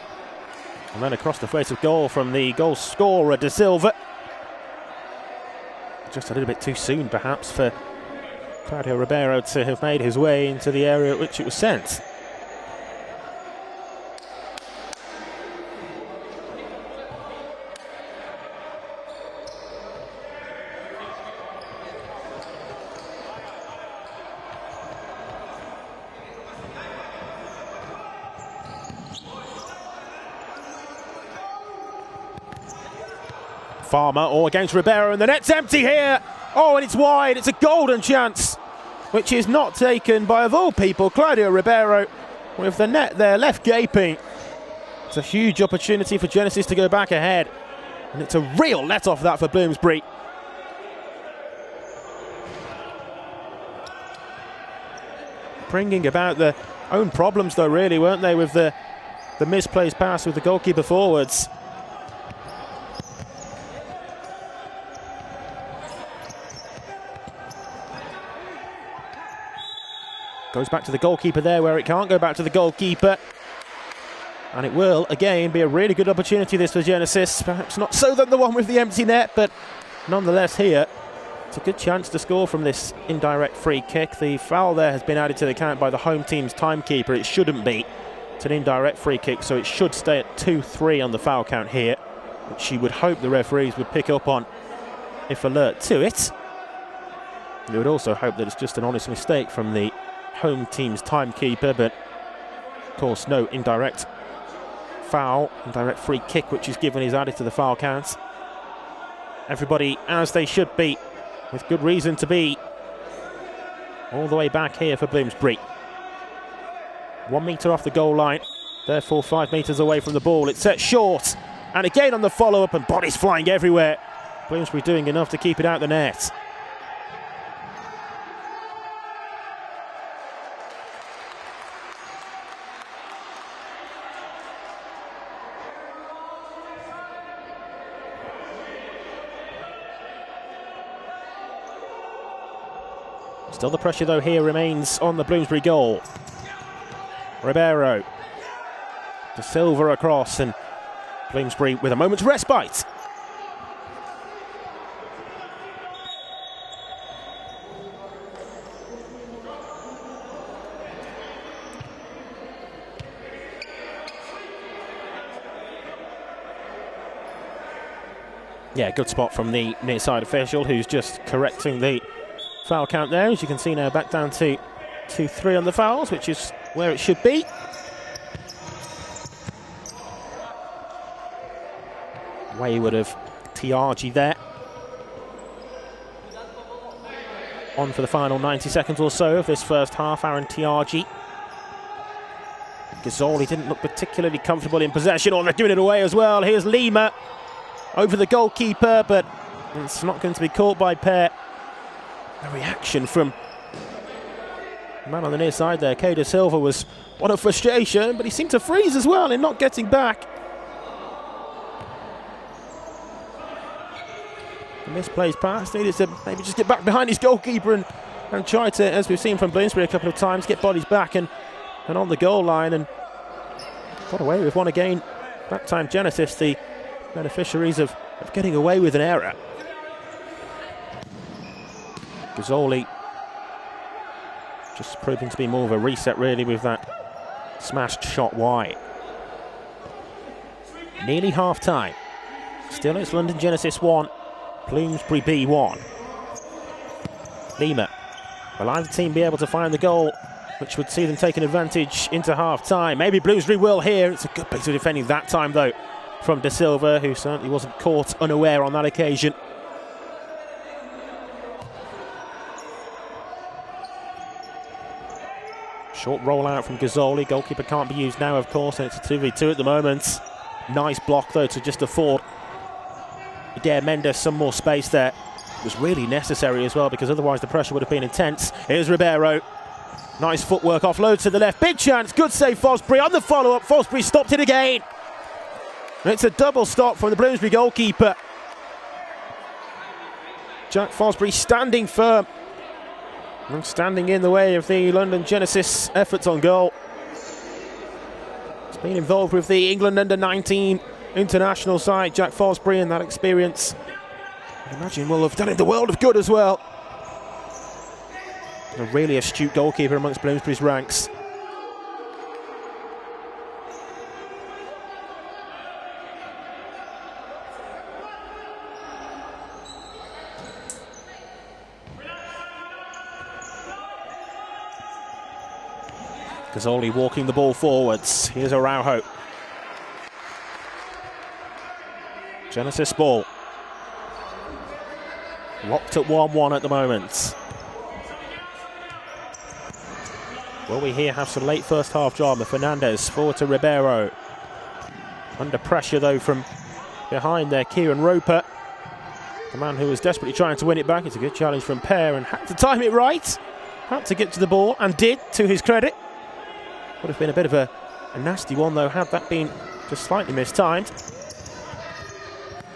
And then across the face of goal from the goal scorer, De Silva. Just a little bit too soon, perhaps, for Claudio Ribeiro to have made his way into the area at which it was sent. Farmer, against Ribeiro, and the net's empty here. And it's wide. It's a golden chance, which is not taken by, of all people, Claudio Ribeiro, with the net there left gaping. It's a huge opportunity for Genesis to go back ahead, and it's a real let-off that for Bloomsbury. Bringing about their own problems, though, really, weren't they, with the misplaced pass with the goalkeeper forwards. Goes back to the goalkeeper there where it can't go back to the goalkeeper. And it will, again, be a really good opportunity this for Genesis. Perhaps not so than the one with the empty net, but nonetheless here, it's a good chance to score from this indirect free kick. The foul there has been added to the count by the home team's timekeeper. It shouldn't be. It's an indirect free kick, so it should stay at 2-3 on the foul count here, which you would hope the referees would pick up on if alert to it. You would also hope that it's just an honest mistake from the home team's timekeeper, but of course no indirect foul, indirect free kick which is given is added to the foul count. Everybody as they should be, with good reason to be, all the way back here for Bloomsbury. 1 metre off the goal line, therefore 5 metres away from the ball. It's set short, and again on the follow-up, and bodies flying everywhere. Bloomsbury doing enough to keep it out the net. Still the pressure though here remains on the Bloomsbury goal. Ribeiro, De Silva across, and Bloomsbury with a moment's respite. Yeah, good spot from the near side official who's just correcting the foul count there. As you can see now, back down to 2-3 on the fouls, which is where it should be. Wayward of Tiagi there. On for the final 90 seconds or so of this first half, Aaron Tiagi. Gazzoli didn't look particularly comfortable in possession. They're giving it away as well. Here's Lima over the goalkeeper, but it's not going to be caught by Pear. The reaction from the man on the near side there, De Silva, was one of frustration, but he seemed to freeze as well in not getting back. misplaced pass. Needed to maybe just get back behind his goalkeeper and try to, as we've seen from Bloomsbury a couple of times, get bodies back and on the goal line, and got away with one again. That time Genesis, the beneficiaries of getting away with an error. Gazzoli just proving to be more of a reset really with that smashed shot wide. Nearly half time. Still it's London Genesis 1, Bloomsbury B 1. Lima. Will either team be able to find the goal which would see them take an advantage into half time? Maybe Bloomsbury will here. It's a good piece of defending that time though from De Silva, who certainly wasn't caught unaware on that occasion. Short rollout from Gazzoli. Goalkeeper can't be used now, of course, and it's a 2v2 at the moment. Nice block, though, to just afford Adair Mendes some more space there. It was really necessary as well, because otherwise the pressure would have been intense. Here's Ribeiro. Nice footwork, offload to the left. Big chance, good save, Fosbury on the follow-up. Fosbury stopped it again. And it's a double stop from the Bloomsbury goalkeeper. Jack Fosbury standing firm and standing in the way of the London Genesis efforts on goal. He's been involved with the England under-19 international side, Jack Fosbury, and that experience, I imagine, will have done it the world of good as well. A really astute goalkeeper amongst Bloomsbury's ranks. Gazzoli walking the ball forwards. Here's Araujo. Genesis ball. Locked at 1-1 at the moment. Will we here have some late first half drama? Fernandez forward to Ribeiro. Under pressure though from behind there, Kieran Roper. The man who was desperately trying to win it back. It's a good challenge from Pear and had to time it right. Had to get to the ball and did, to his credit. Would have been a bit of a nasty one though, had that been just slightly mistimed.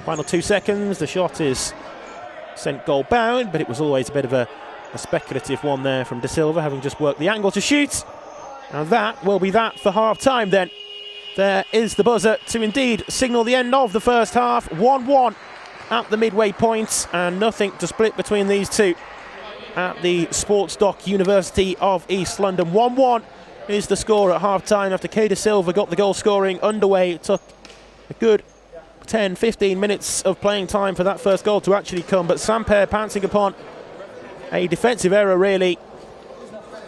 Final 2 seconds, the shot is sent goal bound, but it was always a bit of a speculative one there from De Silva, having just worked the angle to shoot. And that will be that for half time then. There is the buzzer to indeed signal the end of the first half. 1-1 at the midway point, and nothing to split between these two at the Sportsdock, University of East London. 1-1 is the score at half-time after Kay De Silva got the goal scoring underway. It took a good 10-15 minutes of playing time for that first goal to actually come, but Samper pouncing upon a defensive error really.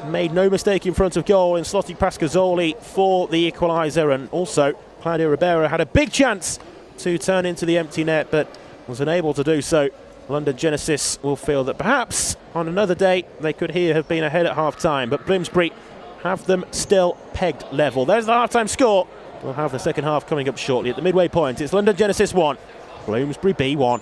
Made no mistake in front of goal in slotting past Gazzoli for the equaliser, and also Claudio Ribeiro had a big chance to turn into the empty net but was unable to do so. London Genesis will feel that perhaps on another day they could here have been ahead at half-time, but Bloomsbury have them still pegged level. There's the half-time score. We'll have the second half coming up shortly. At the midway point, it's London Genesis 1, Bloomsbury B 1.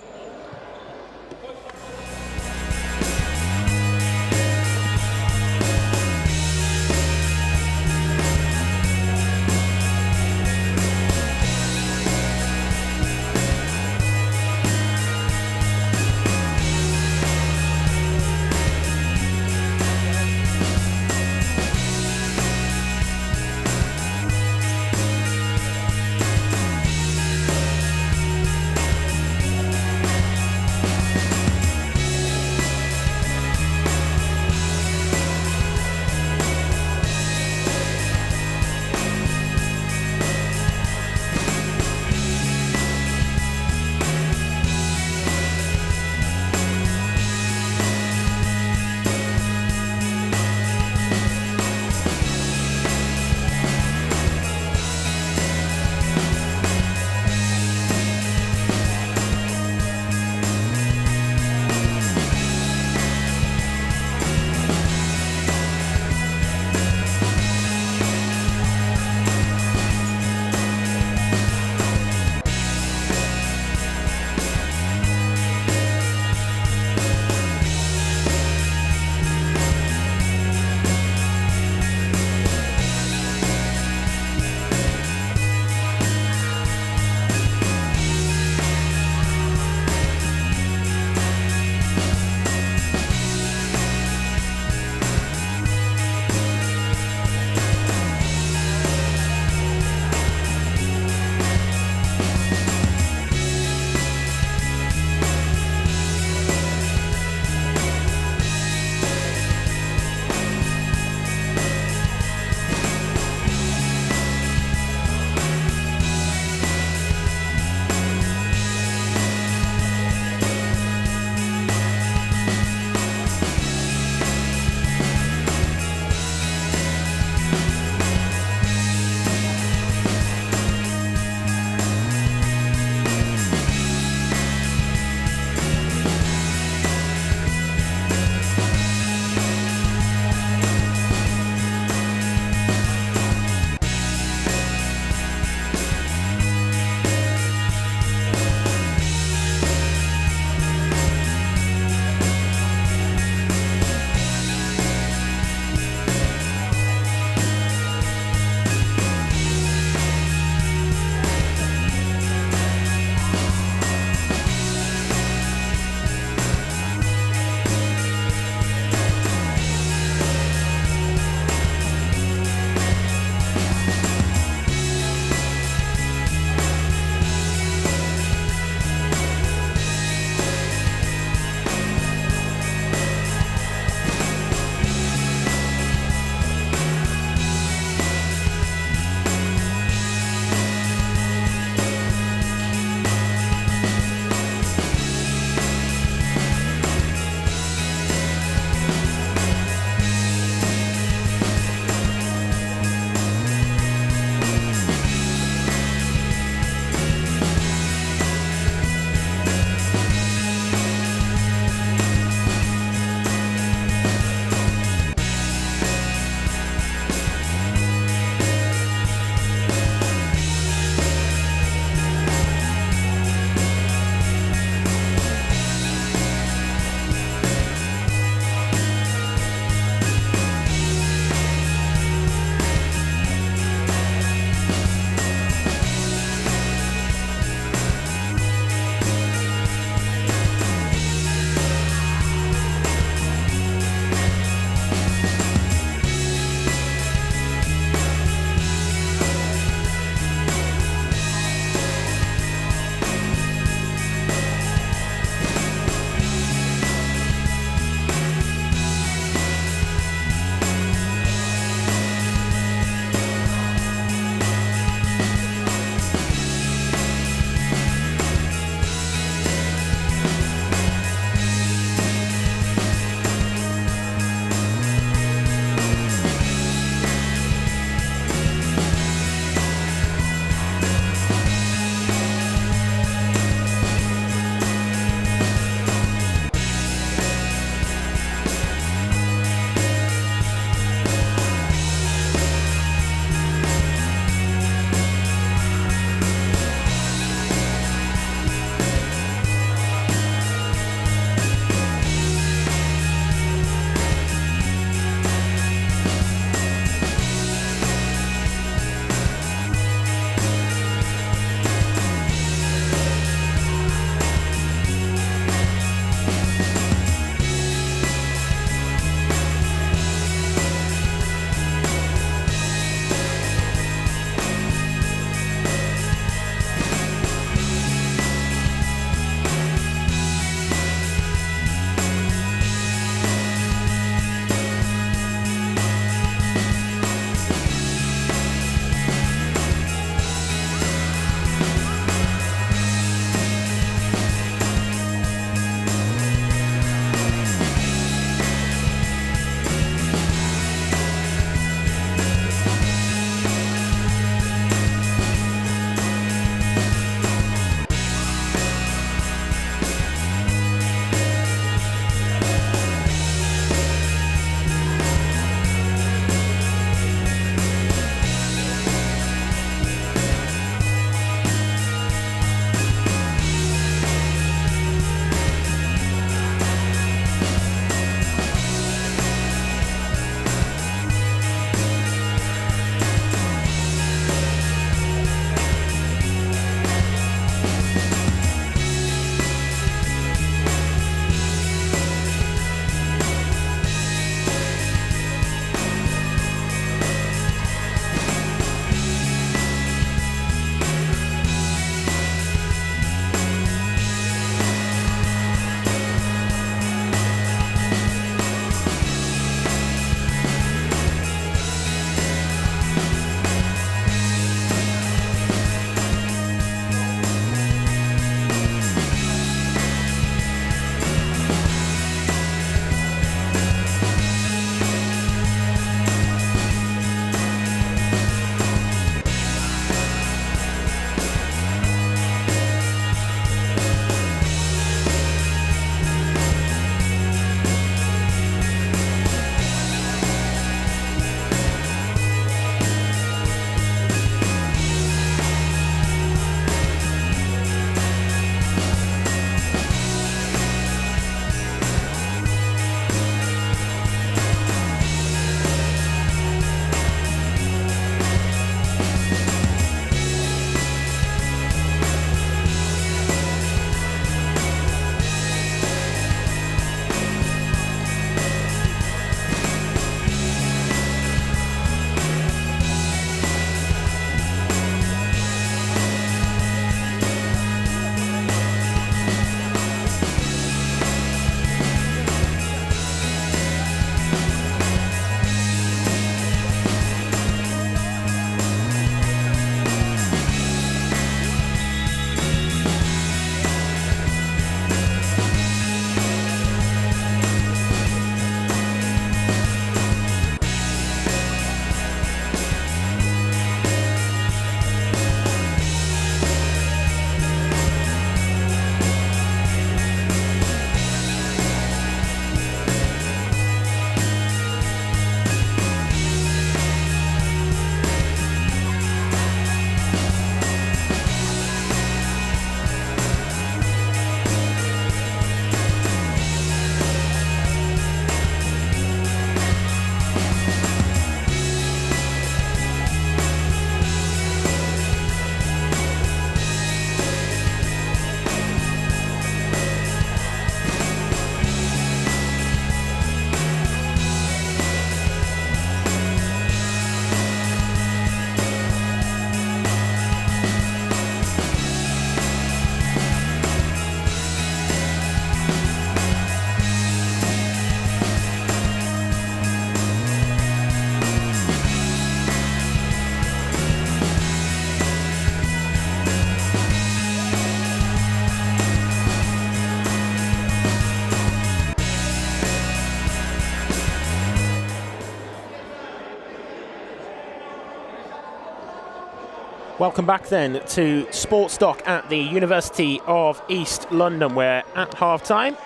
Welcome back then to Sportsdock at the University of East London, where at half-time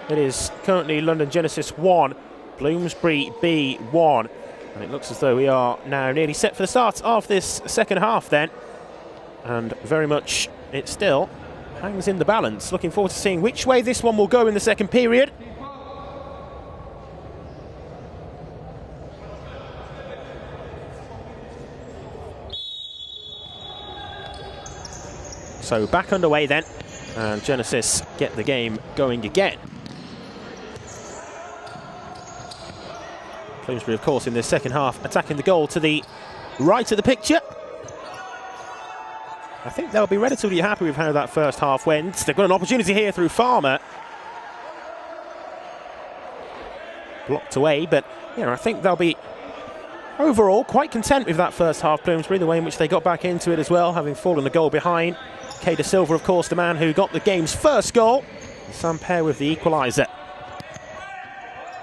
it is currently London Genesis 1, Bloomsbury B 1. And it looks as though we are now nearly set for the start of this second half then. And very much it still hangs in the balance. Looking forward to seeing which way this one will go in the second period. So back underway then, and Genesis get the game going again. Bloomsbury, of course, in this second half, attacking the goal to the right of the picture. I think they'll be relatively happy with how that first half went. They've got an opportunity here through Farmer. Blocked away, but I think they'll be overall quite content with that first half, Bloomsbury, the way in which they got back into it as well, having fallen the goal behind. Kay De Silva, of course, the man who got the game's first goal. Sampaire with the equaliser.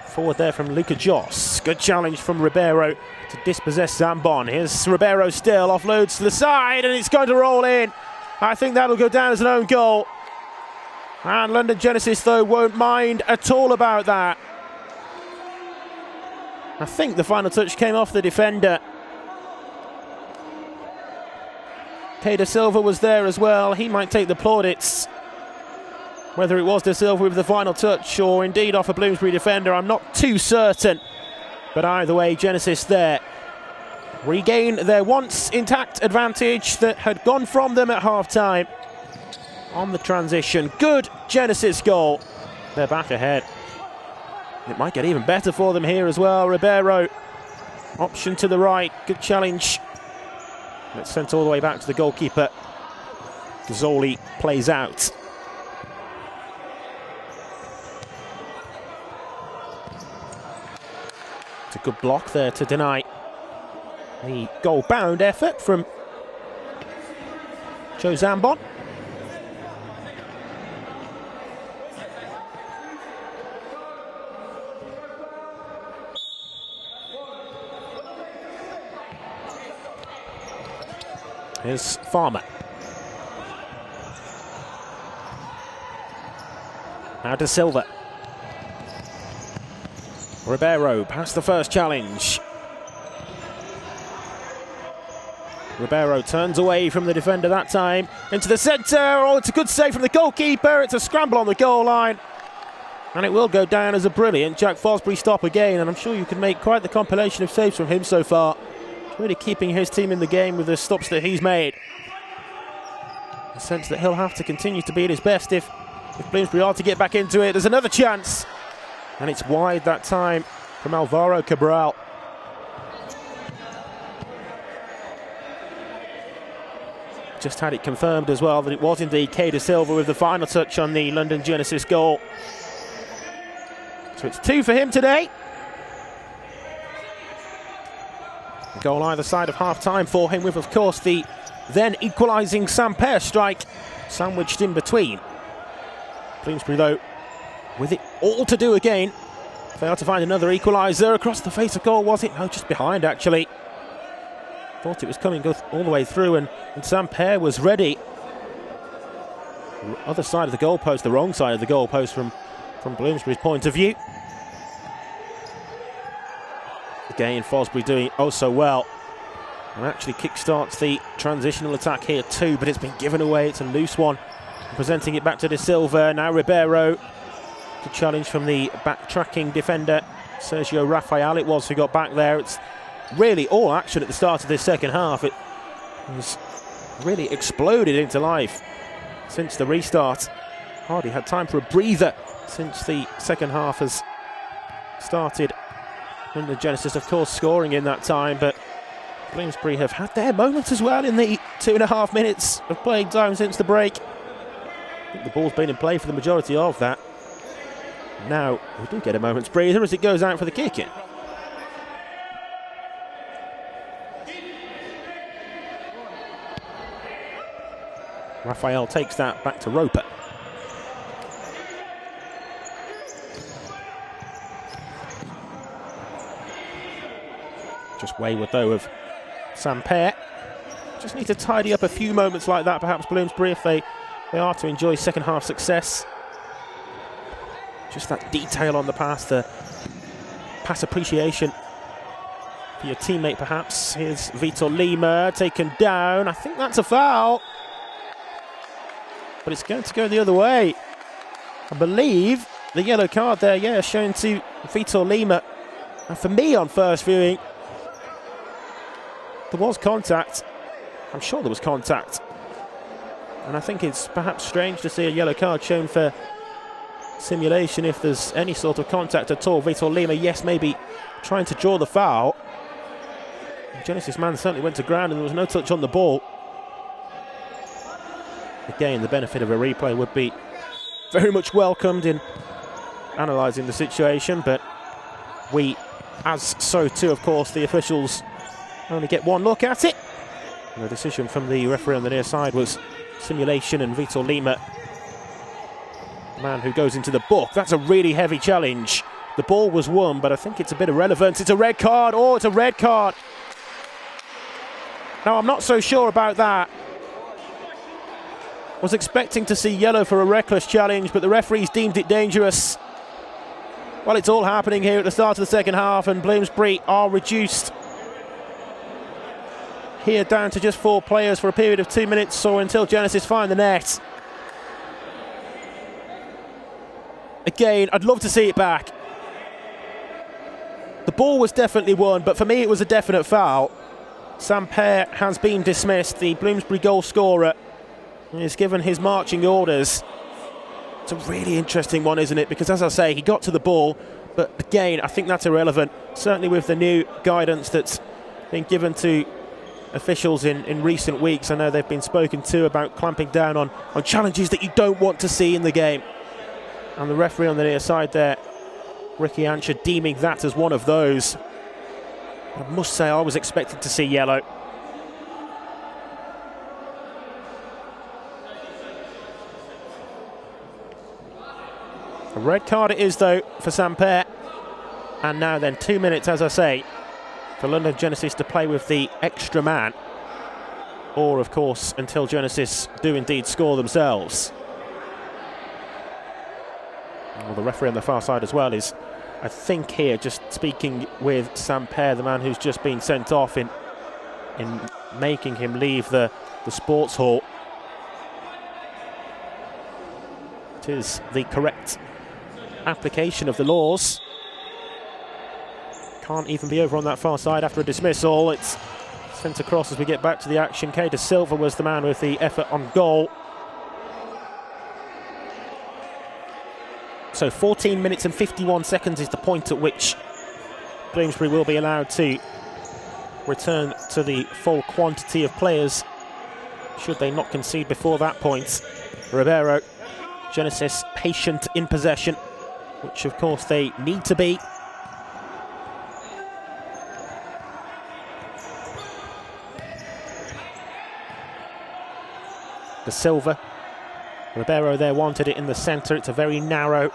Forward there from Luca Joss. Good challenge from Ribeiro to dispossess Zambon. Here's Ribeiro still, offloads to the side, and it's going to roll in. I think that'll go down as an own goal. And London Genesis, though, won't mind at all about that. I think the final touch came off the defender. Kay De Silva was there as well. He might take the plaudits. Whether it was De Silva with the final touch or indeed off a Bloomsbury defender, I'm not too certain. But either way, Genesis there regain their once intact advantage that had gone from them at half-time. On the transition, good Genesis goal. They're back ahead. It might get even better for them here as well. Ribeiro, option to the right, good challenge. It's sent all the way back to the goalkeeper. Gazzoli plays out. It's a good block there to deny the goal-bound effort from Joe Zambon. Here's Farmer. Now De Silva. Ribeiro past the first challenge. Ribeiro turns away from the defender that time. Into the centre. Oh, it's a good save from the goalkeeper. It's a scramble on the goal line. And it will go down as a brilliant Jack Fosbury stop again. And I'm sure you can make quite the compilation of saves from him so far. Really keeping his team in the game with the stops that he's made. A sense that he'll have to continue to be at his best if Bloomsbury are to get back into it. There's another chance. And it's wide that time from Alvaro Cabral. Just had it confirmed as well that it was indeed Kay De Silva with the final touch on the London Genesis goal. So it's 2 for him today. A goal either side of half-time for him, with, of course, the then equalising Sampaire strike sandwiched in between. Bloomsbury, though, with it all to do again. Failed to find another equaliser. Across the face of goal, was it? No, just behind, actually. Thought it was coming all the way through, and Sampaire was ready. Other side of the goalpost, the wrong side of the goalpost from Bloomsbury's point of view. Again, Fosbury doing oh so well. And actually kick-starts the transitional attack here too, but it's been given away. It's a loose one. Presenting it back to De Silva. Now Ribeiro. Good challenge from the back-tracking defender, Sergio Rafael it was who got back there. It's really all action at the start of this second half. It has really exploded into life since the restart. Hardly had time for a breather since the second half has started. And the Genesis, of course, scoring in that time, but Bloomsbury have had their moments as well in the 2.5 minutes of playing time since the break. I think the ball's been in play for the majority of that. Now we do get a moment's breather as it goes out for the kick-in. Rafael takes that back to Roper. Just wayward though of Sampaire. Just need to tidy up a few moments like that, perhaps, Bloomsbury, if they are to enjoy second half success. Just that detail on the pass, the pass appreciation for your teammate, perhaps. Here's Vitor Lima taken down. I think that's a foul, but it's going to go the other way. I believe the yellow card there, yeah, shown to Vitor Lima. And for me, on first viewing, there was contact. I'm sure there was contact. And I think it's perhaps strange to see a yellow card shown for simulation if there's any sort of contact at all. Vitor Lima, yes, maybe trying to draw the foul. The Genesis man certainly went to ground and there was no touch on the ball. Again, the benefit of a replay would be very much welcomed in analysing the situation, but we, as so too, of course, the officials only get one look at it. And the decision from the referee on the near side was simulation, and Vitor Lima, the man who goes into the book. That's a really heavy challenge. The ball was won, but I think it's a bit irrelevant. It's a red card. Oh, it's a red card. Now, I'm not so sure about that. Was expecting to see yellow for a reckless challenge, but the referees deemed it dangerous. Well, it's all happening here at the start of the second half, and Bloomsbury are reduced here down to just 4 players for a period of 2 minutes or until Genesis find the net. Again, I'd love to see it back. The ball was definitely won, but for me it was a definite foul. Samper has been dismissed. The Bloomsbury goal scorer is given his marching orders. It's a really interesting one, isn't it? Because, as I say, he got to the ball, but again, I think that's irrelevant. Certainly with the new guidance that's been given to officials in recent weeks. I know they've been spoken to about clamping down on challenges that you don't want to see in the game. And the referee on the near side there, Ricky Ancher, deeming that as one of those. I must say I was expecting to see yellow. A red card it is, though, for Samper. And now then 2 minutes, as I say, for London Genesis to play with the extra man. Or, of course, until Genesis do indeed score themselves. Well, the referee on the far side as well is, I think, here just speaking with Samper, the man who's just been sent off, in making him leave the sports hall. It is the correct application of the laws. Can't even be over on that far side after a dismissal. It's sent across as we get back to the action. Kay De Silva was the man with the effort on goal. So 14 minutes and 51 seconds is the point at which Bloomsbury will be allowed to return to the full quantity of players, should they not concede before that point. Ribeiro, Genesis patient in possession, which of course they need to be. De Silva, Ribeiro there wanted it in the centre. It's a very narrow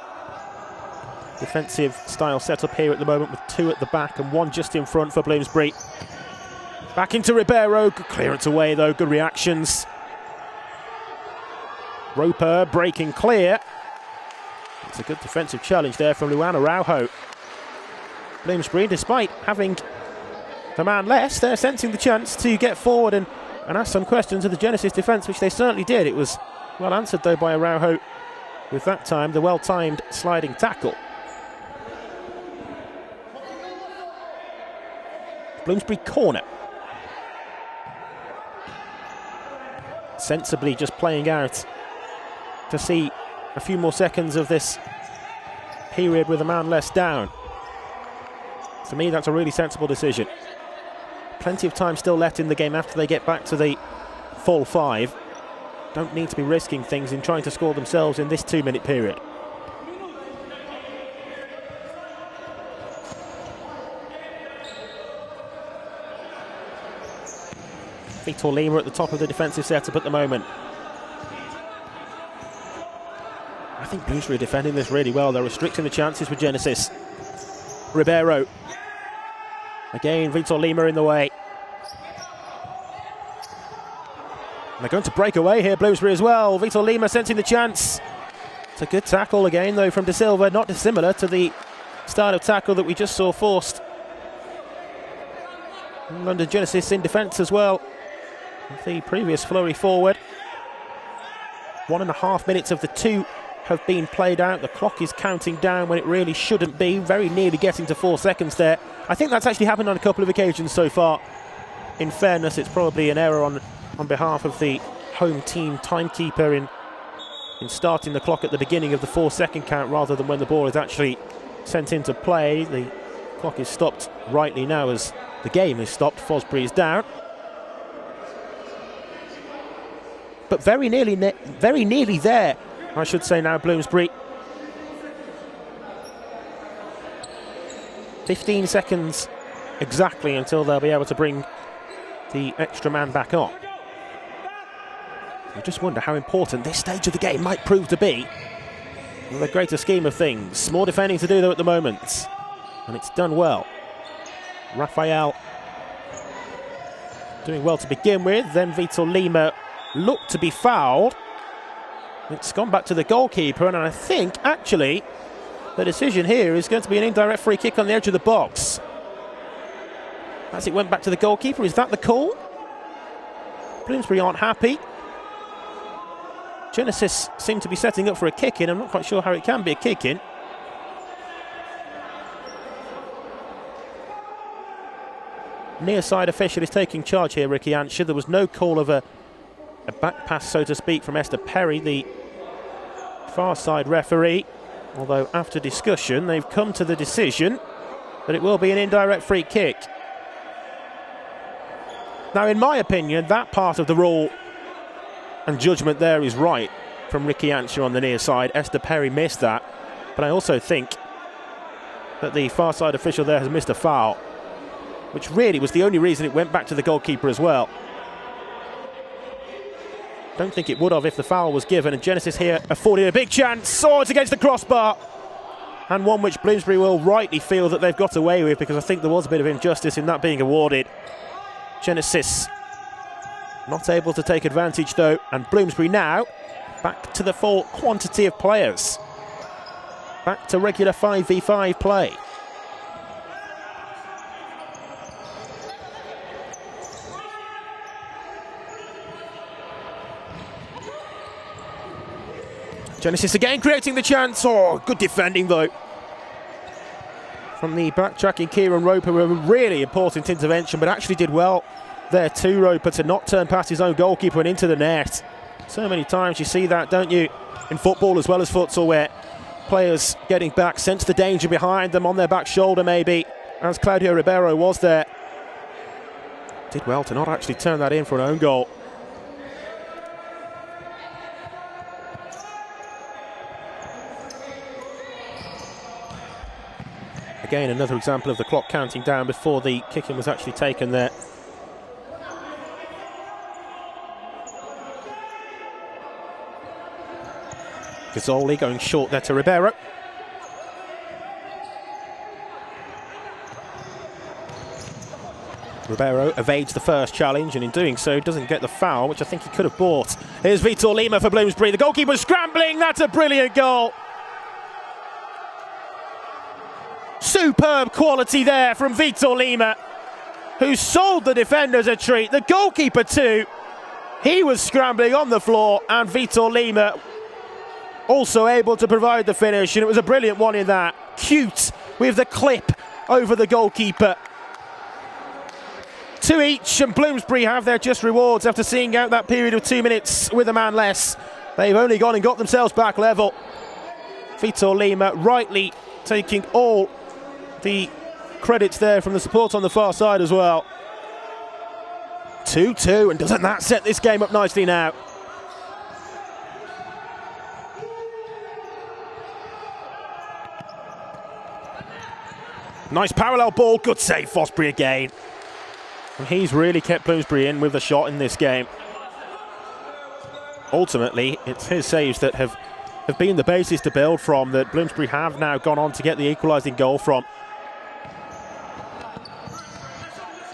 defensive style setup here at the moment, with 2 at the back and 1 just in front for Bloomsbury. Back into Ribeiro, good clearance away though, good reactions. Roper breaking clear. It's a good defensive challenge there from Luan Araujo. Bloomsbury, despite having the man less, they're sensing the chance to get forward and ask some questions of the Genesis defence, which they certainly did. It was well answered though by Araujo with that time the well-timed sliding tackle. Bloomsbury corner. Sensibly just playing out to see a few more seconds of this period with a man less down. For me, that's a really sensible decision. Plenty of time still left in the game after they get back to the full 5. Don't need to be risking things in trying to score themselves in this 2-minute period. Vitor Lima at the top of the defensive setup at the moment. I think Bloomsbury are defending this really well. They're restricting the chances for Genesis. Ribeiro. Again, Vitor Lima in the way. They're going to break away here, Bloomsbury as well. Vitor Lima sensing the chance. It's a good tackle again, though, from De Silva, not dissimilar to the style of tackle that we just saw forced. London Genesis in defence as well. The previous flurry forward. 1.5 minutes of the 2 have been played out. The clock is counting down when it really shouldn't be. Very nearly getting to 4 seconds there. I think that's actually happened on a couple of occasions so far. In fairness, it's probably an error on behalf of the home team timekeeper in starting the clock at the beginning of the 4-second count rather than when the ball is actually sent into play. The clock is stopped rightly now as the game is stopped. Fosbury is down. But very nearly there, I should say now, Bloomsbury. 15 seconds exactly until they'll be able to bring the extra man back on. I just wonder how important this stage of the game might prove to be in the greater scheme of things. More defending to do though at the moment, and it's done well. Raphael doing well to begin with, then Vitor Lima looked to be fouled. It's gone back to the goalkeeper, and I think actually the decision here is going to be an indirect free kick on the edge of the box. As it went back to the goalkeeper, is that the call? Bloomsbury aren't happy. Genesis seem to be setting up for a kick-in. I'm not quite sure how it can be a kick-in. Near side official is taking charge here, Ricky Ansher. There was no call of a back pass, so to speak, from Esther Perry, the far side referee. Although after discussion, they've come to the decision that it will be an indirect free kick. Now, in my opinion, that part of the rule and judgment there is right from Ricky Ansher on the near side. Esther Perry missed that, but I also think that the far side official there has missed a foul, which really was the only reason it went back to the goalkeeper as well. Don't think it would have if the foul was given, and Genesis here afforded a big chance. Oh, it's against the crossbar, and one which Bloomsbury will rightly feel that they've got away with, because I think there was a bit of injustice in that being awarded. Genesis not able to take advantage though, and Bloomsbury now back to the full quantity of players. Back to regular 5v5 play. Genesis again creating the chance. Oh, good defending though from the backtracking Kieran Roper. A really important intervention, but actually did well there too, Roper, to not turn past his own goalkeeper and into the net. So many times you see that, don't you, in football as well as futsal, where players getting back sense the danger behind them on their back shoulder maybe, as Claudio Ribeiro was there. Did well to not actually turn that in for an own goal. Again, another example of the clock counting down before the kicking was actually taken there. Gazzoli going short there to Ribeiro. Ribeiro evades the first challenge, and in doing so doesn't get the foul, which I think he could have bought. Here's Vitor Lima for Bloomsbury. The goalkeeper's scrambling. That's a brilliant goal. Superb quality there from Vitor Lima, who sold the defenders a treat. The goalkeeper too. He was scrambling on the floor, and Vitor Lima also able to provide the finish, and it was a brilliant one in that. Cute with the clip over the goalkeeper. 2 each, and Bloomsbury have their just rewards after seeing out that period of 2 minutes with a man less. They've only gone and got themselves back level. Vitor Lima rightly taking all the credits there from the support on the far side as well. 2-2, and doesn't that set this game up nicely now? Nice parallel ball, good save, Fosbury again. And he's really kept Bloomsbury in with a shot in this game. Ultimately, it's his saves that have been the basis to build from, that Bloomsbury have now gone on to get the equalising goal from.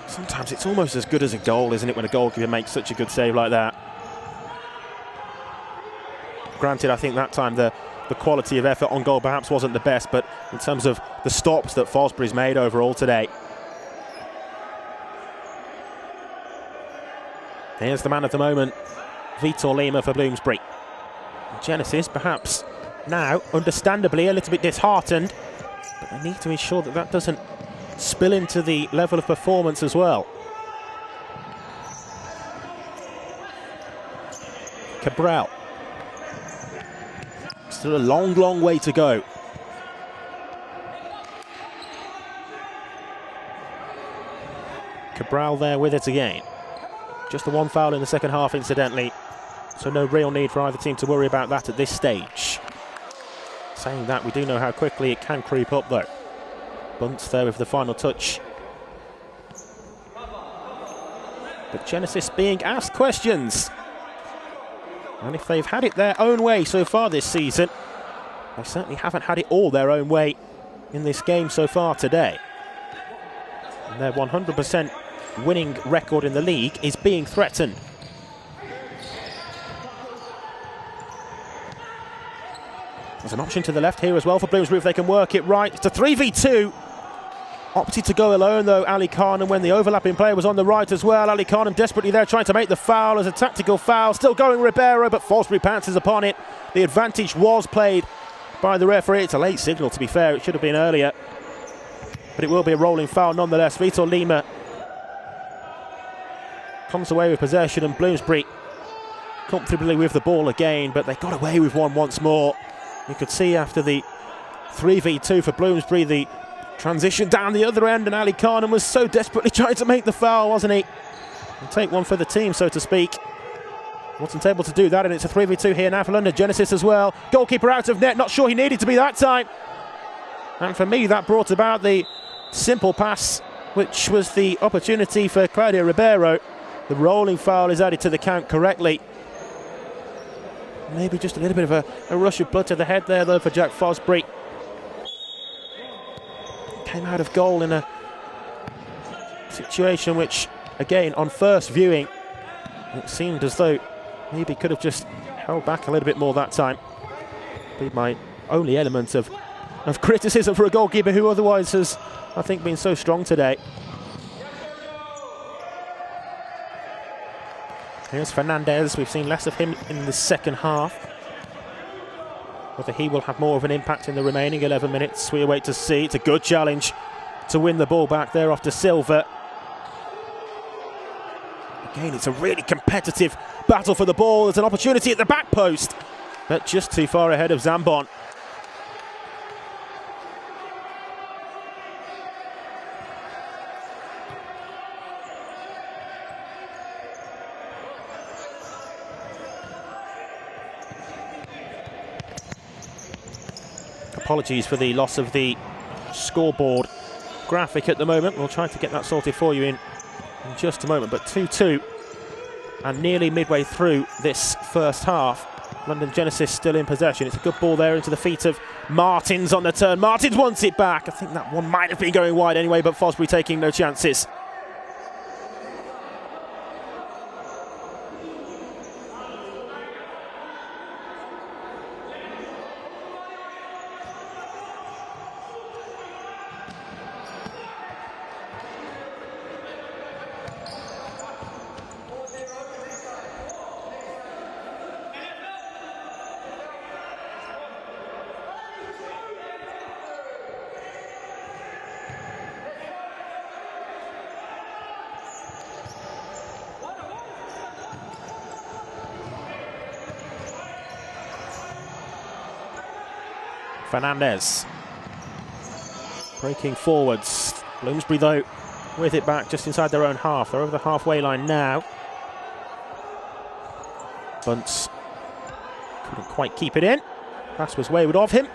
Sometimes it's almost as good as a goal, isn't it, when a goalkeeper makes such a good save like that? granted. I think that time the quality of effort on goal perhaps wasn't the best, but in terms of the stops that Fosbury's made overall today. Here's the man of the moment, Vitor Lima for Bloomsbury. Genesis perhaps now, understandably, a little bit disheartened, but they need to ensure that that doesn't spill into the level of performance as well. Cabral. Still a long way to go. Cabral there with it again. Just the one foul in the second half, incidentally, so no real need for either team to worry about that at this stage. Saying that, we do know how quickly it can creep up, though. Bunce there with the final touch. But Genesis being asked questions. And if they've had it their own way so far this season, they certainly haven't had it all their own way in this game so far today. And their 100% winning record in the league is being threatened. There's an option to the left here as well for Bloomsbury if they can work it right. It's a 3v2. Opted to go alone though, Ali Khan, and when the overlapping player was on the right as well. Ali Khan desperately there trying to make the foul as a tactical foul. Still going Ribeiro, but Fosbury pounces upon it. The advantage was played by the referee. It's a late signal, to be fair. It should have been earlier. But it will be a rolling foul nonetheless. Vitor Lima comes away with possession, and Bloomsbury comfortably with the ball again, but they got away with one once more. You could see after the 3v2 for Bloomsbury, the transition down the other end, and Ali Khan was so desperately trying to make the foul, wasn't he? And take one for the team, so to speak. Wasn't able to do that, and it's a 3v2 here now for London Genesis as well. Goalkeeper out of net, not sure he needed to be that time. And for me, that brought about the simple pass, which was the opportunity for Claudio Ribeiro. The rolling foul is added to the count correctly. Maybe just a little bit of a rush of blood to the head there, though, for Jack Fosbury. Came out of goal in a situation which, again, on first viewing, it seemed as though maybe could have just held back a little bit more that time. Be my only element of criticism for a goalkeeper who otherwise has, I think, been so strong today. Here's Fernandez. We've seen less of him in the second half. Whether he will have more of an impact in the remaining 11 minutes, we await to see. It's a good challenge to win the ball back there off to Silva. Again, it's a really competitive battle for the ball. There's an opportunity at the back post, but just too far ahead of Zambon. Apologies for the loss of the scoreboard graphic at the moment. We'll try to get that sorted for you in just a moment. But 2-2 and nearly midway through this first half. London Genesis still in possession. It's a good ball there into the feet of Martins on the turn. Martins wants it back. I think that one might have been going wide anyway, but Fosbury taking no chances. Fernandez breaking forwards. Bloomsbury, though, with it back just inside their own half. They're over the halfway line now. Bunce couldn't quite keep it in. Pass was wayward of him.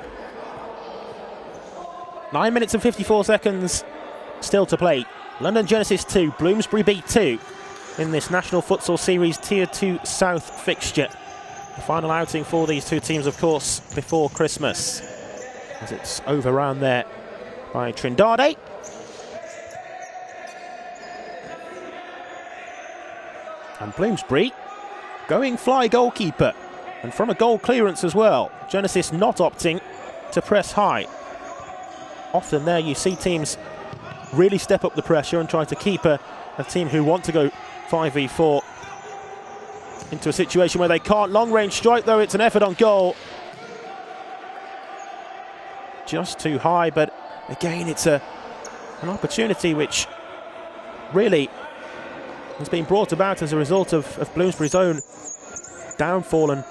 9 minutes and 54 seconds still to play. London Genesis 2, Bloomsbury B 2 in this National Futsal Series Tier 2 South fixture. The final outing for these two teams, of course, before Christmas, as it's overrun there by Trindade. And Bloomsbury going fly goalkeeper. And from a goal clearance as well, Genesis not opting to press high. Often there you see teams really step up the pressure and try to keep a team who want to go 5v4 into a situation where they can't. Long range strike though, it's an effort on goal. Just too high, but again it's an opportunity which really has been brought about as a result of Bloomsbury's own downfall and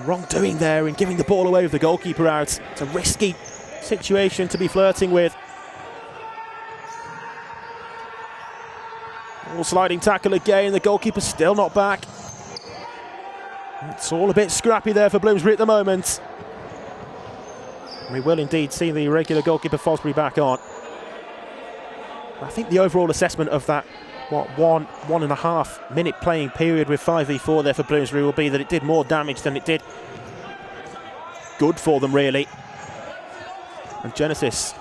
wrongdoing there in giving the ball away with the goalkeeper out. It's a risky situation to be flirting with. Sliding tackle again, the goalkeeper still not back. It's all a bit scrappy there for Bloomsbury at the moment. We will indeed see the regular goalkeeper Fosbury back on. I think the overall assessment of that, what, 1.5 minute playing period with 5v4 there for Bloomsbury will be that it did more damage than it did good for them, really. And Genesis,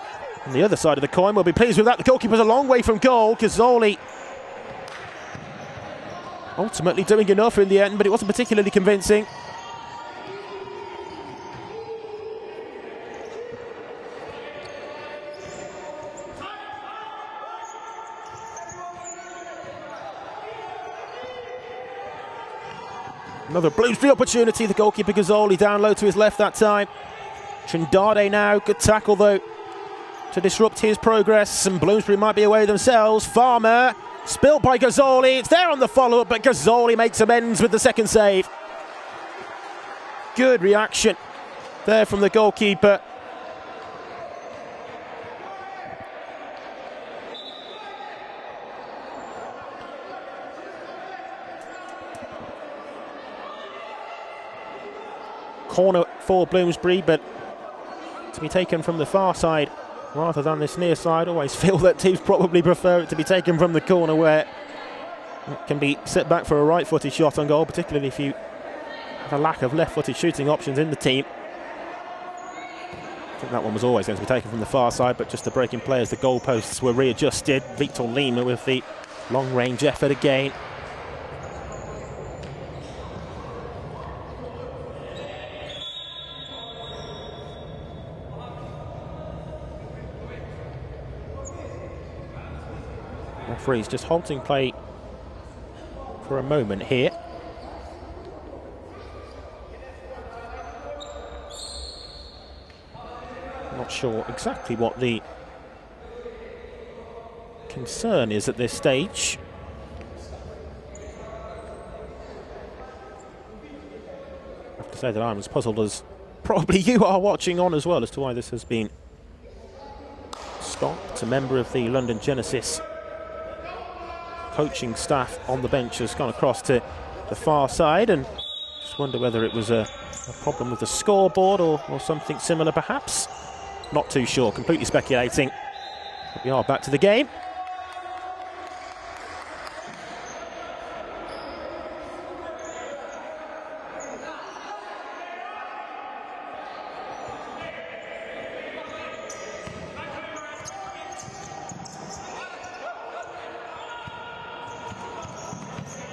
on the other side of the coin, will be pleased with that. The goalkeeper's a long way from goal. Gazzoli ultimately doing enough in the end, but it wasn't particularly convincing. Another Bloomsbury opportunity. The goalkeeper Gazzoli down low to his left that time. Trindade now, good tackle though to disrupt his progress, and Bloomsbury might be away themselves. Farmer, spilt by Gazzoli, it's there on the follow-up, but Gazzoli makes amends with the second save. Good reaction there from the goalkeeper. Corner for Bloomsbury, but to be taken from the far side rather than this near side. Always feel that teams probably prefer it to be taken from the corner, where it can be set back for a right-footed shot on goal, particularly if you have a lack of left-footed shooting options in the team. I think that one was always going to be taken from the far side, but just the breaking play as the goalposts were readjusted. Victor Lima with the long-range effort again. Referee's just halting play for a moment here. Not sure exactly what the concern is at this stage. I have to say that I'm as puzzled as probably you are watching on as well as to why this has been stopped. A member of the London Genesis coaching staff on the bench has gone across to the far side, and just wonder whether it was a problem with the scoreboard or something similar perhaps. Not too sure, completely speculating. But we are back to the game.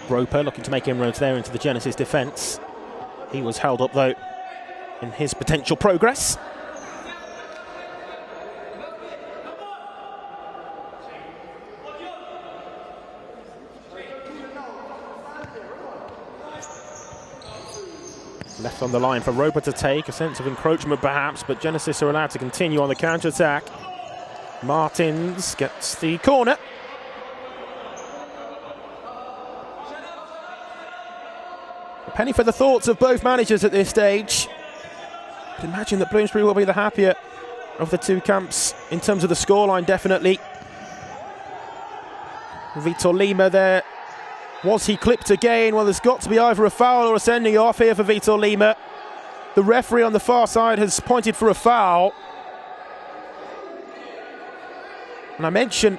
Roper looking to make inroads there into the Genesis defence. He was held up though in his potential progress. Left on the line for Roper to take, a sense of encroachment perhaps, but Genesis are allowed to continue on the counter-attack. Martins gets the corner. Penny for the thoughts of both managers at this stage. I'd imagine that Bloomsbury will be the happier of the two camps in terms of the scoreline, definitely. Vitor Lima there. Was he clipped again? Well, there's got to be either a foul or a sending off here for Vitor Lima. The referee on the far side has pointed for a foul. And I mention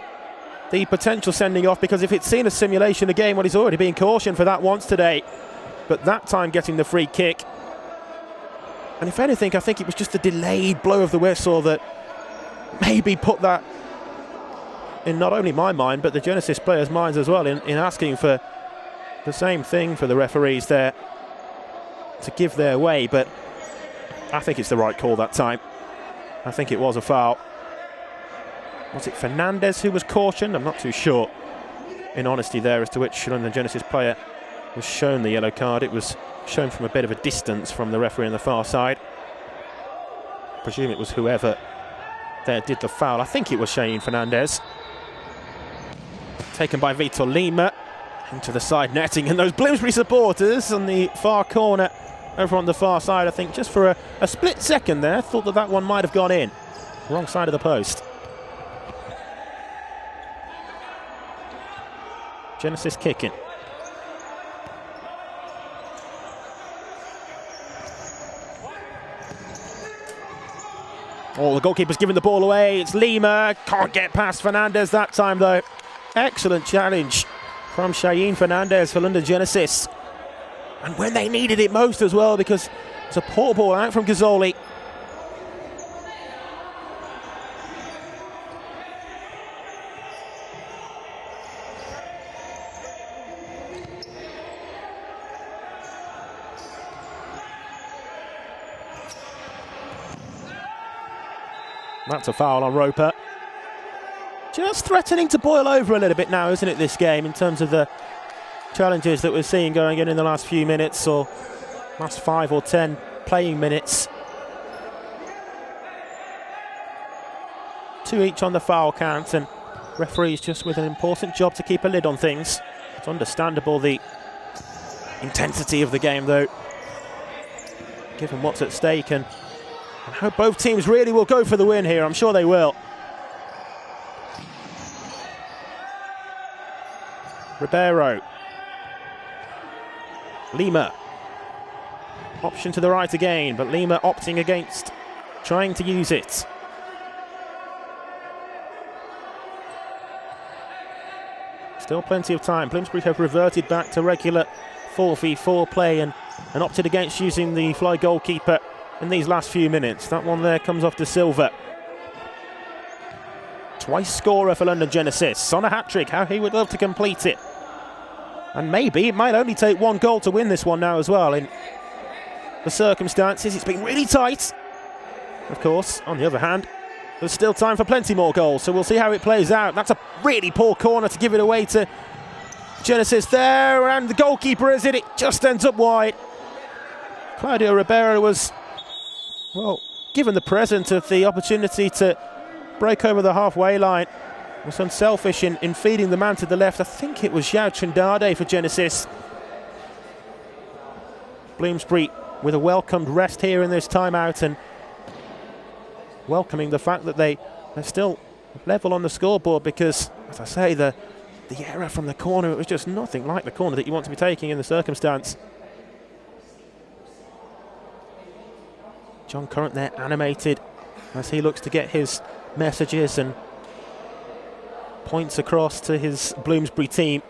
the potential sending off because if it's seen as simulation again, well, he's already been cautioned for that once today. But that time getting the free kick. And if anything, I think it was just a delayed blow of the whistle that maybe put that in not only my mind, but the Genesis players' minds as well, in asking for the same thing for the referees there. to give their way, but I think it's the right call that time. I think it was a foul. Was it Fernandez who was cautioned? I'm not too sure, in honesty, there as to which London Genesis player was shown the yellow card. It was shown from a bit of a distance from the referee on the far side. I presume it was whoever there did the foul. I think it was Shane Fernandez. Taken by Vitor Lima into the side netting, and those Bloomsbury supporters on the far corner over on the far side, I think just for a split second there, thought that that one might have gone in. Wrong side of the post. Genesis kicking. Oh, the goalkeeper's giving the ball away. It's Lima. Can't get past Fernandez that time, though. Excellent challenge from Shaheen Fernandez for London Genesis. And when they needed it most as well, because it's a poor ball out from Gazzoli. That's a foul on Roper. Just threatening to boil over a little bit now, isn't it, this game, in terms of the challenges that we're seeing going in the last few minutes, or last 5 or 10 playing minutes. 2 each on the foul count, and referees just with an important job to keep a lid on things. It's understandable the intensity of the game, though, given what's at stake, and I hope both teams really will go for the win here. I'm sure they will. Ribeiro. Lima. Option to the right again, but Lima opting against trying to use it. Still plenty of time. Bloomsbury have reverted back to regular 4v4 play and opted against using the fly goalkeeper in these last few minutes. That one there comes off to Silva. Twice scorer for London Genesis. On a hat-trick, how he would love to complete it. And maybe it might only take 1 goal to win this one now as well. In the circumstances, it's been really tight. Of course, on the other hand, there's still time for plenty more goals, so we'll see how it plays out. That's a really poor corner to give it away to Genesis there, and the goalkeeper is it just ends up wide. Claudio Ribeiro was, well, given the present of the opportunity to break over the halfway line, was unselfish in feeding the man to the left. I think it was João Trindade for Genesis. Bloomsbury with a welcomed rest here in this timeout, and welcoming the fact that they're still level on the scoreboard, because, as I say, the error from the corner, it was just nothing like the corner that you want to be taking in the circumstance. John Currant there animated as he looks to get his messages and points across to his Bloomsbury team.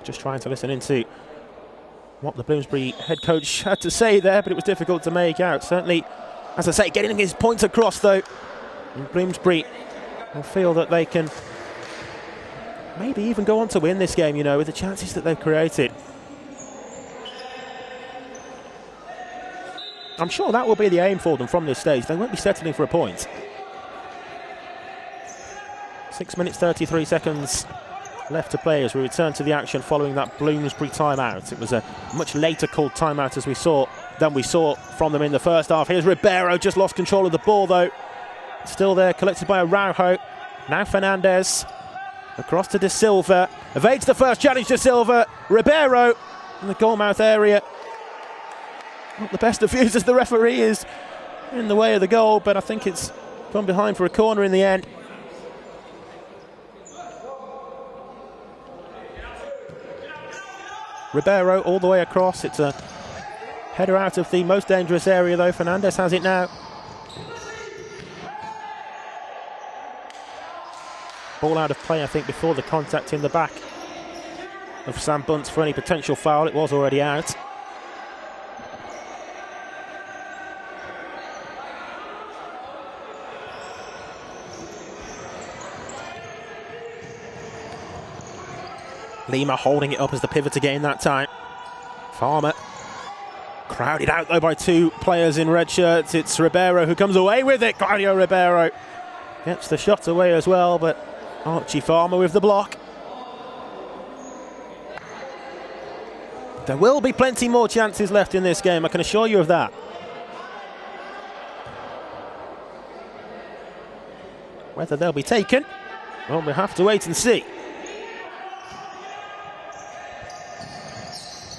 Just trying to listen into what the Bloomsbury head coach had to say there, but it was difficult to make out. Certainly, as I say, getting his points across, though, and Bloomsbury will feel that they can maybe even go on to win this game, you know, with the chances that they've created. I'm sure that will be the aim for them from this stage. They won't be settling for a point. 6 minutes 33 seconds left to play as we return to the action following that Bloomsbury timeout. It was a much later called timeout than we saw from them in the first half. Here's Ribeiro, just lost control of the ball though. Still there, collected by Araujo. Now Fernandez. Across to De Silva. Evades the first challenge to Silva. Ribeiro in the goalmouth area. Not the best of views as the referee is in the way of the goal, but I think it's gone behind for a corner in the end. Ribeiro all the way across. It's a header out of the most dangerous area though. Fernandez has it now. Ball out of play, I think, before the contact in the back of Sam Bunce for any potential foul. It was already out. Lima holding it up as the pivot again that time. Farmer crowded out though by two players in red shirts. It's Ribeiro who comes away with it. Claudio Ribeiro gets the shot away as well, but Archie Farmer with the block. There will be plenty more chances left in this game, I can assure you of that. Whether they'll be taken, well, we'll have to wait and see.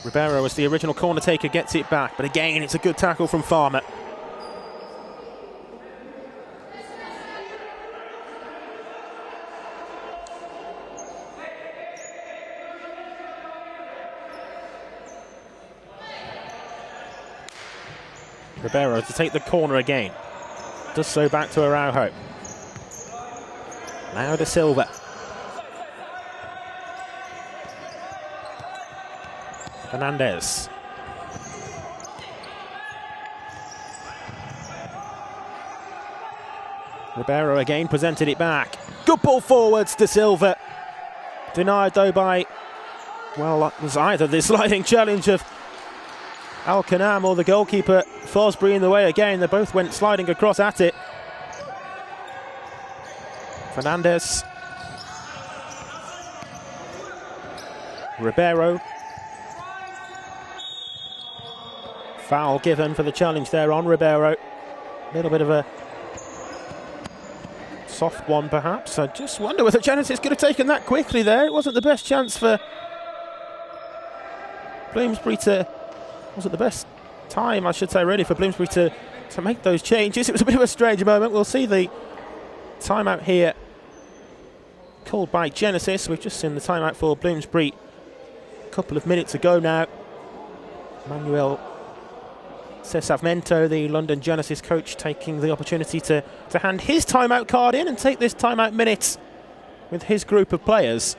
Ribeiro, as the original corner taker, gets it back, but again, it's a good tackle from Farmer. Ribeiro to take the corner again. Does so back to Araujo. Now to Silva. Fernandez. Ribeiro again presented it back. Good ball forwards to Silva. Denied though by, well, it was either the sliding challenge of Al-Kanam or the goalkeeper Fosbury in the way again. They both went sliding across at it. Fernandez. Ribeiro. Foul given for the challenge there on Ribeiro. A little bit of a soft one perhaps. I just wonder whether Genesis could have taken that quickly there. It wasn't the best chance for Bloomsbury to, wasn't the best time, I should say, really, for Bloomsbury to make those changes. It was a bit of a strange moment. We'll see the timeout here called by Genesis. We've just seen the timeout for Bloomsbury a couple of minutes ago now. Manuel Cesavmento, the London Genesis coach, taking the opportunity to hand his timeout card in and take this timeout minute with his group of players.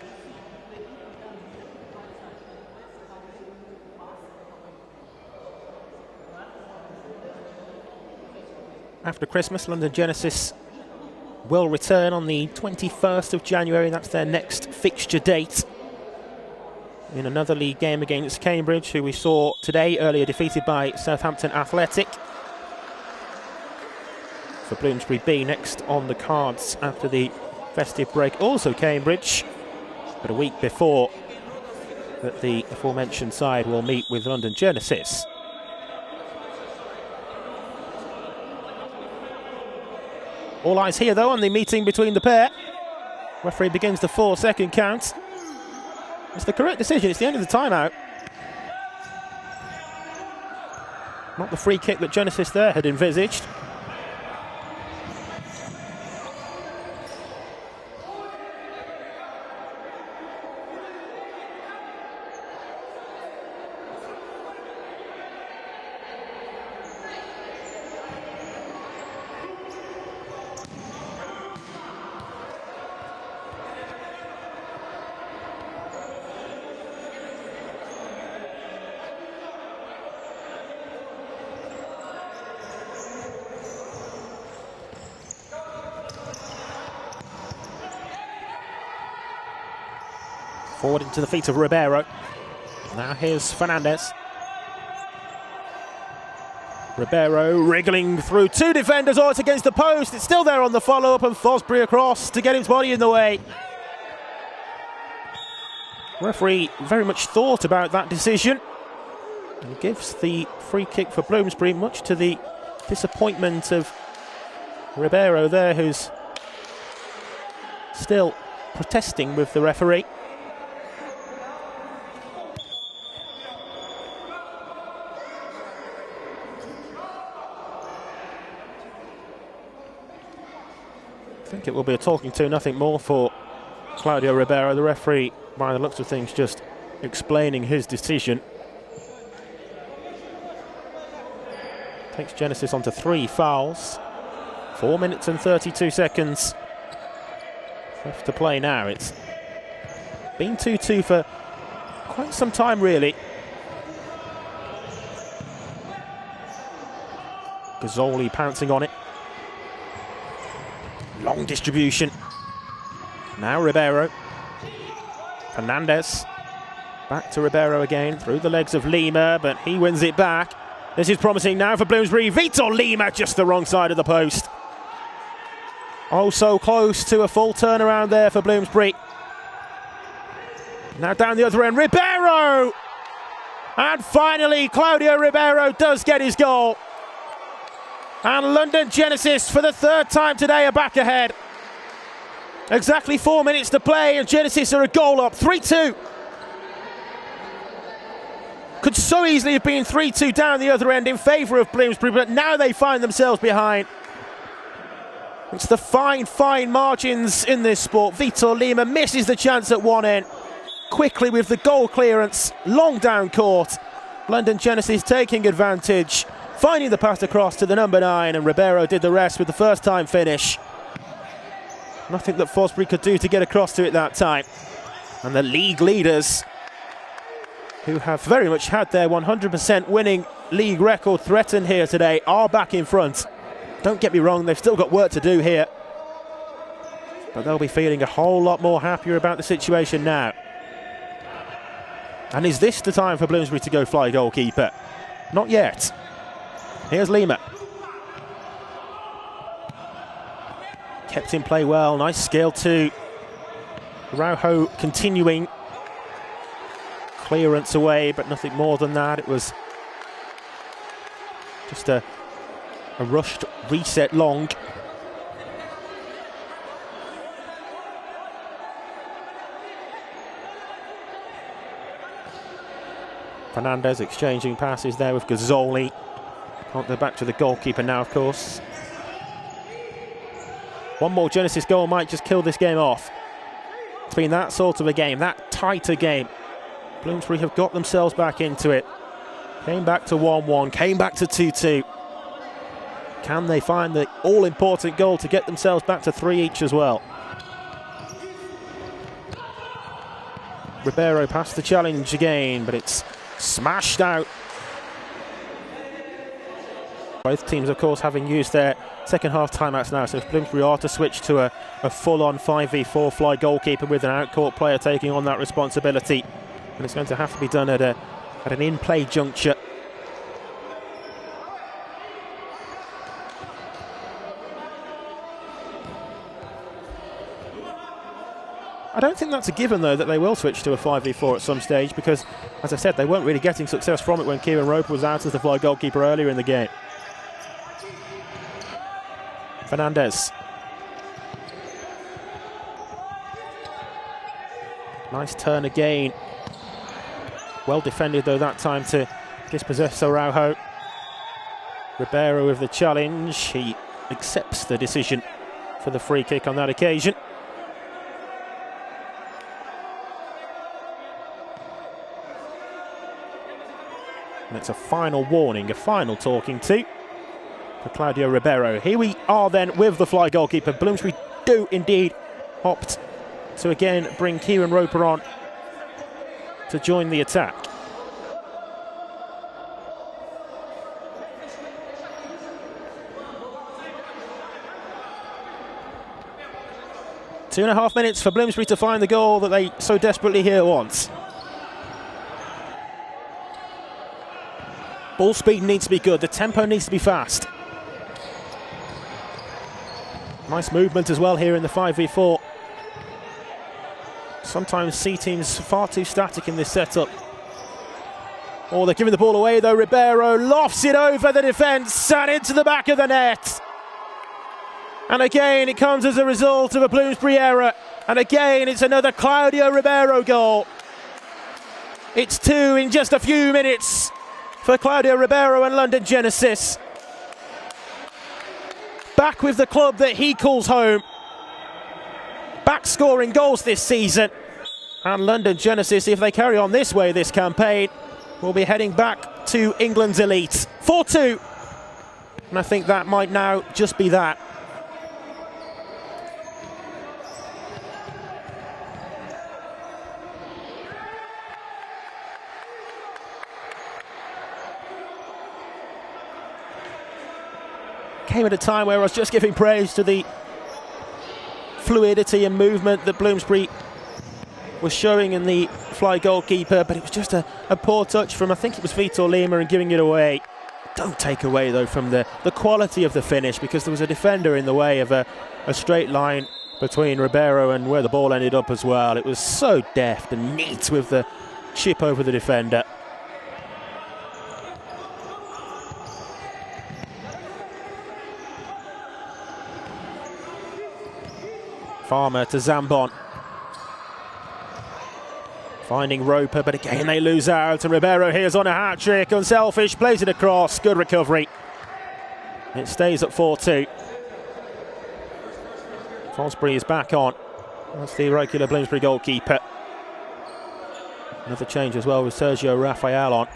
After Christmas, London Genesis will return on the 21st of January. That's their next fixture date, in another league game against Cambridge, who we saw today earlier defeated by Southampton Athletic. For Bloomsbury B, next on the cards after the festive break, also Cambridge, but a week before that the aforementioned side will meet with London Genesis. All eyes here though on the meeting between the pair. Referee begins the 4-second count. It's the correct decision, it's the end of the timeout. Not the free kick that Genesis there had envisaged. Forward into the feet of Ribeiro. Now here's Fernandez. Ribeiro wriggling through two defenders. Oh, it's against the post. It's still there on the follow-up, and Fosbury across to get his body in the way. Referee very much thought about that decision and gives the free kick for Bloomsbury, much to the disappointment of Ribeiro there, who's still protesting with the referee. I think it will be a talking to, nothing more for Claudio Ribeiro. The referee, by the looks of things, just explaining his decision. Takes Genesis onto 3 fouls. 4 minutes and 32 seconds left to play now. It's been 2-2 for quite some time, really. Gazzoli pouncing on it. Long distribution. Now Ribeiro. Fernandez. Back to Ribeiro again, through the legs of Lima, but he wins it back. This is promising now for Bloomsbury. Vitor Lima, just the wrong side of the post. Oh, so close to a full turnaround there for Bloomsbury. Now down the other end, Ribeiro! And finally, Claudio Ribeiro does get his goal. And London Genesis, for the third time today, are back ahead. Exactly 4 minutes to play, and Genesis are a goal up, 3-2. Could so easily have been 3-2 down the other end in favour of Bloomsbury, but now they find themselves behind. It's the fine margins in this sport. Vitor Lima misses the chance at one end. Quickly with the goal clearance, long down court. London Genesis taking advantage, finding the pass across to the number 9, and Ribeiro did the rest with the first time finish. Nothing that Fosbury could do to get across to it that time. And the league leaders, who have very much had their 100% winning league record threatened here today, are back in front. Don't get me wrong, they've still got work to do here, but they'll be feeling a whole lot more happier about the situation now. And is this the time for Bloomsbury to go fly goalkeeper? Not yet. Here's Lima. Kept in play well, nice skill too. Araujo continuing. Clearance away, but nothing more than that. It was just a rushed reset long. Fernandez exchanging passes there with Gazzoli. Can't go back to the goalkeeper now, of course. One more Genesis goal might just kill this game off. It's been that sort of a game, that tighter game. Bloomsbury have got themselves back into it. Came back to 1-1, came back to 2-2. Can they find the all-important goal to get themselves back to 3 each as well? Ribeiro passed the challenge again, but it's smashed out. Both teams, of course, having used their second half timeouts now, so if Bloomsbury are to switch to a full-on 5v4 fly goalkeeper with an out-court player taking on that responsibility, and it's going to have to be done at an in-play juncture. I don't think that's a given, though, that they will switch to a 5v4 at some stage, because, as I said, they weren't really getting success from it when Kieran Roper was out as the fly goalkeeper earlier in the game. Fernandez. Nice turn again. Well defended, though, that time to dispossess Araujo. Ribeiro with the challenge. He accepts the decision for the free kick on that occasion. And it's a final warning, a final talking to for Claudio Ribeiro. Here we are then with the fly goalkeeper. Bloomsbury do indeed opt to again bring Kieran Roper on to join the attack. Two and a half minutes for Bloomsbury to find the goal that they so desperately here want. Ball speed needs to be good, the tempo needs to be fast. Nice movement as well here in the 5v4. Sometimes see teams far too static in this setup. Oh, they're giving the ball away though. Ribeiro lofts it over the defence and into the back of the net. And again, it comes as a result of a Bloomsbury error. And again, it's another Claudio Ribeiro goal. It's 2 in just a few minutes for Claudio Ribeiro and London Genesis. Back with the club that he calls home. Back scoring goals this season. And London Genesis, if they carry on this way this campaign, will be heading back to England's elite. 4-2. And I think that might now just be that. Came at a time where I was just giving praise to the fluidity and movement that Bloomsbury was showing in the fly goalkeeper, but it was just a poor touch from, I think it was Vitor Lima, and giving it away. Don't take away, though, from the quality of the finish, because there was a defender in the way of a straight line between Ribeiro and where the ball ended up as well. It was so deft and neat with the chip over the defender. Farmer to Zambon. Finding Roper, but again they lose out, and Ribeiro here's on a hat-trick. Unselfish, plays it across, good recovery. It stays at 4-2. Fosbury is back on. That's the regular Bloomsbury goalkeeper. Another change as well with Sergio Rafael on.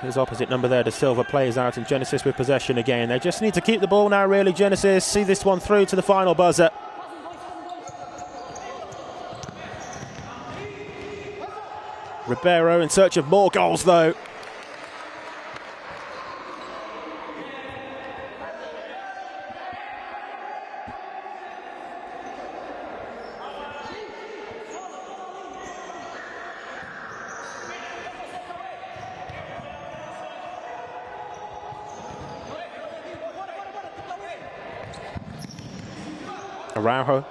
His opposite number there, De Silva, plays out, and Genesis with possession again. They just need to keep the ball now, really, Genesis. See this one through to the final buzzer. Ribeiro in search of more goals, though. Araujo.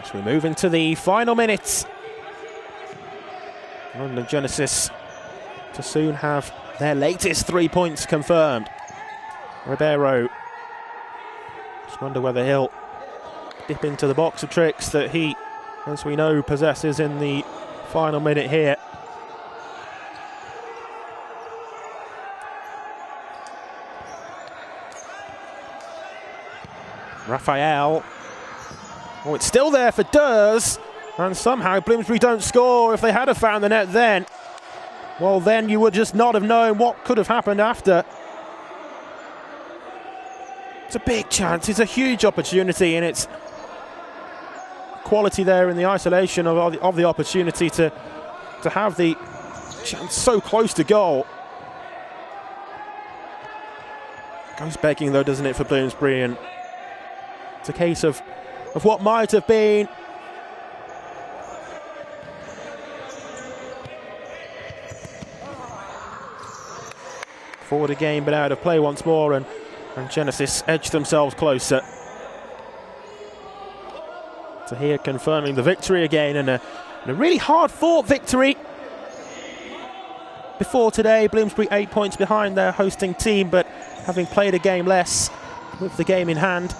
As we move into the final minutes. London Genesis to soon have their latest 3 points confirmed. Ribeiro. Just wonder whether he'll dip into the box of tricks that he, as we know, possesses in the final minute here. Rafael. Oh, it's still there for Durs. And somehow Bloomsbury don't score. If they had have found the net then, well, then you would just not have known what could have happened after. It's a big chance. It's a huge opportunity, and it's quality there in the isolation of the opportunity to have the chance so close to goal. Goes begging, though, doesn't it, for Bloomsbury? And it's a case of what might have been. Forward again, but out of play once more, and Genesis edge themselves closer. So here confirming the victory again, and a really hard-fought victory. Before today, Bloomsbury 8 points behind their hosting team, but having played a game less with the game in hand.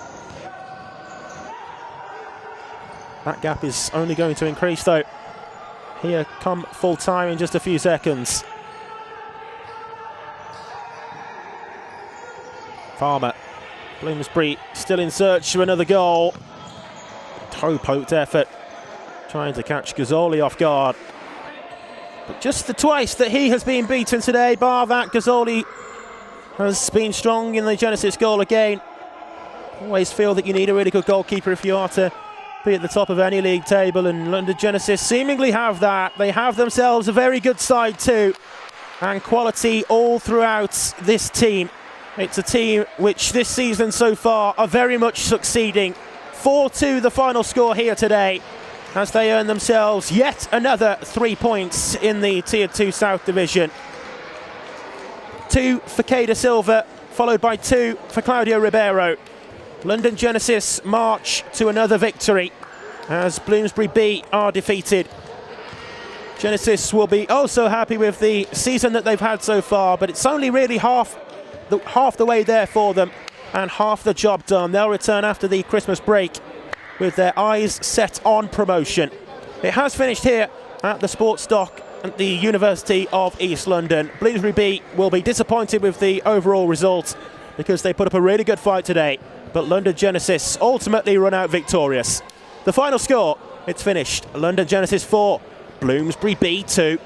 That gap is only going to increase, though. Here come full time in just a few seconds. Farmer. Bloomsbury still in search of another goal. Toe-poked effort, trying to catch Gazzoli off guard. But just the twice that he has been beaten today, bar that, Gazzoli has been strong in the Genesis goal again. Always feel that you need a really good goalkeeper if you are to be at the top of any league table, and London Genesis seemingly have that. They have themselves a very good side too, and quality all throughout this team. It's a team which this season so far are very much succeeding. 4-2 the final score here today, as they earn themselves yet another 3 points in the Tier 2 South Division. 2 for De Silva, followed by 2 for Claudio Ribeiro. London Genesis march to another victory as Bloomsbury B are defeated. Genesis will be also happy with the season that they've had so far, but it's only really half the way there for them, and half the job done. They'll return after the Christmas break with their eyes set on promotion. It has finished here at the Sportsdock at the University of East London. Bloomsbury B will be disappointed with the overall result because they put up a really good fight today, but London Genesis ultimately run out victorious. The final score, it's finished. London Genesis 4, Bloomsbury B 2.